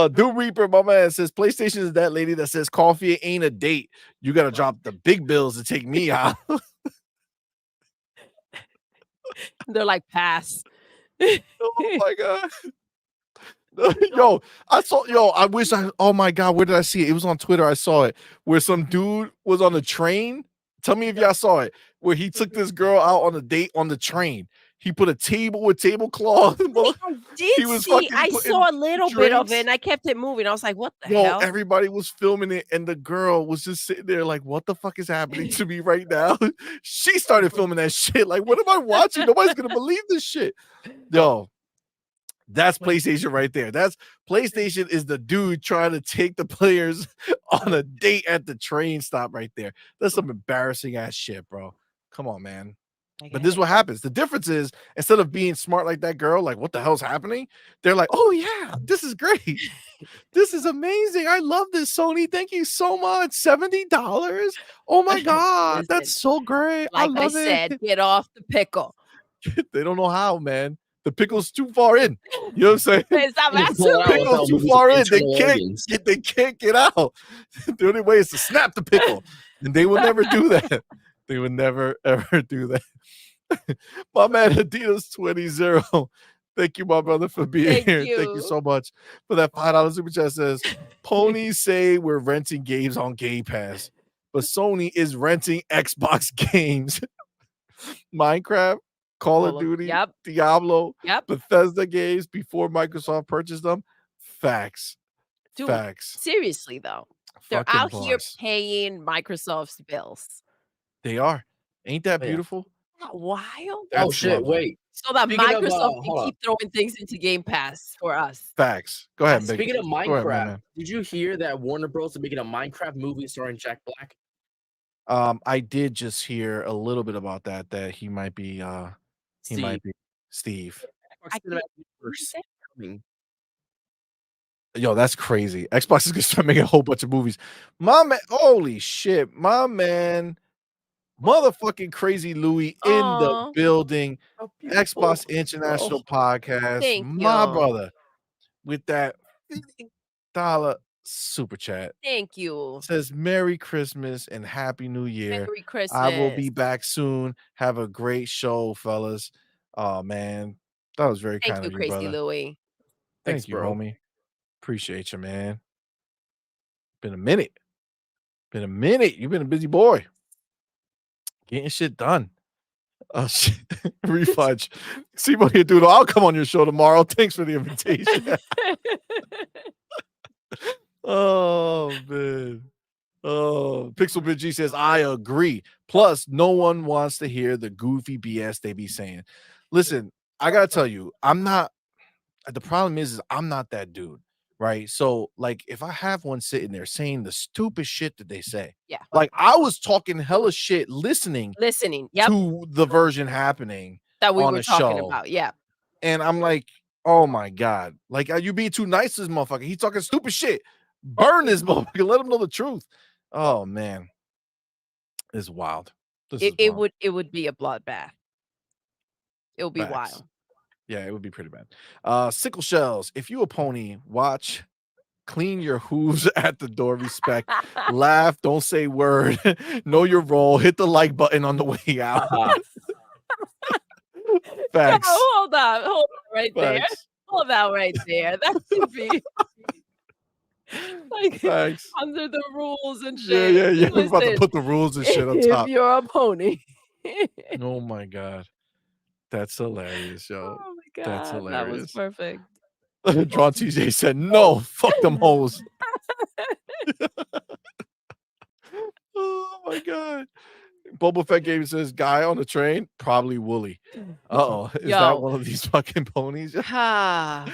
Dude Reaper, my man says PlayStation is that lady that says coffee ain't a date. You gotta drop the big bills to take me out. They're like, "Pass." Oh my god. Yo, I wish oh my god, where did I see it? It was on Twitter. I saw it where some dude was on a train. Tell me if y'all saw it, where he took this girl out on a date on the train. He put a table with tablecloth. Wait, I He did was see fucking I putting saw a little bit of it drinks. and I kept it moving. I was like, "What the Yo, hell?" everybody was filming it, and the girl was just sitting there like, "What the fuck is happening to me right now?" She started filming that shit. Like, what am I watching? Nobody's gonna believe this shit. Yo, that's PlayStation right there. That's PlayStation is the dude trying to take the players on a date at the train stop right there. That's some embarrassing ass shit, bro. Come on, man. I But get this is it. what happens. The difference is instead of being smart like that girl, like, what the hell's happening? They're like, oh yeah, this is great. This is amazing. I love this, Sony. Thank you so much. $70. Oh my God. That's Listen, so great. I like I love it. said, get off the pickle. They don't know how, man. The pickle's too far in. You know what I'm saying? Stop You can pull asking it out me. Pickle's without too losing far in. internal organs. They can't get out. The only way is to snap the pickle. And they will never do that. They would never ever do that. My man Adidas 20. Thank you, my brother, for being Thank here. Thank you you. so much for that $5 super chat. Says ponies say we're renting games on Game Pass, but Sony is renting Xbox games. Minecraft, Call of All of Duty, yep, Diablo, yep. Bethesda games before Microsoft purchased them. Facts. Dude, Facts. seriously though, they're Fucking out here bars. paying Microsoft's bills. They are. Ain't that Oh, yeah. beautiful? Not wild? Oh That's shit! lovely. Wait. So that Speaking of, Microsoft can hold on. keep throwing things into Game Pass for us. Facts. Go ahead, Big. Speaking of Go ahead, my Minecraft, man. did you hear that Warner Bros. Is making a Minecraft movie starring Jack Black? I did just hear a little bit about that he might be Steve. Steve. Xbox I Cinematic can't Universe coming. Yo, that's crazy. Xbox is gonna start making a whole bunch of movies. My man, holy shit, my man, motherfucking crazy Louis in the Aw, building. How beautiful, Xbox bro. International Podcast, thank my you. brother, with that $50 super chat. Thank you. Says Merry Christmas and Happy New Year. Merry I will be Christmas. back soon. Have a great show, fellas. Oh man, that was very Thank kind you, of you, Crazy brother. Louie. Thanks, Thank you, bro. homie. Appreciate you, man. Been a minute. Been a minute. You've been a busy boy. Getting shit done. Oh shit. Refudge. CMoney and Doodle. I'll come on your show tomorrow. Thanks for the invitation. Oh man. Oh, Pixel Big G says, I agree. Plus, no one wants to hear the goofy BS they be saying. Listen, I gotta tell you, I'm not the problem is I'm not that dude. right? So, like, if I have one sitting there saying the stupid shit that they say, Yeah. like, I was talking hella shit listening Listening. Yep. to the version happening That we on were a talking show, about. Yeah. and I'm like, "Oh my god, like, you being too nice to this motherfucker. He's talking stupid shit. Burn this motherfucker. Let him know the truth." Oh man, this is wild. This It is it wild. would it would be a bloodbath. It would be Facts. wild. Yeah, it would be pretty bad. Sickle shells. If you a pony, watch, clean your hooves at the door, respect, laugh, don't say word, know your role, hit the like button on the way out. Haha. Yo, Facts. hold on right there. Facts. Hold on right there. That should be like Facts. under the rules and Yeah, shit. yeah, yeah. We're about to Listen, put the rules and shit on if top. you're a pony. Oh my god. That's hilarious, yo. Oh my That's god, that was hilarious. perfect. Drawn TJ said, "No, fuck them hoes." Oh my god. Boba Fett game says, "Guy on the train, probably Wooly." Uh-oh, is that Yo, one of these fucking ponies? that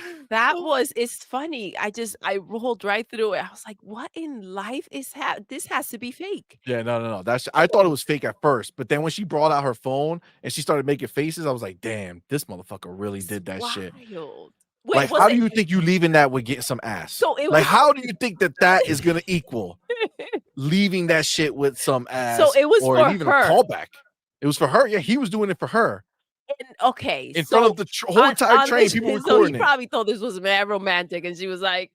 was it's funny. I rolled right through it. I was like, "What in life is this has to be fake." Yeah, no, no, no. That's I thought it was fake at first, but then when she brought out her phone and she started making faces, I was like, "Damn, this motherfucker really It's did that shit." wild. Wait, Like, was how do it you think you leaving that would get some ass? so it Like, was how do you think that that is gonna equal leaving that shit with some so ass it was or for even a her. callback? It was for her. Yeah, he was doing it for her And okay, in front of so the whole entire on train. this People so he recording it. probably thought this was mad romantic, and she was like,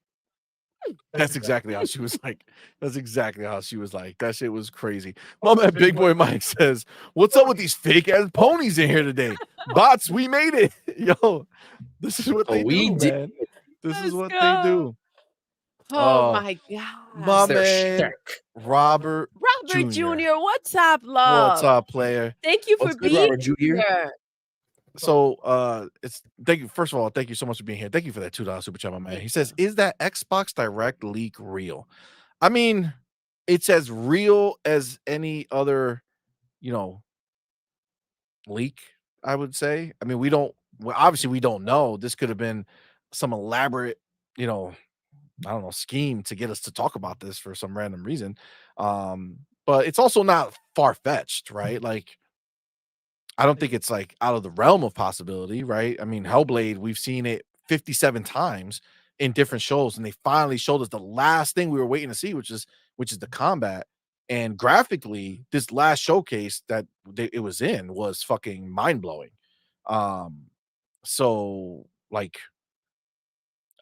That's exactly how she was like. That's exactly how she was like. That shit was crazy. My man, Big Boy Mike says, "What's up with these fake ass ponies in here today? Bots, we made it, yo. This is what Oh, they we do, did. man. This is "Let's what they go." do." Oh Oh, my my It's god. their man, shtick. Robert Robert Jr. Jr., what's up, What's love? up, player? Thank you for What's good, being Robert Jr.? here. So it's thank you. First of all, thank you so much for being here. Thank you for that $2 super chat, my man. Thank He you. says, "Is that Xbox Direct leak real?" I mean, it's as real as any other, you know, leak, I would say. I mean, we don't well, obviously we don't know. This could have been some elaborate, you know, I don't know, scheme to get us to talk about this for some random reason. But it's also not far-fetched, right? Like I don't think it's like out of the realm of possibility, right? I mean, Hellblade, we've seen it 57 times in different shows, and they finally showed us the last thing we were waiting to see, which is the combat. And graphically, this last showcase that it was in was fucking mind blowing. Um, so like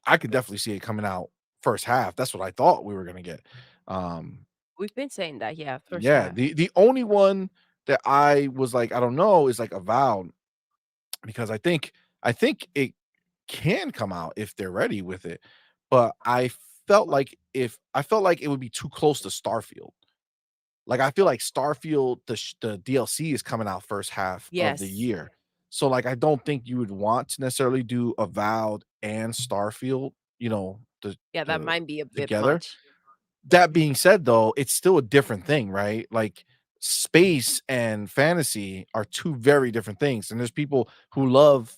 I could definitely see it coming out first half. That's what I thought we were gonna get. Um, We've been saying that, yeah, first yeah, half. the only one that I was like, I don't know, is like Avowed because I think it can come out if they're ready with it, but I felt like it would be too close to Starfield. Like, I feel like Starfield, the DLC is coming out first half of the Yes. year. So, like, I don't think you would want to necessarily do Avowed and Starfield, Yeah, that the might be a bit together. much. That being said, though, it's still a different thing, right? Like space and fantasy are two very different things. And there's people who love,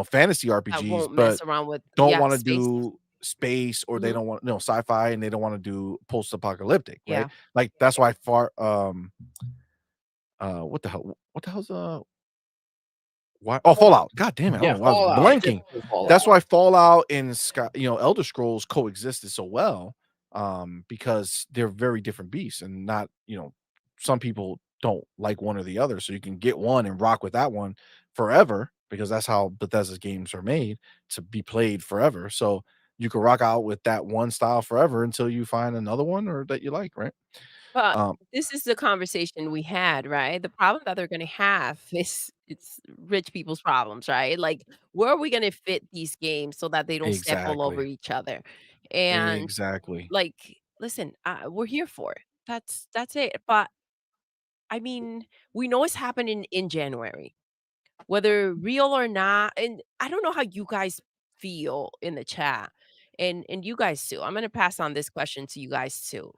fantasy I RPGs, won't but mess around with don't yeah, want to space. do space or they Mhm. don't want sci-fi and they don't want to do post-apocalyptic, right? Yeah. Like that's why far what the hell's why oh Fallout. God damn it. I don't Yeah, know why I was Fallout. blanking. Definitely That's Fallout. why Fallout and Elder Scrolls coexisted so well, because they're very different beasts and not, some people don't like one or the other. So you can get one and rock with that one forever because that's how Bethesda's games are made to be played forever. So you can rock out with that one style forever until you find another one or that you like, right? But Um, this is the conversation we had, right? The problem that they're gonna have is it's rich people's problems, right? Like, where are we gonna fit these games so that they don't step all over exactly. each other? And, Exactly. like, listen, we're here for it. That's it. But, I mean, we know it's happening in January, whether real or not, and I don't know how you guys feel in the chat, and you guys too. I'm gonna pass on this question to you guys too.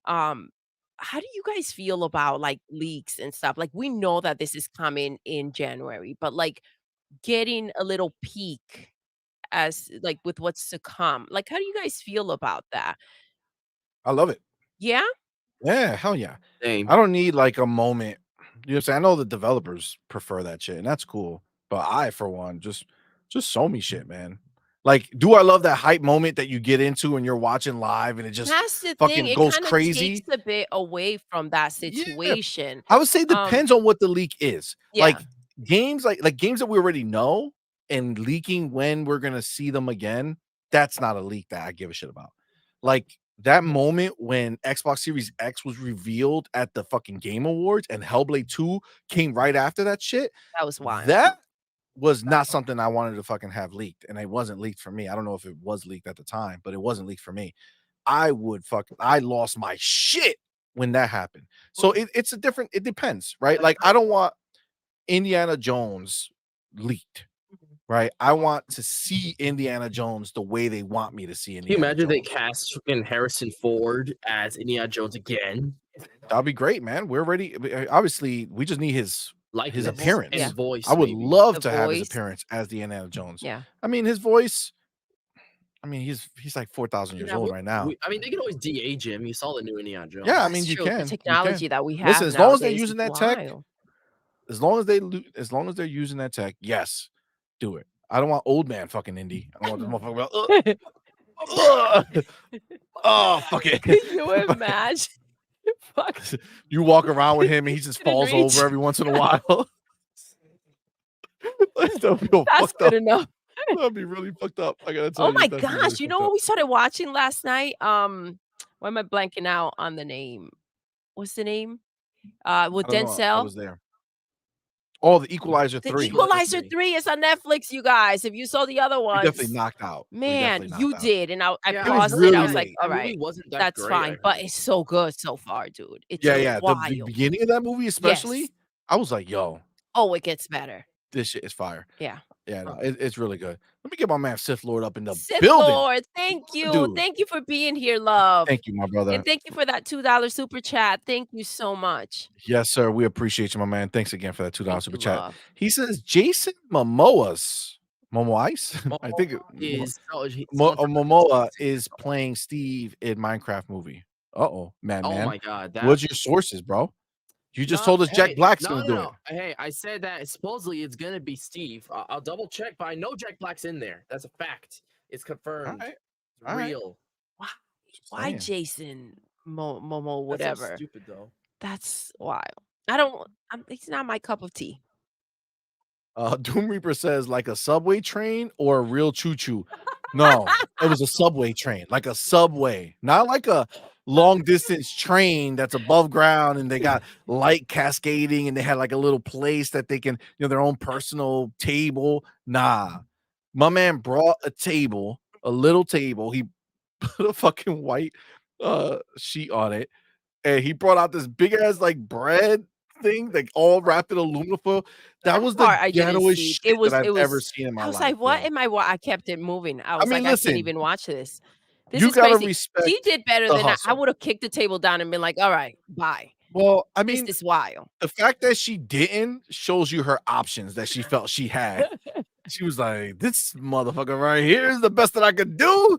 Um, how do you guys feel about, like, leaks and stuff? Like, we know that this is coming in January, but, like, getting a little peek as like with what's to come. Like, how do you guys feel about that? I love it. Yeah? Yeah, hell yeah. Same. I don't need like a moment. You know what I'm saying? I know the developers prefer that shit, and that's cool. But I, for one, just show me shit, man. Like, do I love that hype moment that you get into when you're watching live and it just That's the thing. fucking It goes kind of takes crazy? a bit away from that Yeah. situation. I would say it Um, depends on what the leak is. yeah. Games like games that we already know and leaking when we're gonna see them again, that's not a leak that I give a shit about. Like that moment when Xbox Series X was revealed at the fucking Game Awards and Hellblade 2 came right after that shit, That was wild. that was not something I wanted to fucking have leaked. And it wasn't leaked for me. I don't know if it was leaked at the time, but it wasn't leaked for me. I lost my shit when that happened. So it's a different, it depends, right? Like I don't want Indiana Jones leaked, right? I want to see Indiana Jones the way they want me to see Can you Indiana imagine they Jones. cast fucking Harrison Ford as Indiana Jones again? That'd be great, man. We're ready. Obviously, we just need his Likeness appearance. and Yeah. voice. I would maybe. love The to have his voice. appearance as the Indiana Jones. Yeah. I mean, his voice. I mean, he's like 4,000 years Yeah, old right now. I mean, they can always de-age him. You saw the new Indiana Jones. Yeah, I That's mean, you true. The can. technology that we have Listen, as long as they're nowadays using is that tech, wild. as long as they're using that tech, yes, do it. I don't want old man fucking Indy. I don't want the motherfucker. Oh, fuck it. Can you imagine? Fuck. You walk around with him and he just Couldn't falls reach. over every once in a while. That'd be all That's fucked good up. enough. That'd be really fucked up. I gotta tell Oh you. my That'd be gosh! really You know fucked what up. we started watching last night? Why am I blanking out on the name? What's the name? With I don't know. I Denzel. was there. Oh, the Equalizer The 3. Equalizer 3 is on Netflix, you guys. If you saw the other We definitely ones, knocked out. man, you out. did, and I Yeah, It was paused it. I really was like, late. all That movie right, wasn't that that's great, I fine, but heard. it's so good so far, dude. It's Yeah, a yeah. The wild. beginning of that movie, especially, Yes. I was like, yo, Oh, it gets better. this shit is fire. Yeah. Yeah, no, it's really good. Let me get my man Sith Lord up in the Sith building. Lord, thank you. Dude. Thank you for being here, love. Thank you, my brother. And thank you for that $2 super chat. Thank you so much. Yes, sir. We appreciate you, my man. Thanks again for that $2 Thank super you, chat. love. He says Jason Momoa's Ice. I think Momoa is playing Steve in Minecraft movie. Uh-oh, man. Oh my god, What's your sources, bro? You just No, told us Jack hey, Black's no, gonna no, do no. it. Hey, I said that supposedly it's gonna be Steve. I'll double check, but I know Jack Black's in there. That's a fact. It's confirmed. All right. It's All right. real. Why saying. Jason Momo That's so whatever? stupid though. That's wild. I don't. It's not my cup of tea. Doom Reaper says like a subway train or a real choo-choo. No, it was a subway train, like a subway, not like a long distance train that's above ground and they got light cascading and they had like a little place that they can, their own personal table. Nah, my man brought a table, a little table. He put a fucking white sheet on it, and he brought out this big ass like bread thing, like all wrapped in aluminum foil. That was the part I didn't ghettoest see. shit that I've ever seen in my I was life. like, what bro. am I? I kept it moving. I was mean, like, I listen, can't even watch this. This you is gotta crazy. respect She did better the than I hustle. would have kicked the table down and been like, all right, bye. Well, I mean, This is wild. the fact that she didn't shows you her options that she felt she had. She was like, this motherfucker right here is the best that I could do.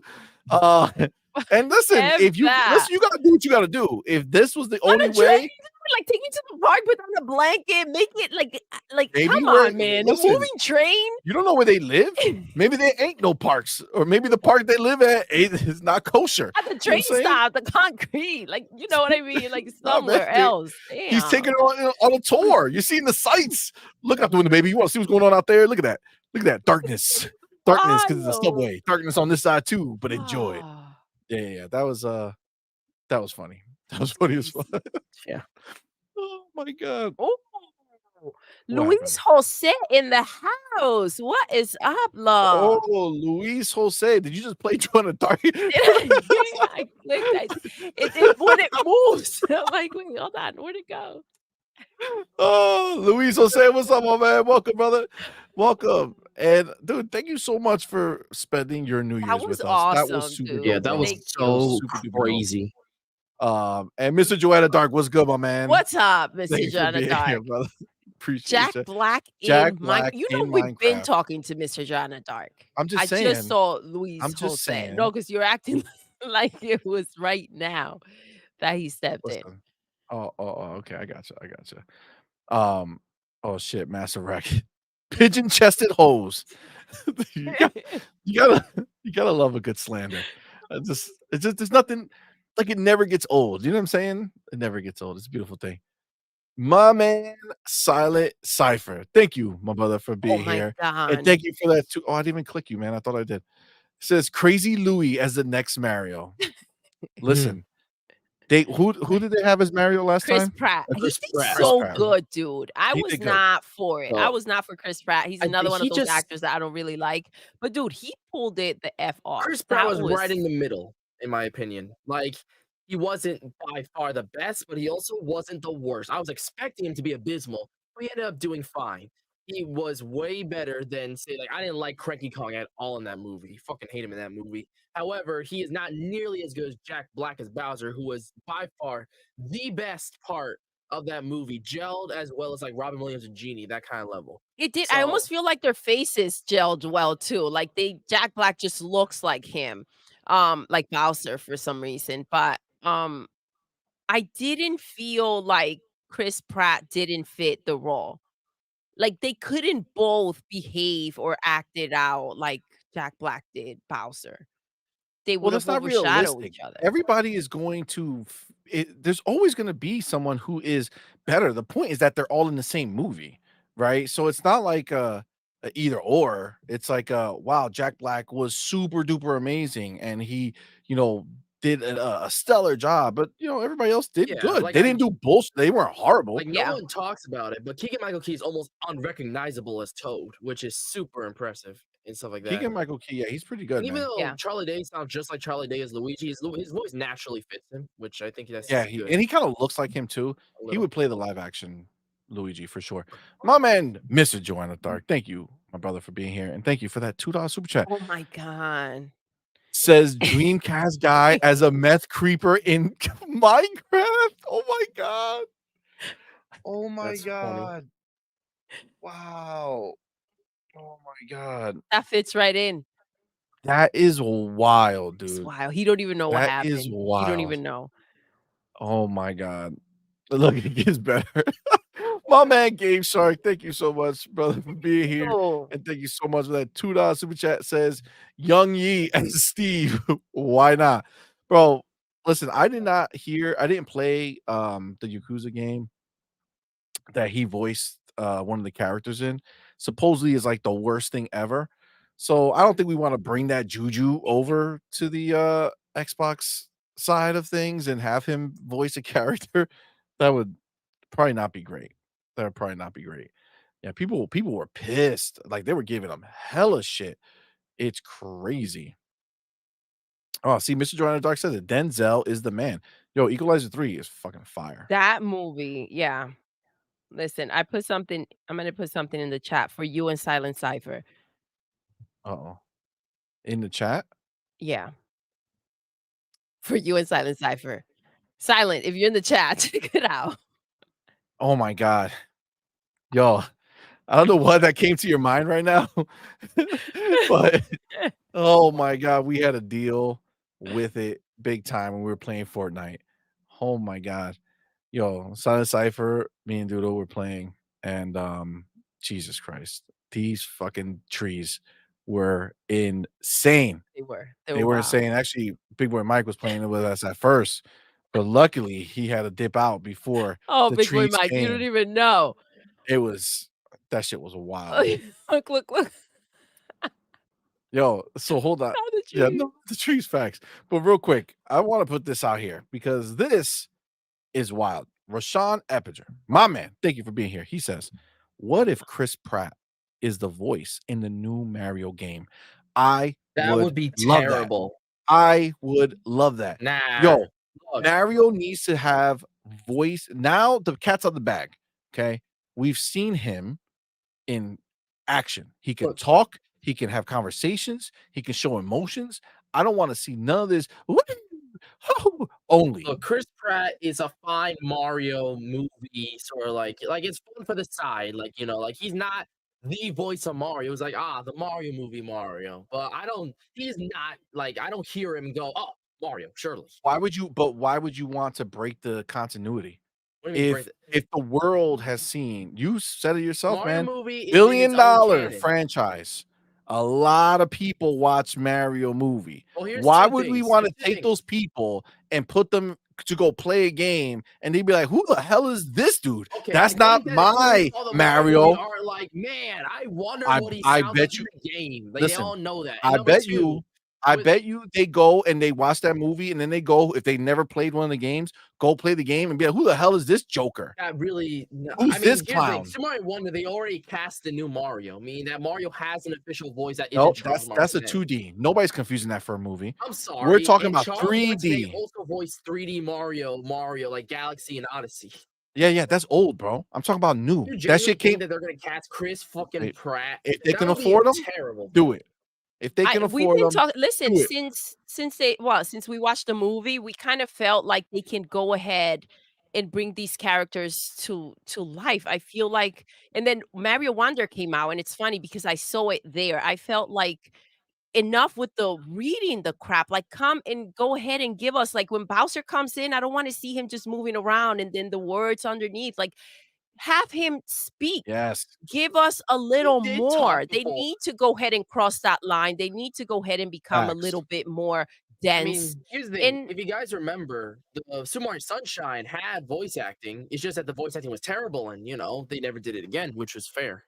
And listen, if you listen, you gotta do what you gotta do. If this was the only way, like take me to the park, put on a blanket, make it like maybe come where- on, man. listen, a moving train. You don't know where they live. Maybe there ain't no parks, or maybe the park they live at is not kosher. At the train stop, the concrete, like you know what I mean, like somewhere else. Damn. He's taking her on a tour. You're seeing the sights. Look out the window, baby. You want to see what's going on out there? Look at that. Look at that darkness. Darkness because it's a subway. Darkness on this side too, but enjoy it. Yeah. That was funny. That was funny as fuck. Yeah. Oh my god. Oh, Luis Jose in the house. What is up, love? Oh, Luis Jose. Did you just play Joanna Dark? I clicked it when it moves. I'm like, wait, hold on, where'd it go? Oh, Luis Jose, what's up, my man? Welcome, brother. Welcome. And dude, thank you so much for spending your New Year's with us. Awesome, that was super dude. dope, Yeah, that bro. was so crazy. And Mr. Joanna Dark, what's good, my man? What's up, Thank Mr. you for being Joanna here, Dark? brother. Appreciate Jack you. Black Jack in Mine Black you in know we've been Minecraft. talking to Mr. John the Dark. I'm just I just saying. saw Luis I'm just Jose. No, saying. because you're acting like it was right now that he stepped in. Listen. Okay. I got you. I got you. Oh shit, massive wreck. Pigeon chested hoes. you got you gotta you gotta love a good slander. It's just there's nothing like it never gets old. You know what I'm saying? It never gets old. It's a beautiful thing. My man, Silent Cipher. Thank you, my brother, for Oh being my here. And god. thank you for that too. Oh, I didn't even click you, man. I thought I did. It says Crazy Louie as the next Mario. Listen, who did they have as Mario last Chris time? Pratt. He Chris did Pratt. Chris so Pratt. good, dude. I He was did good. not for it. I So, was not for Chris Pratt. He's another one of he those just actors that I don't really like. But dude, he pulled it the F off. Chris Pratt That was right was in the middle, in my opinion. Like, he wasn't by far the best, but he also wasn't the worst. I was expecting him to be abysmal, but he ended up doing fine. He was way better than, say, like, I didn't like Cranky Kong at all in that movie. Fucking hate him in that movie. However, he is not nearly as good as Jack Black as Bowser, who was by far the best part of that movie, gelled as well as like Robin Williams and Genie, that kind of level. it did. I So almost feel like their faces gelled well too. Like Jack Black just looks like him. Like Bowser for some reason. But I didn't feel like Chris Pratt didn't fit the role. Like, they couldn't both behave or act it out like Jack Black did Bowser. They Well, would that's have not overshadowed realistic. each other. Everybody is going to there's always gonna be someone who is better. The point is that they're all in the same movie, right? So it's not like a either or. It's like wow, Jack Black was super duper amazing and he, you know, did a stellar job, but you know, everybody else did yeah, good. They didn't do bullshit. They weren't horrible. like no Yeah. one talks about it, but Keegan Michael Key is almost unrecognizable as Toad, which is super impressive and stuff like that. Keegan Michael Key, yeah, he's pretty good, Even man. though Yeah. Charlie Day sounds just like Charlie Day as Luigi, his voice naturally fits him, which I think that's Yeah, good he kind of looks like him too. a He little. would play the live action Luigi for sure. My man, Mr. Joanna Dark. Thank you, my brother, for being here, and thank you for that $2 super chat. Oh my god. Says Dreamcast guy as a meth creeper in Minecraft. Oh my god. Oh my That's funny. god. Wow. Oh my god. That fits right in. That is wild, It's dude. wild. He don't even know what That is happened. He don't wild. even know. Oh my god. Look, it gets better. My man Game Shark, thank you so much, brother, for being here. Oh, And thank you so much for that $2 super chat. Says Young Yi and Steve. Why not? Bro, listen, I didn't play the Yakuza game that he voiced one of the characters in. Supposedly is like the worst thing ever. So I don't think we want to bring that juju over to the Xbox side of things and have him voice a character. That would probably not be great. That would probably not be great. Yeah, people were pissed. Like they were giving him hella shit. It's crazy. Oh, see, Mr. Joanna Dark says it. Denzel is the man. Yo, Equalizer 3 is fucking fire. that movie. Yeah. Listen, I'm gonna put something in the chat for you and Silent Cipher. Uh-oh. In the chat? Yeah. For you and Silent Cipher. Silent, if you're in the chat, check it out. Oh my god. Yo, I don't know what that came to your mind right now, but oh my god, we had a deal with it big time when we were playing Fortnite. Oh my god. Yo, Silent Cypher, me and Doodle were playing, and Jesus Christ, these fucking trees were insane. They were. They They were were wild. insane. Actually, Big Boy Mike was playing it with us at first, but luckily he had to dip out before Oh, the Big Boy trees Mike, you don't came. even know. It was that shit was wild. Look Yo, so hold on. how the Yeah, tree. no, the trees facts. But real quick, I want to put this out here because this is wild. Rashawn Eppinger, my man, thank you for being here. He says, "What if Chris Pratt is the voice in the new Mario game? I That would would be love that. terrible. I would love that. Nah. Yo, Look, Mario needs to have voice. Now the cat's out the bag. Okay. We've seen him in action. He can look, talk, he can have conversations, he can show emotions. I don't want to see none of this. Only. Look, Chris Pratt is a fine Mario movie, sort of like it's fun for the side, like like he's not the voice of Mario. It's like the Mario movie Mario, but I don't. He's not like I don't hear him go, oh Mario, surely. Why would you want to break the continuity? What do you mean break If it? the world has seen, you said it yourself, Mario man, movie is in its own $1,000,000,000 canon. franchise. A lot of people watch Mario movie. Well, here's Why two would we things. wanna Here's two take things. those people and put them to go play a game, and they'd be like, "Who the hell is this dude? Okay, That's I not think that the people who my saw the Mario movie Mario." are like, man, I wonder what he I sounds like bet in you the game. Like they listen, all know that. And I number bet two, you I with bet you they go and they watch that movie, and then they go, if they never played one of the games, go play the game and be like, "Who the hell is this joker? that really, I Who's this mean, here's the thing: clown?" Super Mario Wonder, they already cast the new Mario, meaning that Mario has an official voice that isn't Nope, Charles that's a Martinet. 2D. Nobody's confusing that for a movie. I'm We're sorry, talking in about Charles Martinet, they 3D. also voiced 3D Mario like Galaxy and Odyssey. Yeah, that's old, bro. I'm talking about new. You That genuinely shit came think that they're gonna cast Chris fucking I Pratt? if they That can would be afford them, terrible. do it. If they can We've afford been them, talking. Listen, do it. since we watched the movie, we kind of felt like they can go ahead and bring these characters to life. I feel like, and then Mario Wonder came out, and it's funny because I saw it there. I felt like enough with the reading the crap. Like, come and go ahead and give us like when Bowser comes in. I don't want to see him just moving around and then the words underneath. Like, have him speak. Yes, Give us a He little did talk more. They before. need to go ahead and cross that line. They need to go ahead and become a facts. little bit more I dense. mean, here's the thing. And If you guys remember, the Super Mario Sunshine had voice acting. It's just that the voice acting was terrible, and they never did it again, which was fair.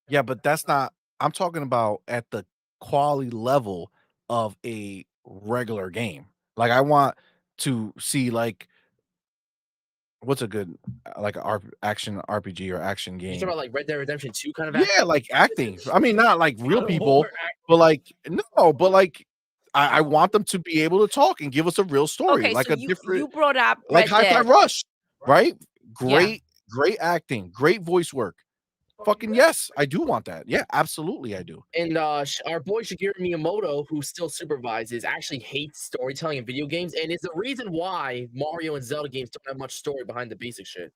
Yeah, but that's not I'm talking about at the quality level of a regular game. Like, I want to see, like, what's a good, like, a action RPG or action You talk game? about like Red Dead Redemption 2 kind of Yeah, acting. like acting. I mean, not like real God of people, War but like no, but like I want them to be able to talk and give us a real story, okay, like so a you different brought up like Red Hi-Fi Dead. Rush, right? Yeah. Great acting, great voice work. Fucking yes, I do want that. Yeah, absolutely, I do. And our boy Shigeru Miyamoto, who still supervises, actually hates storytelling in video games, and is the reason why Mario and Zelda games don't have much story behind the basic shit.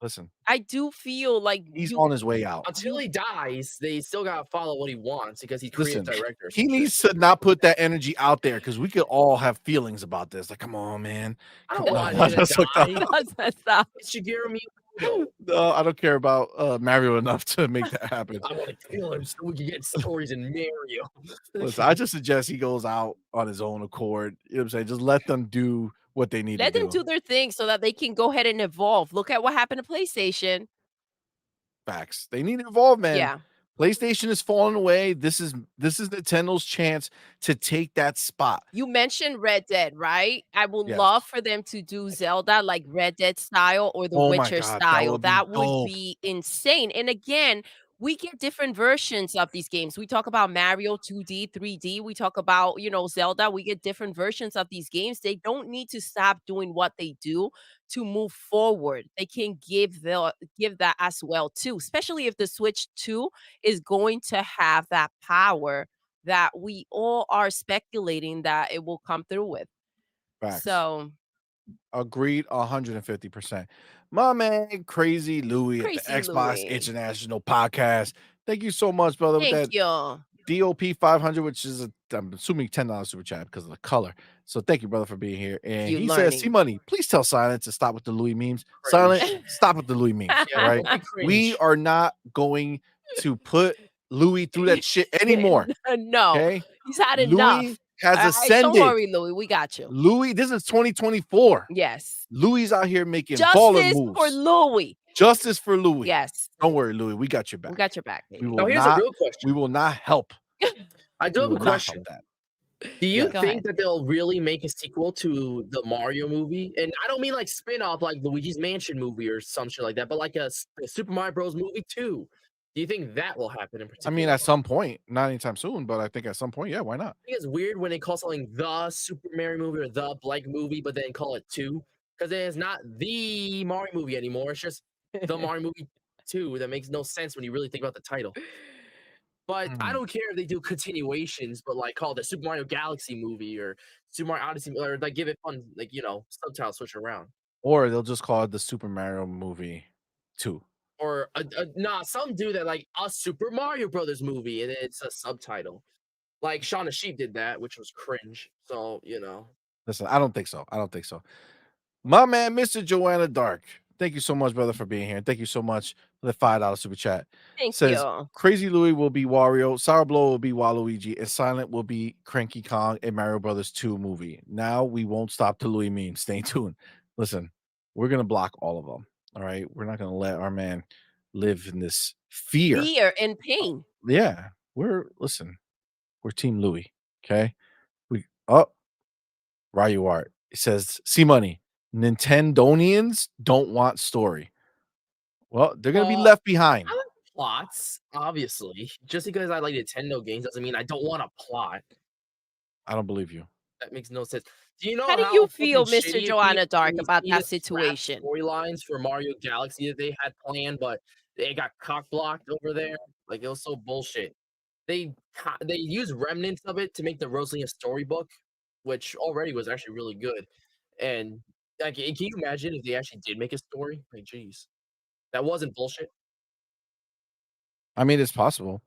Listen, I do feel like he's on his way out. Until he dies, they still gotta follow what he wants because he's creative Listen, director or he some shit. needs to not put that energy out there because we could all have feelings about this. Like, come on, man. I Come don't on. want him to That's fucked up. die. that's not. It's Shigeru Miyamoto. No, I don't care about Mario enough to make that happen. I want to kill him so we can get stories in Mario. Listen, I just suggest he goes out on his own accord. You know what I'm saying? Just let them do what they need to Let them do. do their thing so that they can go ahead and evolve. Look at what happened to PlayStation. Facts. They need to evolve, man. Yeah. PlayStation is falling away. This is Nintendo's chance to take that spot. You mentioned Red Dead, right? I would Yes. love for them to do Zelda like Red Dead style or The Oh my Witcher god, that style. would be That would dope. be insane. And again, we get different versions of these games. We talk about Mario 2D, 3D. We talk about, Zelda. We get different versions of these games. They don't need to stop doing what they do to move forward. They can give that as well too, especially if the Switch 2 is going to have that power that we all are speculating that it will come through with. Facts. So, Agreed 150%. My man, Crazy Louie at the Crazy Xbox Louie. International Podcast. Thank you so much, brother, with Thank that you. DOP 500, which is I'm assuming $10 super chat because of the color. So thank you, brother, for being here. And You he says, learning. "CMoney, please tell Silent to stop with the Louis memes. Cringe. Silent, stop with the Louis memes. Yeah, All right, don't be we cringe. are not going to put Louis through that shit anymore. No, Okay, he's had Louis enough. has All right, don't ascended. worry, Louis. We got you. Louis, this is 2024. Yes. Louis out here making baller Justice moves. for Louis. Justice for Louis. Yes. Don't worry, Louis. We got your back. We got your back, We baby. Now will here's a not. real question. We will not help. I do We have a will not help question. that. Do you Yes. Go think ahead. that they'll really make a sequel to the Mario movie? And I don't mean like spin-off like Luigi's Mansion movie or some shit like that, but like a Super Mario Bros. Movie 2. Do you think that will happen in I particular? mean, at some point, not anytime soon, but I think at some point, yeah, why not? I think it's weird when they call something the Super Mario movie or the blank movie, but then call it 2. Because it's not the Mario movie anymore. It's just the Mario movie 2. That makes no sense when you really think about the title. But I don't care if they do continuations, but like call it the Super Mario Galaxy movie or Super Mario Odyssey, or like give it fun, like subtitles switch around. Or they'll just call it the Super Mario movie 2. Or nah, some do that like a Super Mario Brothers movie, and it's a subtitle. Like Shaun the Sheep did that, which was cringe. So Listen, I don't think so. I don't think so. My man, Mr. Joanna Dark. Thank you so much, brother, for being here. Thank you so much for the $5 super chat. Thank Says you. Crazy Louie will be Wario, Sour Blow will be Waluigi, and Silent will be Cranky Kong in Mario Brothers 2 movie. Now we won't stop the Louie meme. Stay tuned. Listen, we're gonna block all of them. All right. We're not gonna let our man live in this fear. Fear and pain. Yeah. We're Team Louie. Okay. Ryu Art. It says CMoney. Nintendonians don't want story. Well, they're gonna be Well, left behind. I like plots, obviously. Just because I like Nintendo games doesn't mean I don't want a plot. I don't believe you. That makes no sense. Do you know How do how you fucking feel, Mr. shitty it feels Joanna Dark, when you about see that the scrap situation? storylines for Mario Galaxy that they had planned, but they got cock blocked over there? Like, it was so bullshit. They use remnants of it to make the Rosalia storybook, which already was actually really good. And like, can you imagine if they actually did make a story? Like, jeez, that wasn't bullshit. I mean, it's possible.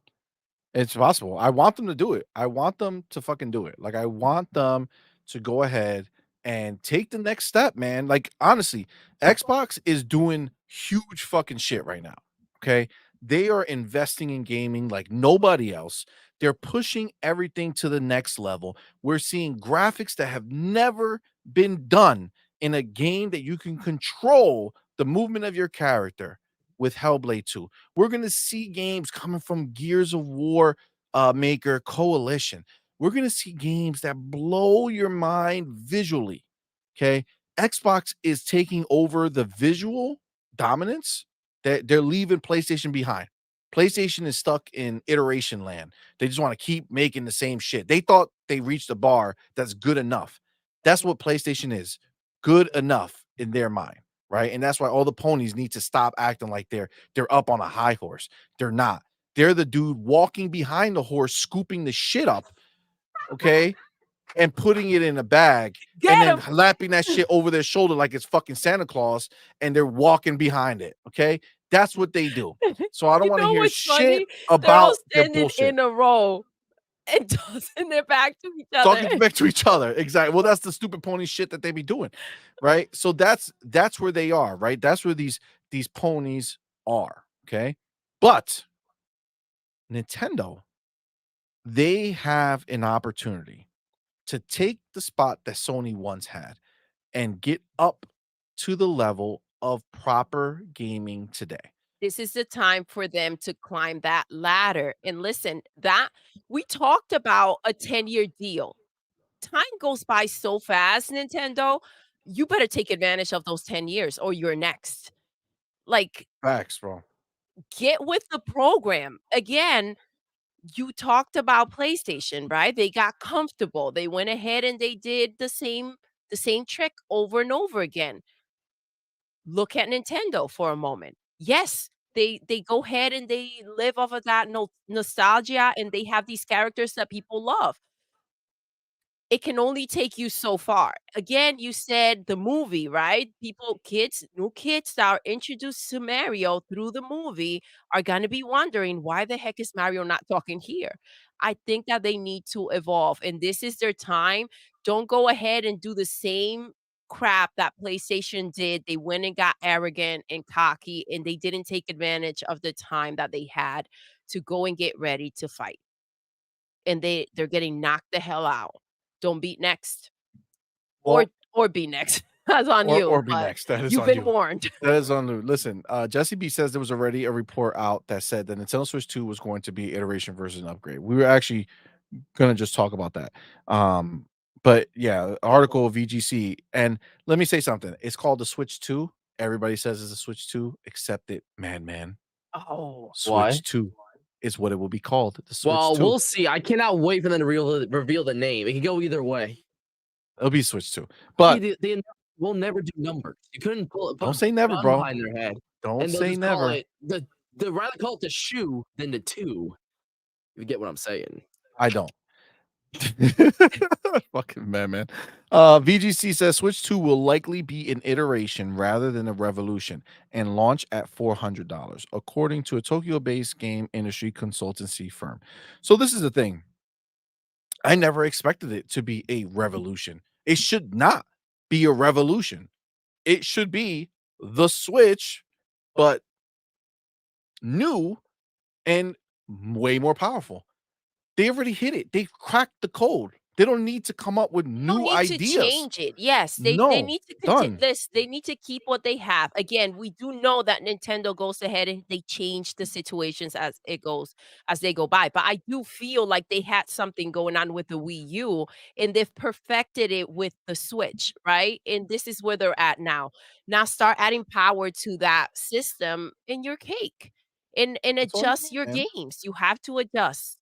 It's possible. I want them to do it. I want them to fucking do it. Like, I want them to go ahead and take the next step, man. Like, honestly, Xbox is doing huge fucking shit right now. Okay. They are investing in gaming like nobody else. They're pushing everything to the next level. We're seeing graphics that have never been done in a game that you can control the movement of your character with Hellblade 2. We're going to see games coming from Gears of War maker Coalition. We're going to see games that blow your mind visually. Okay. Xbox is taking over the visual dominance that they're leaving PlayStation behind. PlayStation is stuck in iteration land. They just want to keep making the same shit. They thought they reached a bar that's good enough. That's what PlayStation is. Good enough in their mind, right? And that's why all the ponies need to stop acting like they're up on a high horse. They're not. They're the dude walking behind the horse, scooping the shit up, okay, and putting it in a bag, and Get then him. lapping that shit over their shoulder like it's fucking Santa Claus, and they're walking behind it. Okay, that's what they do. So I don't You want to know hear what's shit funny? They're all about their standing bullshit. in a row and tossing their back to each other. Talking back to each other. Exactly. Well, that's the stupid pony shit that they be doing, right? So that's where they are, right? That's where these ponies are. Okay. But Nintendo, they have an opportunity to take the spot that Sony once had and get up to the level of proper gaming today. This is the time for them to climb that ladder. And listen, that we talked about a 10-year deal. Time goes by so fast, Nintendo. You better take advantage of those 10 years or you're next. Like, Facts, bro. get with the program. Again, you talked about PlayStation, right? They got comfortable. They went ahead and they did the same trick over and over again. Look at Nintendo for a moment. Yes, they go ahead and they live off of that nostalgia, and they have these characters that people love. It can only take you so far. Again, you said the movie, right? New kids that are introduced to Mario through the movie are gonna be wondering, "Why the heck is Mario not talking here?" I think that they need to evolve, and this is their time. Don't go ahead and do the same crap that PlayStation did. They went and got arrogant and cocky, and they didn't take advantage of the time that they had to go and get ready to fight, and they're getting knocked the hell out. Don't beat next. Or Well, or be next. That's on you, or be but next. That is you've on been you. warned. That is on you. Listen, Jesse B says there was already a report out that said the Nintendo Switch 2 was going to be iteration versus an upgrade. We were actually gonna just talk about that. But yeah, article of VGC. And let me say something. It's called the Switch 2. Everybody says it's a Switch 2, except it, man. Oh, Why? Switch 2 is what it will be called. The Switch Well, 2. we'll see. I cannot wait for them to reveal the name. It can go either way. It'll be Switch 2. But They will never do numbers. You couldn't put don't a say never, gun bro. behind their head, Don't and they'll say just call never. it the rather call it the shoe than the two. You get what I'm saying. I don't. Fucking man. VGC says Switch 2 will likely be an iteration rather than a revolution and launch at $400, according to a Tokyo-based game industry consultancy firm. So this is the thing. I never expected it to be a revolution. It should not be a revolution. It should be the Switch, but new and way more powerful. They already hit it. They've cracked the code. They don't need to come up with Don't new need to ideas. change it. Yes, they No, need to done. this. They need to keep what they have. Again, we do know that Nintendo goes ahead and they change the situations as they go by. But I do feel like they had something going on with the Wii U and they've perfected it with the Switch, right? And this is where they're at now. Now start adding power to that system in your cake and That's all you adjust need, your man. games. You have to adjust.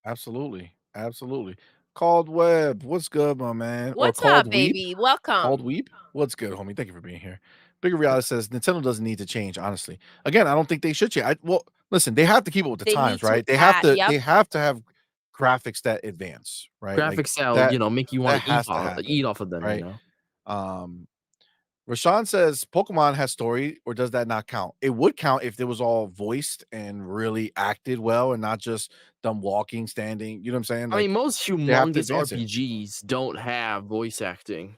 Absolutely. Absolutely. Called Web, what's good, my man? Or What's Called up, Weep? baby? Called Welcome. Weep? What's good, homie? Thank you for being here. Bigger Reality says Nintendo doesn't need to change, honestly. Again, I don't think they should change. Well, listen, they have to keep up with the They times, need to right? They have add to yep. they have to have graphics that advance, right? Like Graphics that, that make you wanna that has to happen, eat off of them, you right? know? Um Rashawn says Pokemon has story, or does that not count? It would count if it was all voiced and really acted well and not just them walking, standing. You know what I'm saying? I mean, Like most they have to humongous advance it. RPGs don't have voice acting.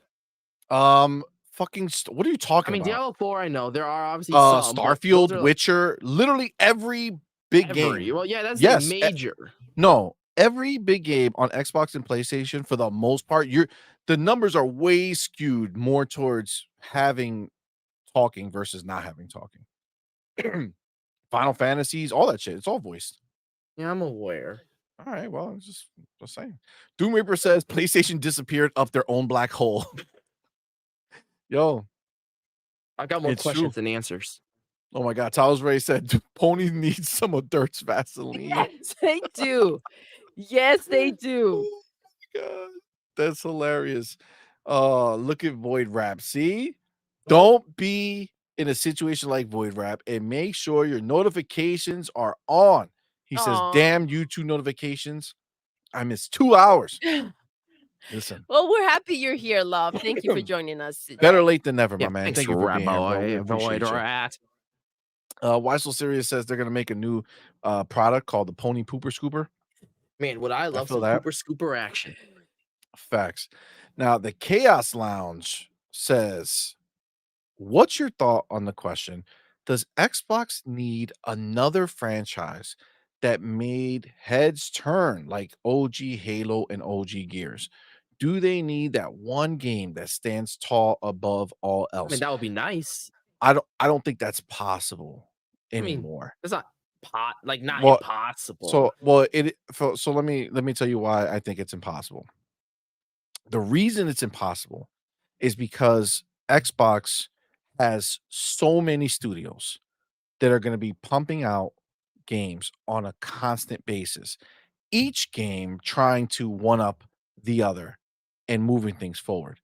What are you I talking mean, about? Diablo 4, I know, there are obviously some, but those Starfield, are, like, Witcher, literally every big every game. well, yeah, that's a Yes, major. no, every big game on Xbox and PlayStation for the most part, the numbers are way skewed more towards having talking versus not having talking. Final Fantasies, all that shit, it's all voiced. Yeah, I'm aware. All right, well, I'm just saying. Doom Reaper says PlayStation disappeared up their own black hole. Yo, I got more it's true. questions than answers. Oh my god, Tyler's Ray said Pony needs some of Dirt's Vaseline. Yes, they do. Yes, they do. Oh my god, that's hilarious. Look at Void Rap. See, don't be in a situation like Void Rap and make sure your notifications are on. He says, Aw. "Damn YouTube notifications! I missed 2 hours." Listen, Well, we're happy you're here, love. Thank you for joining us better today. late than never, my Yeah, man. thanks, Thank you for being here, bro. We Raboy, Void appreciate you. Rat. Why So Serious says they're gonna make a new product called the Pony Pooper Scooper. Man, would I I love feel some that. pooper scooper action. Facts. Now, the Chaos Lounge says, what's your thought on the question? Does Xbox need another franchise that made heads turn like OG Halo and OG Gears? Do they need that one game that stands tall above all I mean, else? that would be nice. I don't think that's possible I mean, anymore. it's not not Well, impossible. so let me tell you why I think it's impossible. The reason it's impossible is because Xbox has so many studios that are going to be pumping out games on a constant basis. Each game trying to one up the other and moving things forward.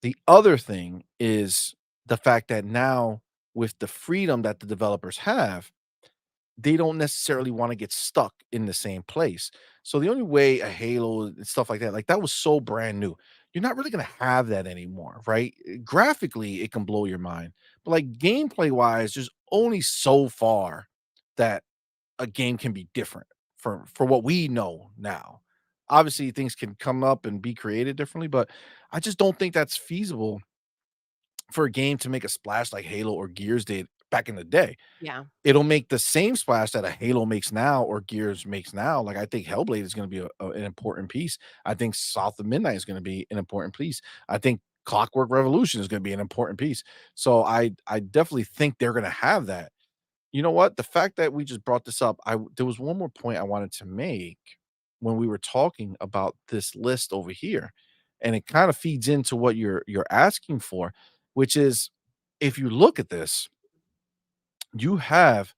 The other thing is the fact that now, with the freedom that the developers have, they don't necessarily want to get stuck in the same place. So the only way a Halo and stuff like that was so brand new. You're not really gonna have that anymore, right? Graphically, it can blow your mind, but like gameplay wise, there's only so far that a game can be different for what we know now. Obviously, things can come up and be created differently, but I just don't think that's feasible for a game to make a splash like Halo or Gears did back in the day. Yeah. It'll make the same splash that a Halo makes now or Gears makes now. Like, I think Hellblade is gonna be an important piece. I think South of Midnight is gonna be an important piece. I think Clockwork Revolution is gonna be an important piece. So I definitely think they're gonna have that. You know what? The fact that we just brought this up, there was one more point I wanted to make when we were talking about this list over here, and it kind of feeds into what you're asking for, which is, if you look at this, you have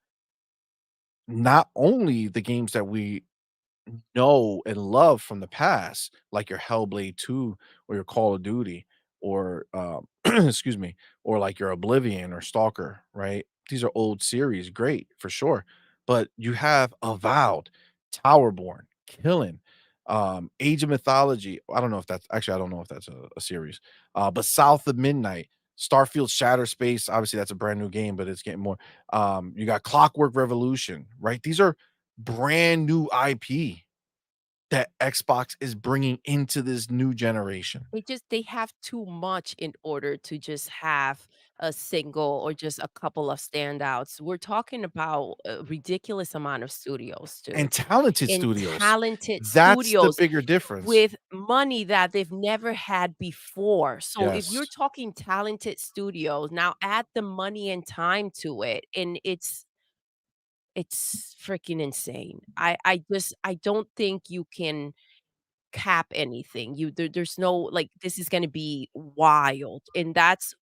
not only the games that we know and love from the past, like your Hellblade 2 or your Call of Duty or excuse me, or like your Oblivion or Stalker, right? These are old series, great for sure. But you have Avowed, Towerborn, killing. Age of Mythology. I don't know if that's actually I don't know if that's a series. But South of Midnight, Starfield Shatter Space. Obviously, that's a brand new game, but it's getting more. You got Clockwork Revolution, right? These are brand new IP that Xbox is bringing into this new generation. They have too much in order to just have a single or just a couple of standouts. We're talking about a ridiculous amount of studios, And dude, talented and studios. talented That's the studios bigger difference. with money that they've never had before. So if you're Yes. talking talented studios, now add the money and time to it, and it's freaking insane. I don't think you can cap anything. There's no like this is gonna be wild. And that's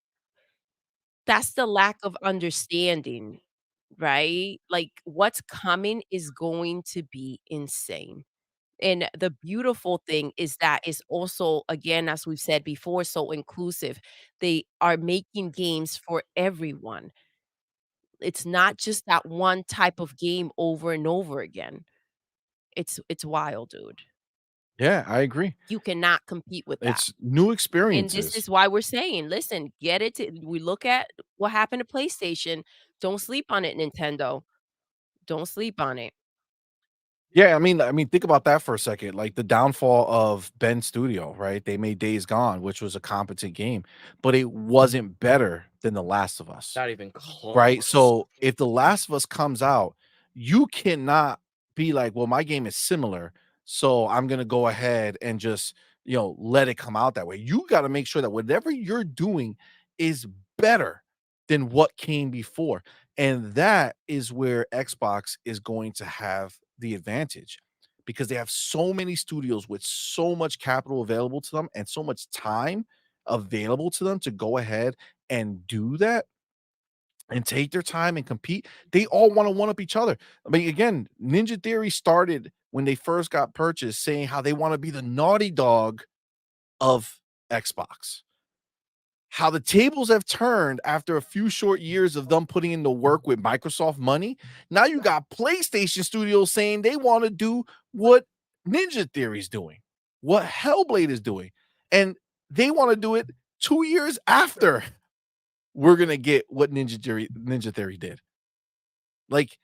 the lack of understanding, right? Like what's coming is going to be insane. And the beautiful thing is that is also, again, as we've said before, so inclusive. They are making games for everyone. It's not just that one type of game over and over again. It's wild, dude. Yeah, I agree. You cannot compete with that. It's new And this experiences. is why we're saying, listen, get it to we look at what happened to PlayStation. Don't sleep on it, Nintendo. Don't sleep on it. Yeah, I mean, think about that for a second. Like the downfall of Ben Studio, right? They made Days Gone, which was a competent game, but it wasn't better than The Last of Us. Not even Right? close. So, if The Last of Us comes out, you cannot be like, "Well, my game is similar, so I'm gonna go ahead and just, let it come out that way." You gotta make sure that whatever you're doing is better than what came before, and that is where Xbox is going to have the advantage because they have so many studios with so much capital available to them and so much time available to them to go ahead and do that and take their time and compete. They all want to one up each other. I mean, again, Ninja Theory started when they first got purchased saying how they want to be the naughty dog of Xbox. How the tables have turned after a few short years of them putting in the work with Microsoft money. Now you got PlayStation Studios saying they want to do what Ninja Theory is doing, what Hellblade is doing. And they want to do it 2 years after we're gonna get what Ninja Theory did. Like,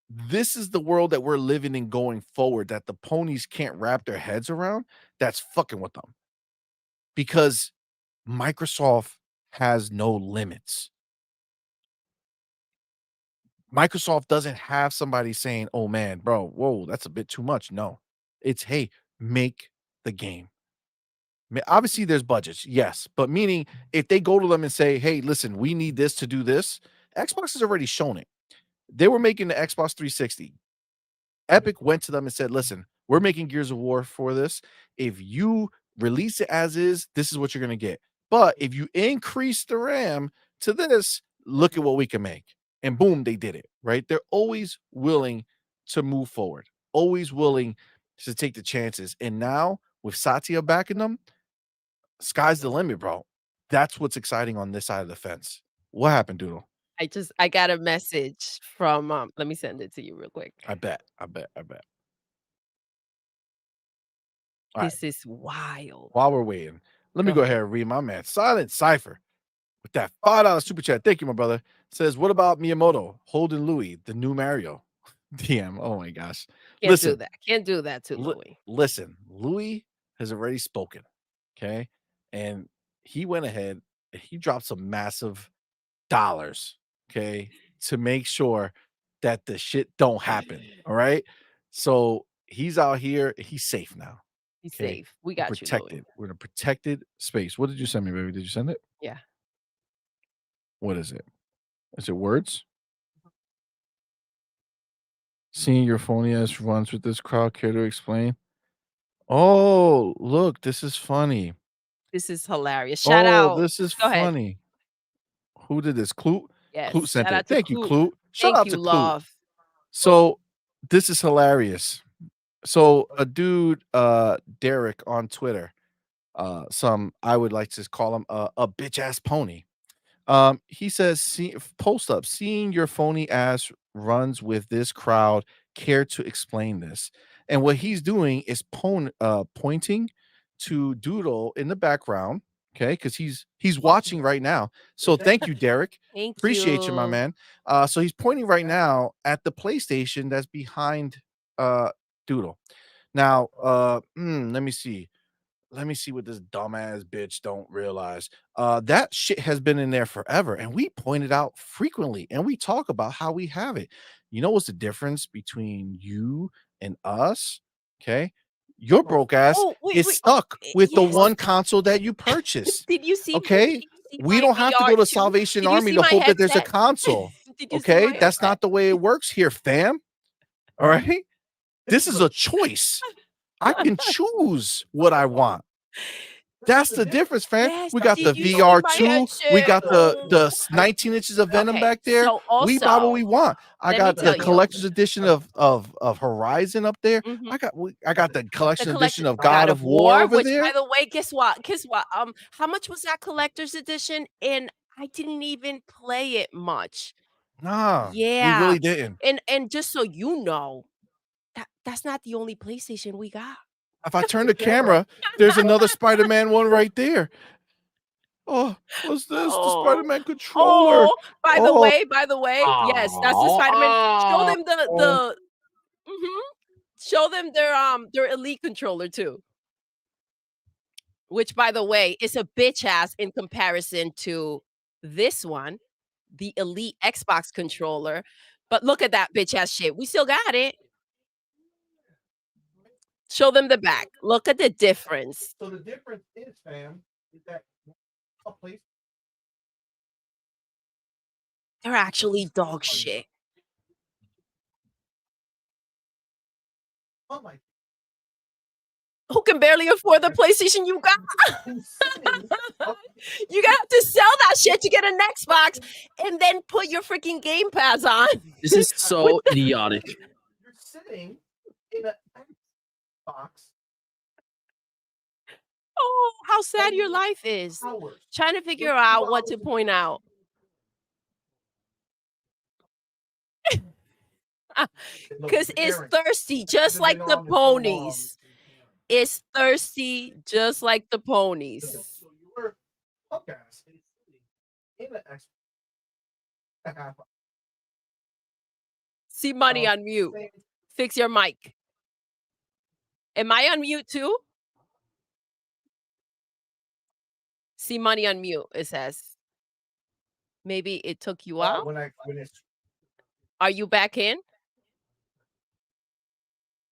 this is the world that we're living in going forward that the ponies can't wrap their heads around. That's fucking with them because Microsoft has no limits. Microsoft doesn't have somebody saying, "Oh man, bro, whoa, that's a bit too much." No, it's hey, make the game. Obviously, there's budgets, yes, but meaning if they go to them and say, "Hey, listen, we need this to do this," Xbox has already shown it. They were making the Xbox 360. Epic went to them and said, "Listen, we're making Gears of War for this. If you release it as is, this is what you're gonna get. But if you increase the RAM to this, look at what we can make." And boom, they did it, right? They're always willing to move forward, always willing to take the chances. And now with Satya backing them, sky's the limit, bro. That's what's exciting on this side of the fence. What happened, Doodle? I got a message from let me send it to you real quick. I bet, I bet, I bet. All right. This is wild. While we're waiting, let me Go go ahead. ahead and read my man Silent Cipher with that $5 super chat. Thank you, my brother. Says, what about Miyamoto holding Louis, the new Mario? DM. Oh my gosh. Can't do Listen, that. Can't do that to li- Louis. listen. Louis has already spoken. Okay. And he went ahead and he dropped some massive dollars. Okay. To make sure that the shit don't happen. All right. So he's out here. He's safe now. He's Okay. safe. We We're got you, Louis. protected. We're in a protected space. What did you send me, baby? Did you send it? Yeah. What is it? Is it words? Seeing your phony ass runs with this crowd, care to explain? Oh, look, this is funny. This is hilarious. Shout Oh, out. this is Go ahead. funny. Who did this? Clute? Clute Yes. sent Shout it. out to Thank you, Clue. Clute. Shout Thank out you, to Clute. love. So this is hilarious. So a dude, Derek on Twitter, some I would like to call him a bitch ass pony. He says, post up, seeing your phony ass runs with this crowd, care to explain this. And what he's doing is pointing to Doodle in the background, okay? Because he's watching right now. So thank you, Derek. Thank Appreciate you, my you. man. So he's pointing right now at the PlayStation that's behind Doodle. Now, let me see. Let me see what this dumbass bitch don't realize. That shit has been in there forever, and we point it out frequently, and we talk about how we have it. You know what's the difference between you and us? Okay, your broke ass Oh, wait, is wait. stuck with the Yes. one console that you purchased. Did you see? Okay, Did you see we my don't have to VR go to too? Salvation Did you Army see to my hope that there's a headset? console. Did you see Okay, my that's headset? not the way it works here, fam. All right, this is a choice. I can choose what I want. That's the difference, fam. Yes. We got Did the you see my VR2. We headset? got the 19 inches of Venom Okay. back there. So We buy what also, we want. I let me got the tell you. collector's edition of Horizon up there. Mhm. I got the The collection edition collector of God of War over which, there. by the way, guess what? Guess what? How much was that collector's edition? And I didn't even play it much. Nah, we Yeah. really didn't. And just so you know, that's not the only PlayStation we got. If I turn the camera, there's another Spider-Man one right there. Oh, what's this? The Oh. Spider-Man controller. Oh, by the Oh, way, yes, that's the Spider-Man. Show them oh. mhm. Show them their Elite controller too. Which, by the way, is a bitch ass in comparison to this one, the Elite Xbox controller. But look at that bitch ass shit. We still got it. Show them the back. Look at the difference. So the difference is, fam, is that a place. They're actually dog shit. Oh my. Who can barely afford the PlayStation you got? You got to sell that shit to get an Xbox and then put your freaking Game Pass on. This is so idiotic. You're sitting in an Xbox. Oh, how sad your life is. Hours. Trying to figure out what to point out. Because it's thirsty, just like the ponies. It's thirsty, just like the ponies. So your podcast is sitting in an Xbox. CMoney on mute. Fix your mic. Am I on mute too? CMoney on mute, it says. Maybe it took you out. Are you back in?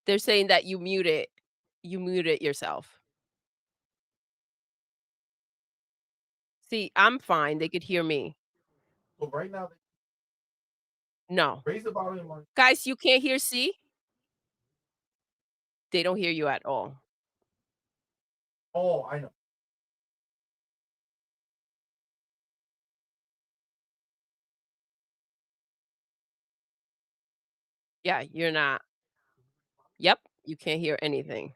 They're saying that you muted yourself. See, I'm fine. They could hear me. So right now, No. raise the volume on. Guys, you can't hear C? They don't hear you at all. Oh, I know. Yeah, you're not. Yep, you can't hear anything.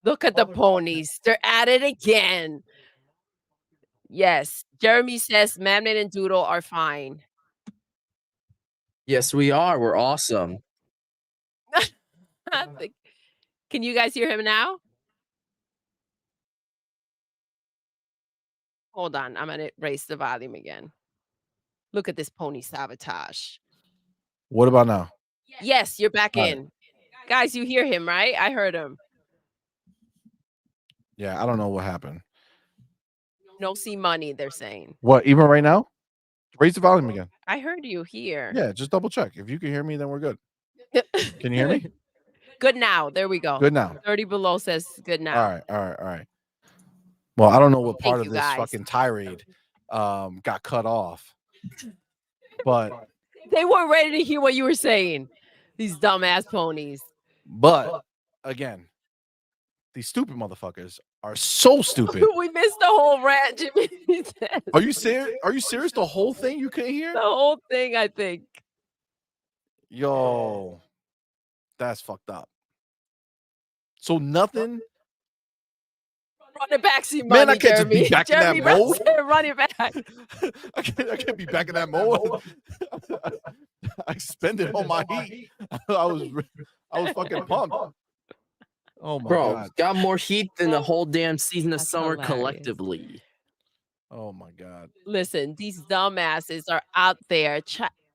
Look at the ponies. They're at it again. Yes. Jeremy says Madman and Doodle are fine. Yes, we are. We're awesome. Can you guys hear him now? Hold on. I'm going to raise the volume again. Look at this pony sabotage. What about now? Yes, you're back All right. in. Guys, you hear him, right? I heard him. Yeah, I don't know what happened. No CMoney, they're saying. What, even right now? Raise the volume again. I heard you here. Yeah, just double check. If you can hear me, then we're good. Can you hear me? Good now. There we go. Good now. 30 below says good now. All right. Well, I don't know what part Thank of you, this guys. fucking tirade got cut off. But They weren't ready to hear what you were saying. These dumbass ponies. But again, these stupid motherfuckers are so stupid. We missed the whole rant, Jimmy. Are you serious? Are you serious? The whole thing you couldn't hear? The whole thing, I think. Yo, that's fucked up. So nothing. Run it back, CMoney, Man, I can't just be Jeremy. back in that Jeremy, mode. run it back. I can't be back in that mode. I spend it on my heat. I was fucking pumped. Oh my Bro, god. got more heat than the whole damn season of That's summer hilarious. collectively. Oh my god. Listen, these dumbasses are out there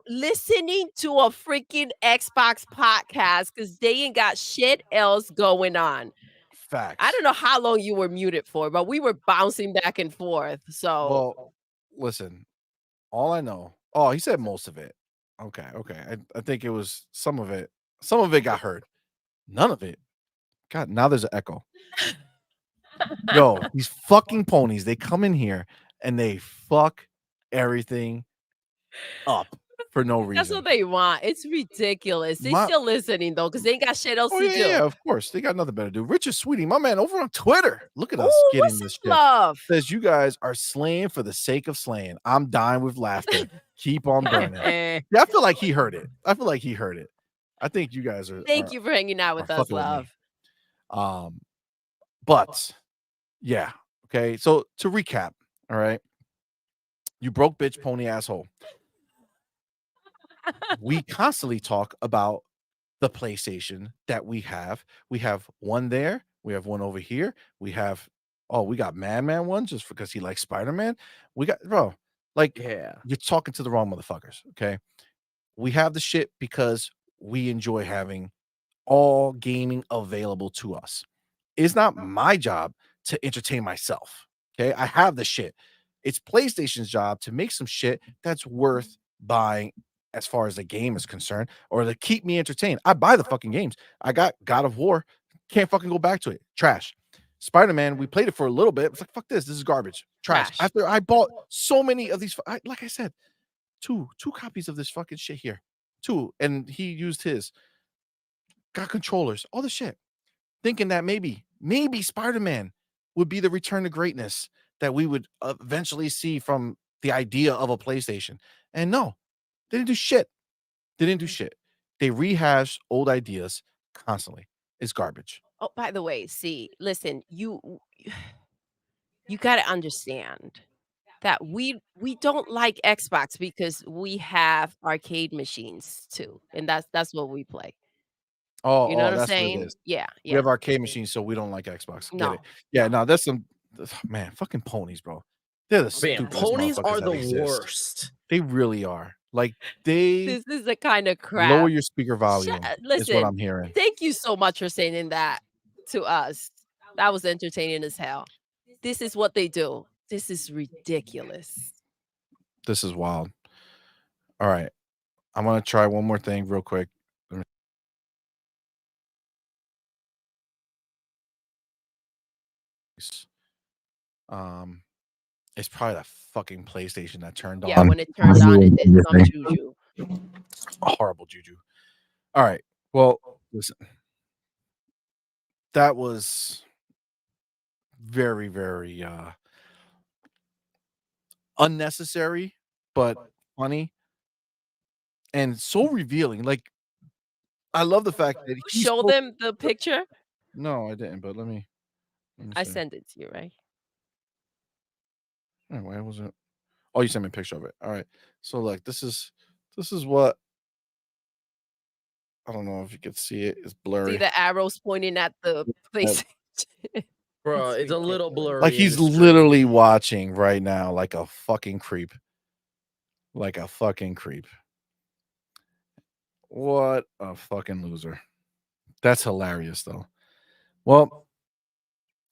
listening to a freaking Xbox podcast because they ain't got shit else going on. Facts. I don't know how long you were muted for, but we were bouncing back and forth. So, Well, listen, all I know. Oh, he said most of it. Okay. I think it was some of it. Some of it got heard. None of it. God, now there's an echo. Yo, these fucking ponies, they come in here and they fuck everything up for no reason. that's what they want. It's ridiculous. They still listening though, because they ain't got shit else Oh to yeah, do. yeah, of course. They got nothing better to do. Richard Sweetie, my man, over on Twitter. Look at us Ooh, getting what's this up, shit. love? Says you guys are slaying for the sake of slaying. I'm dying with laughter. Keep on burning. Yeah, I feel like he heard it. I think you guys are. Thank you for hanging out with us, fucking with me. love. But yeah, okay. So to recap, all right. You broke bitch pony asshole. We constantly talk about the PlayStation that we have. We have one there. We have one over here. We got MADMAN one just because he likes Spider-Man. We got Yeah. you're talking to the wrong motherfuckers. Okay. We have the shit because we enjoy having all gaming available to us. It's not my job to entertain myself. Okay. I have the shit. It's PlayStation's job to make some shit that's worth buying as far as the game is concerned, or to keep me entertained. I buy the fucking games. I got God of War. Can't fucking go back to it. Trash. Spider-Man, we played it for a little bit. It's like, fuck this. This is garbage. Trash. After I bought so many of these, like I said, two copies of this fucking shit here. 2. And he used his. Got controllers, all the shit. Thinking that maybe Spider-Man would be the return to greatness that we would eventually see from the idea of a PlayStation. And no, they didn't do shit. They rehash old ideas constantly. It's garbage. Oh, by the way, listen, you got to understand that we don't like Xbox because we have arcade machines too, and that's what we play. You know what I'm That's what it saying? is. Yeah. We have arcade machines, so we don't like Xbox. Get No. it? Yeah, no, that's some man, fucking ponies, bro. They're the Man, stupidest ponies motherfuckers are that the exist. worst. They really are. Like they This is the kind of crap. lower your speaker volume. Is Listen, what I'm hearing. thank you so much for saying that to us. That was entertaining as hell. This is what they do. This is ridiculous. This is wild. All right. I'm gonna try one more thing real quick. It's probably that fucking PlayStation that turned on. Yeah, when it turned on, it did some juju. Horrible juju. All right. Well, listen. That was very, very unnecessary, but funny and so revealing. Like, I love the fact that he Show them the picture. No, I didn't, but let me I see. sent it to you, right? Oh, why was it? Oh, you sent me a picture of it. All right. So like this is what I don't know if you can see it. It's blurry. See the arrows pointing at the place. Bro, it's a little blurry. Like he's literally watching right now like a fucking creep. Like a fucking creep. What a fucking loser. That's hilarious though. Well,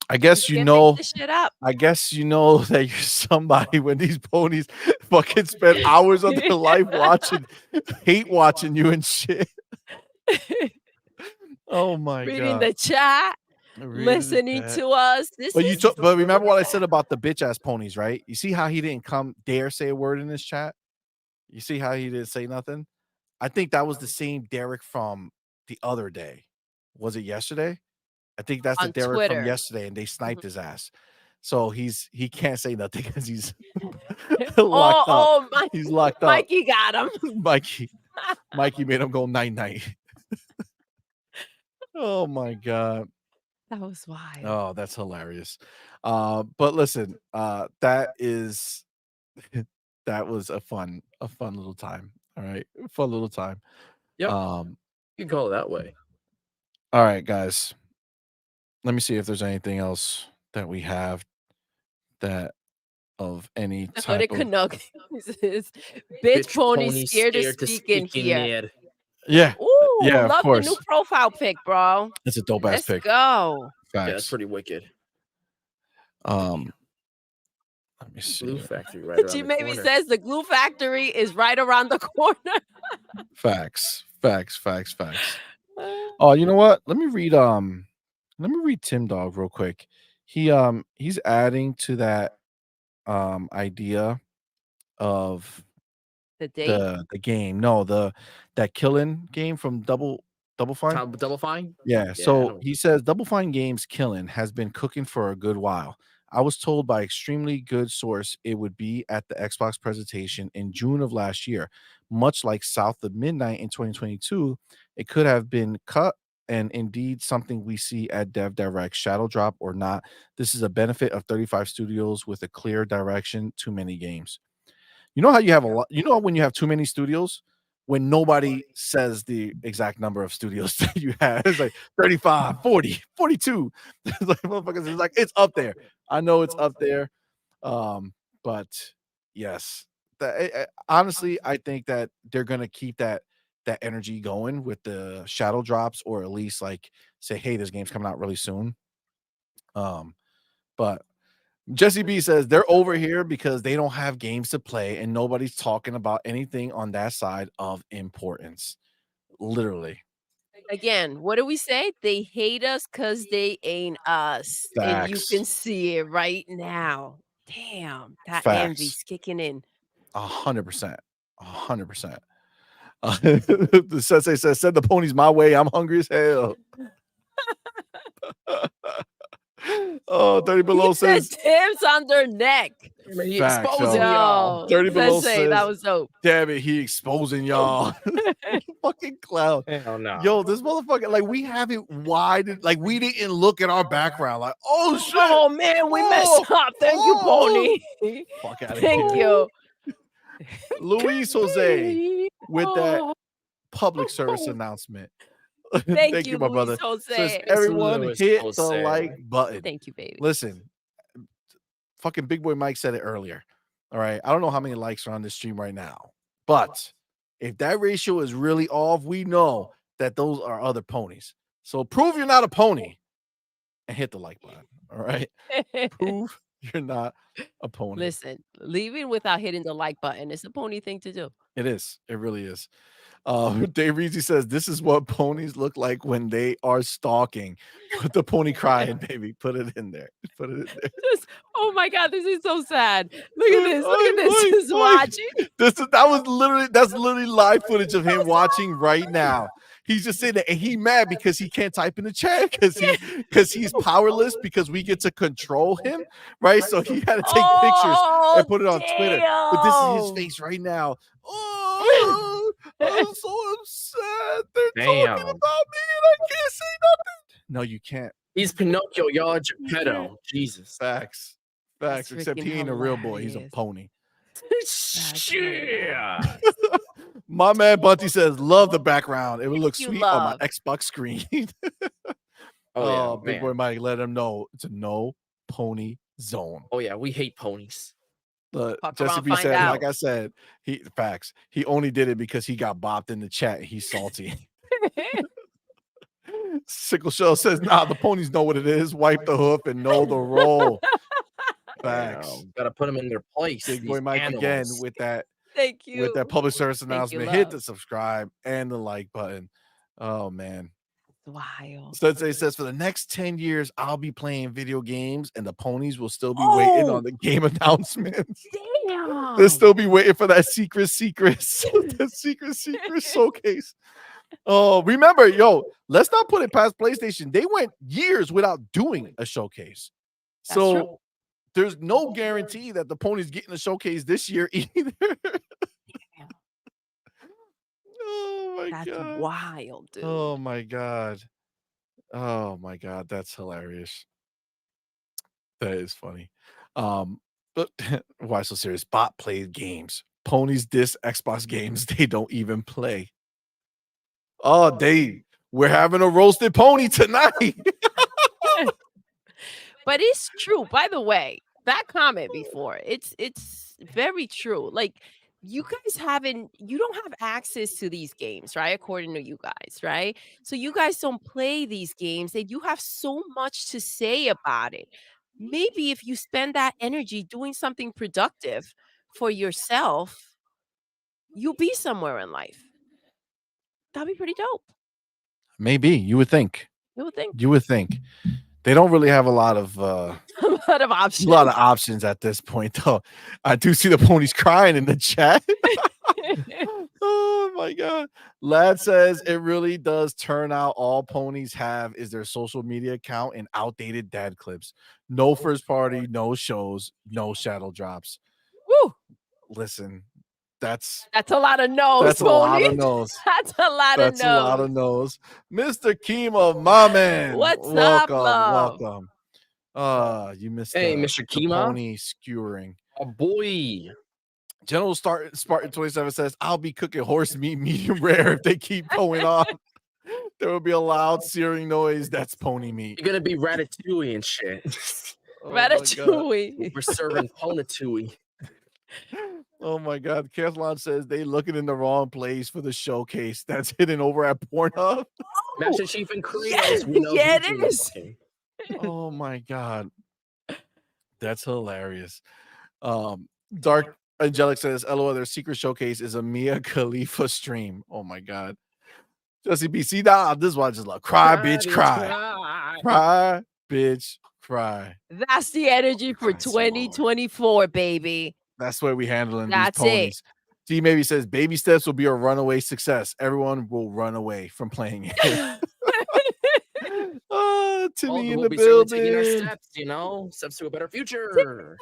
I guess you know. This shit up. I guess you know that you're somebody when these ponies fucking spend hours of their life hate watching you and shit. Oh my god. Reading the chat, listening to us. But remember what I said about the bitch ass ponies, right? You see how he didn't dare say a word in this chat? You see how he didn't say nothing? I think that was the same Derek from the other day. Was it yesterday? I think that's the Derek Twitter. from yesterday, and they sniped his ass. So he can't say nothing because he's locked up. He's locked up. Mikey got him. Mikey made him go night night. Oh my god. That was wild. Oh, that's hilarious. But listen, that is that was a fun little time. All right, fun little time. Yep, Um, you can call it that way. all right, guys. Let me see if there's anything else that we have that of any The type hooded of Canuck is bitch Bitch pony pony scared to scared to speak in speak in here. there. yeah, Ooh, yeah, of love the new course. profile pic, bro. It's a dope ass Let's pick. go. Yeah, that's Facts. pretty wicked. Um, let me Glue see. factory right around G the maybe corner. says the glue factory is right around the corner. Facts. Facts. Facts. Facts. Oh, you know what? Let me read Tim Dog real quick. He's adding to that idea of The date? the game. No, that killing game from Double Fine. Double Fine? Yeah, Yeah, I so know. he says Double Fine Games killing has been cooking for a good while. I was told by extremely good source it would be at the Xbox presentation in June of last year. Much like South of Midnight in 2022, it could have been cut and indeed something we see at Dev Direct, Shadow Drop or not. This is a benefit of 35 studios with a clear direction, too many games. You know how you have a lot, you know when you have too many studios, when nobody says the exact number of studios that you have. It's like 35, 40, 42. It's like motherfuckers, it's like it's up there. I know it's up there. But yes. Honestly, I think that they're gonna keep that energy going with the shadow drops, or at least like say, hey, this game's coming out really soon. But Jesse B says they're over here because they don't have games to play and nobody's talking about anything on that side of importance. Literally. Again, what do we say? They hate us because they ain't us, and you Facts. can see it right now. Damn, that Facts. envy's kicking in. 100%. 100%. The sensei says, send the ponies my way. I'm hungry as hell. Oh, 30 He Below said says, Tim's on their neck. He facts, exposing yo. y'all. Yo, 30 Below Sensei, that says, was dope. damn it, he exposing y'all. Fucking clown. Hell no. Yo, this motherfucker, like we have it wide, like we didn't look at our background, like, oh shit. Oh man, we messed up. Thank you, Pony. Fuck out of Thank here. you. Luis Jose with that public service announcement. Thank Thank you, you, my Luis brother. Says Jose. It's everyone Louis hit the Jose. like button. Thank you, baby. Listen, fucking Big Boy Mike said it earlier. All right. I don't know how many likes are on this stream right now, but if that ratio is really off, we know that those are other ponies. So prove you're not a pony and hit the like button. All right. Prove you're not a pony. Listen, leaving without hitting the like button is a pony thing to do. It is. It really is. Dave Reezy says this is what ponies look like when they are stalking. Put the pony crying, baby. Put it in there. Put it in there. Just, oh my god, this is so sad. Look at this. Look at this. Oi, Just oi. watching. That's literally live footage of him watching right now. He's just sitting there and he mad because he can't type in the chat because he's powerless because we get to control him, right? So he had to take pictures and put it on Twitter. But this is his damn. face right now. Oh, I'm so upset. They're talking Damn. about me and I can't say nothing. No, you can't. He's Pinocchio, y'all Geppetto. Jesus. Facts. Facts. That's Except he freaking ain't a real boy. He's a hilarious. pony. Shit. My man Bunty says, love the background. It would look you, sweet on my love. Xbox screen. Oh, yeah, Big Boy Mike, let him know it's a no pony zone. Oh yeah, we hate ponies. Fuck Jesse around, B find said, out. like I said, he only did it because he got bopped in the chat. He's salty. Sickle Shell says, nah, the ponies know what it is. Wipe the hoof and know the role. Facts. Gotta put them in their place. Big these Boy Mike animals. again with that Thank you. with that public service Thank you, announcement. Hit love. the subscribe and the like button. Oh man. Wild. Sensei says for the next 10 years, I'll be playing video games and the ponies will still be waiting on the game announcements. Damn. They'll still be waiting for that secret the secret showcase. Oh, remember, yo, let's not put it past PlayStation. They went years without doing a showcase. That's true. So there's no guarantee that the ponies getting a showcase this year either. Oh my That's god. wild, dude. Oh my god. Oh my god, that's hilarious. That is funny. But why so serious? Bot played games. Ponies diss Xbox games they don't even play. Oh, we're having a roasted pony tonight. But it's true. By the way, that comment before, it's very true. Like you don't have access to these games, right? According to you guys, right? So you guys don't play these games and you have so much to say about it. Maybe if you spend that energy doing something productive for yourself, you'll be somewhere in life. That'd be pretty dope. Maybe you would think. You would think. You would think. They don't really have a lot of A lot of options. options at this point, though. I do see the ponies crying in the chat. Oh my god. Lad says it really does turn out all ponies have is their social media account and outdated dad clips. No first party, no shows, no shadow drops. Woo! Listen, that's That's a lot of no's, that's a lot of ponies. no's. That's a lot of That's a lot of no's. no's. Mr. Kima, my man. What's up, love? Welcome. You missed Hey, the Mr. Kima. pony skewering. Oh boy. General Spartan 27 says, I'll be cooking horse meat medium rare if they keep going on. There will be a loud searing noise. That's pony meat. You're gonna be ratatouille and shit. Oh my god. Ratatouille. We're serving ponatouille. Oh my god. Cathlon says they looking in the wrong place for the showcase that's hidden over at Pornhub. Master Chief and Creators. Yes, We know yeah, who it you're is. looking. Oh my god. That's hilarious. Dark Angelic says, LOL, their secret showcase is a Mia Khalifa stream. Oh my god. Jesse BC, nah, this one I just love. Cry, bitch, cry. Cry, bitch, cry. That's the energy for Christ, Lord. 2024, baby. That's where we handling That's these it. ponies. D maybe says baby steps will be a runaway success. Everyone will run away from playing it. Timmy in the Taking our building. steps, steps to a better future.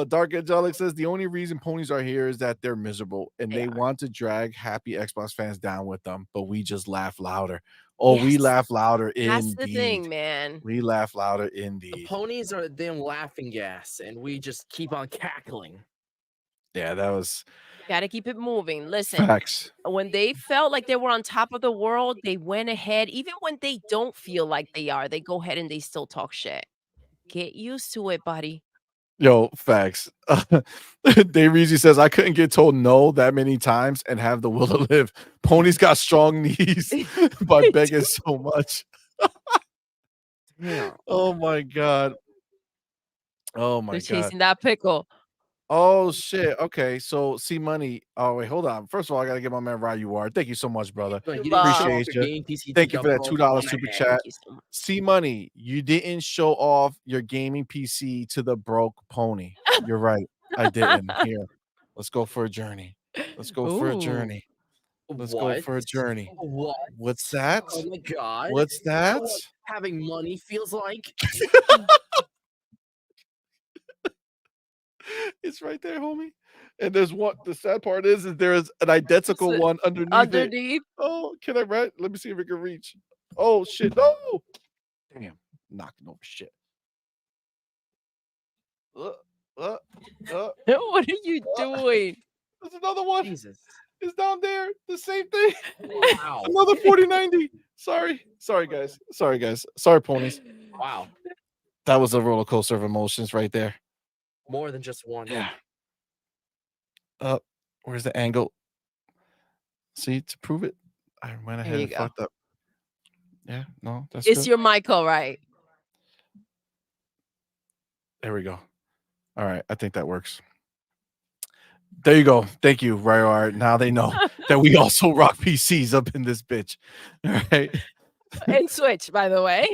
Dark Angelic says the only reason ponies are here is that they're miserable and They they are. want to drag happy Xbox fans down with them, but we just laugh louder. Oh, we Yes. laugh louder indeed. That's the thing, man. We laugh louder The indeed. ponies are them laughing gas, and we just keep on cackling. Yeah, that was Gotta keep it moving. Listen, facts. when they felt like they were on top of the world, they went ahead. Even when they don't feel like they are, they go ahead and they still talk shit. Get used to it, buddy. Yo, facts. Dave Reezy says I couldn't get told no that many times and have the will to live. Ponies got strong knees by begging so much. Yeah. Oh my god. Oh my They're god. chasing that pickle. Oh shit. Okay, so CMoney. Oh wait, hold on. First of all, I gotta get my man Ryu are. Thank you so much, brother. You didn't Love. show off Appreciate your you. game PC Thank to you for that go $2 on super ahead. chat. Thank you so much. CMoney, you didn't show off your gaming PC to the broke pony. You're right. I didn't. Here, let's go for a journey. Let's go for a Ooh. journey. Let's go for a journey. What? What's that? Oh my god. What's Is that that? what having money feels like? It's right there, homie. And there's one. The sad part is there's an identical Sit one underneath it. Underneath. Oh, can I read? Let me see if it can reach. Oh shit! No. Damn, knocking over shit. Uh, uh. What are you doing? There's another one. Jesus. It's down there. The same thing. Wow. Another 4090. Sorry, guys. Sorry, ponies. Wow. That was a roller coaster of emotions right there. More than just one. Yeah. Where's the angle? See, to prove it, I went ahead you and go. fucked up. Yeah, no, that's It's good. your Michael, right? There we go. All right, I think that works. There you go. Thank you, Ryar. Now they know that we also rock PCs up in this bitch. All right. And Switch, by the way.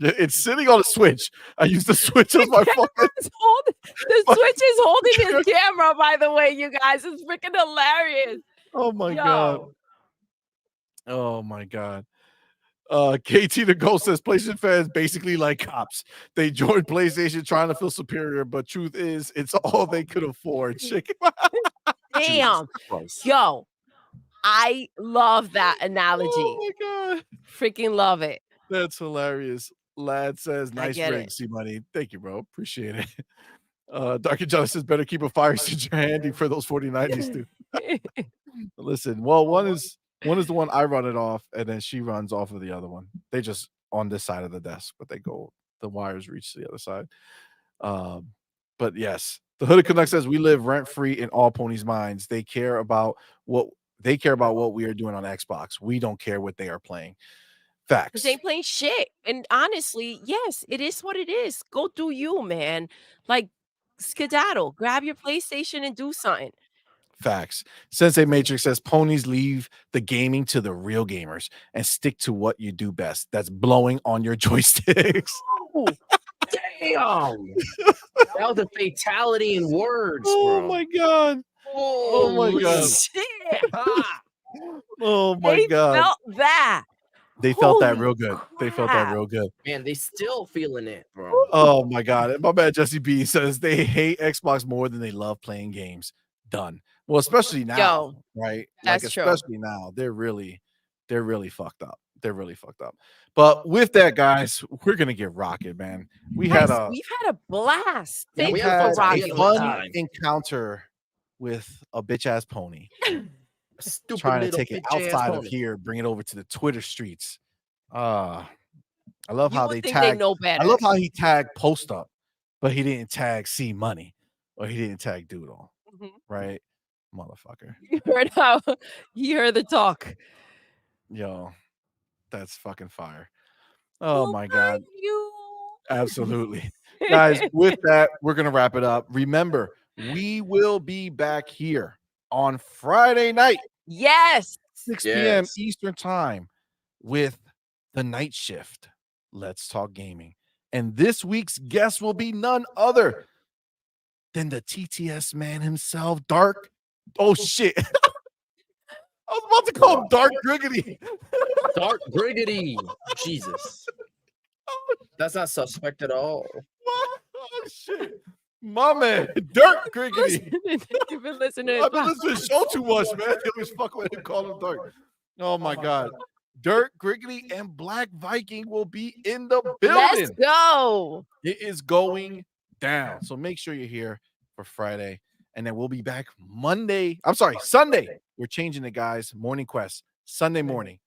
It's sitting on a switch. I use the switch as my fucking. The Switch is holding his camera, by the way, you guys. It's freaking hilarious. Oh my Yo. god. Oh my god. KT the Ghost says PlayStation fans basically like cops. They joined PlayStation trying to feel superior, but truth is, it's all they could afford. Chicken. Damn. Christ. Yo, I love that analogy. Oh my god. Freaking love it. That's hilarious. Lad says, I "Nice get rig, it. CMoney." Thank you, bro. Appreciate it. Dr. John says, "Better keep a fire extinguisher handy for those 4090s too." Listen, well, one is the one I run it off, and then she runs off of the other one. They just on this side of the desk, but the wires reach to the other side. But yes, the Hooded Canuck says we live rent free in all ponies' minds. They care about what we are doing on Xbox. We don't care what they are playing. 'Cause Facts. they ain't playing shit. And honestly, yes, it is what it is. Go do you, man. Like, skedaddle. Grab your PlayStation and do something. Facts. Sensei Matrix says ponies leave the gaming to the real gamers and stick to what you do best. That's blowing on your joysticks. Oh, damn. That was a fatality in words, Oh bro. my god. Oh my Holy god. shit. Oh my They god. felt that. They felt that Holy real good. They felt that crap. real good. Man, they still feeling it, bro. Oh my god. And my man Jesse B says they hate Xbox more than they love playing games. Done. Well, especially now, Yo, right? Like that's true. especially now. They're really fucked up. They're really fucked up. But with that, guys, we're gonna get rocking, man. We had Guys, a we've had a blast. Yeah, Thank we you had for a rocking with fun us. fun encounter with a bitch ass pony. Stupid Trying to little take it bitch-ass outside of pony. here, bring it over to the Twitter streets. I love You how would they think they tagged. know I better. love how he tagged Post Up, but he didn't tag CMoney or he didn't tag Doodle, Mhm. right? Motherfucker. You heard the talk. Yo, that's fucking fire. Oh my god. Thank you. Absolutely. Guys, with that, we're gonna wrap it up. Remember, we will be back here on Friday night, Yes. 6 p.m. Yes. Eastern time, with the night shift. Let's talk gaming. And this week's guest will be none other than the TTS man himself, Dark. Oh shit. I was about to call him Dark Griggity. Dark Griggity. Jesus. That's not suspect at all. Oh shit. My man, Dark Griggity. You've been listening. I've been listening to the show too much, man. They always fuck with him, call him Dark. Oh my god. Dirt, Griggity, and Black Viking will be in the Let's building. go. It is going down. So make sure you're here for Friday. And then we'll be back Sunday. We're changing it, guys. Morning Quest, Sunday morning,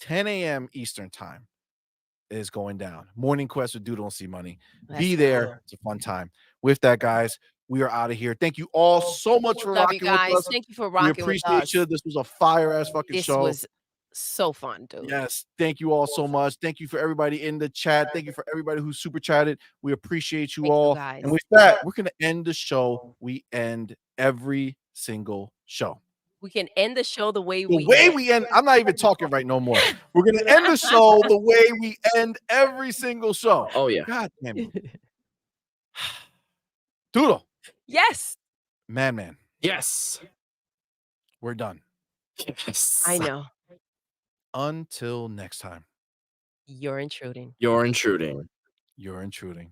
10 a.m. Eastern time is going down. Morning Quest with Doodle and CMoney. Be there. It's a fun time. With that, guys, we are out of here. Thank you all so much for Love you rocking guys. with us. Thank you for We rocking with appreciate us. you. This was a fire-ass fucking This show. was so fun, dude. Yes, thank you all so much. Thank you for everybody in the chat. Thank you for everybody who super chatted. We appreciate you Thank you, all. guys. And with that, we're going to end the show. We end every single show. We can end the show the way We end. I'm not even talking right no more. We're going to end the show the way we end every single show. Oh, yeah. God damn it. Doodle. Yes. Madman. Yes. We're done. Yes. I know. Until next time. You're intruding. You're intruding. You're intruding.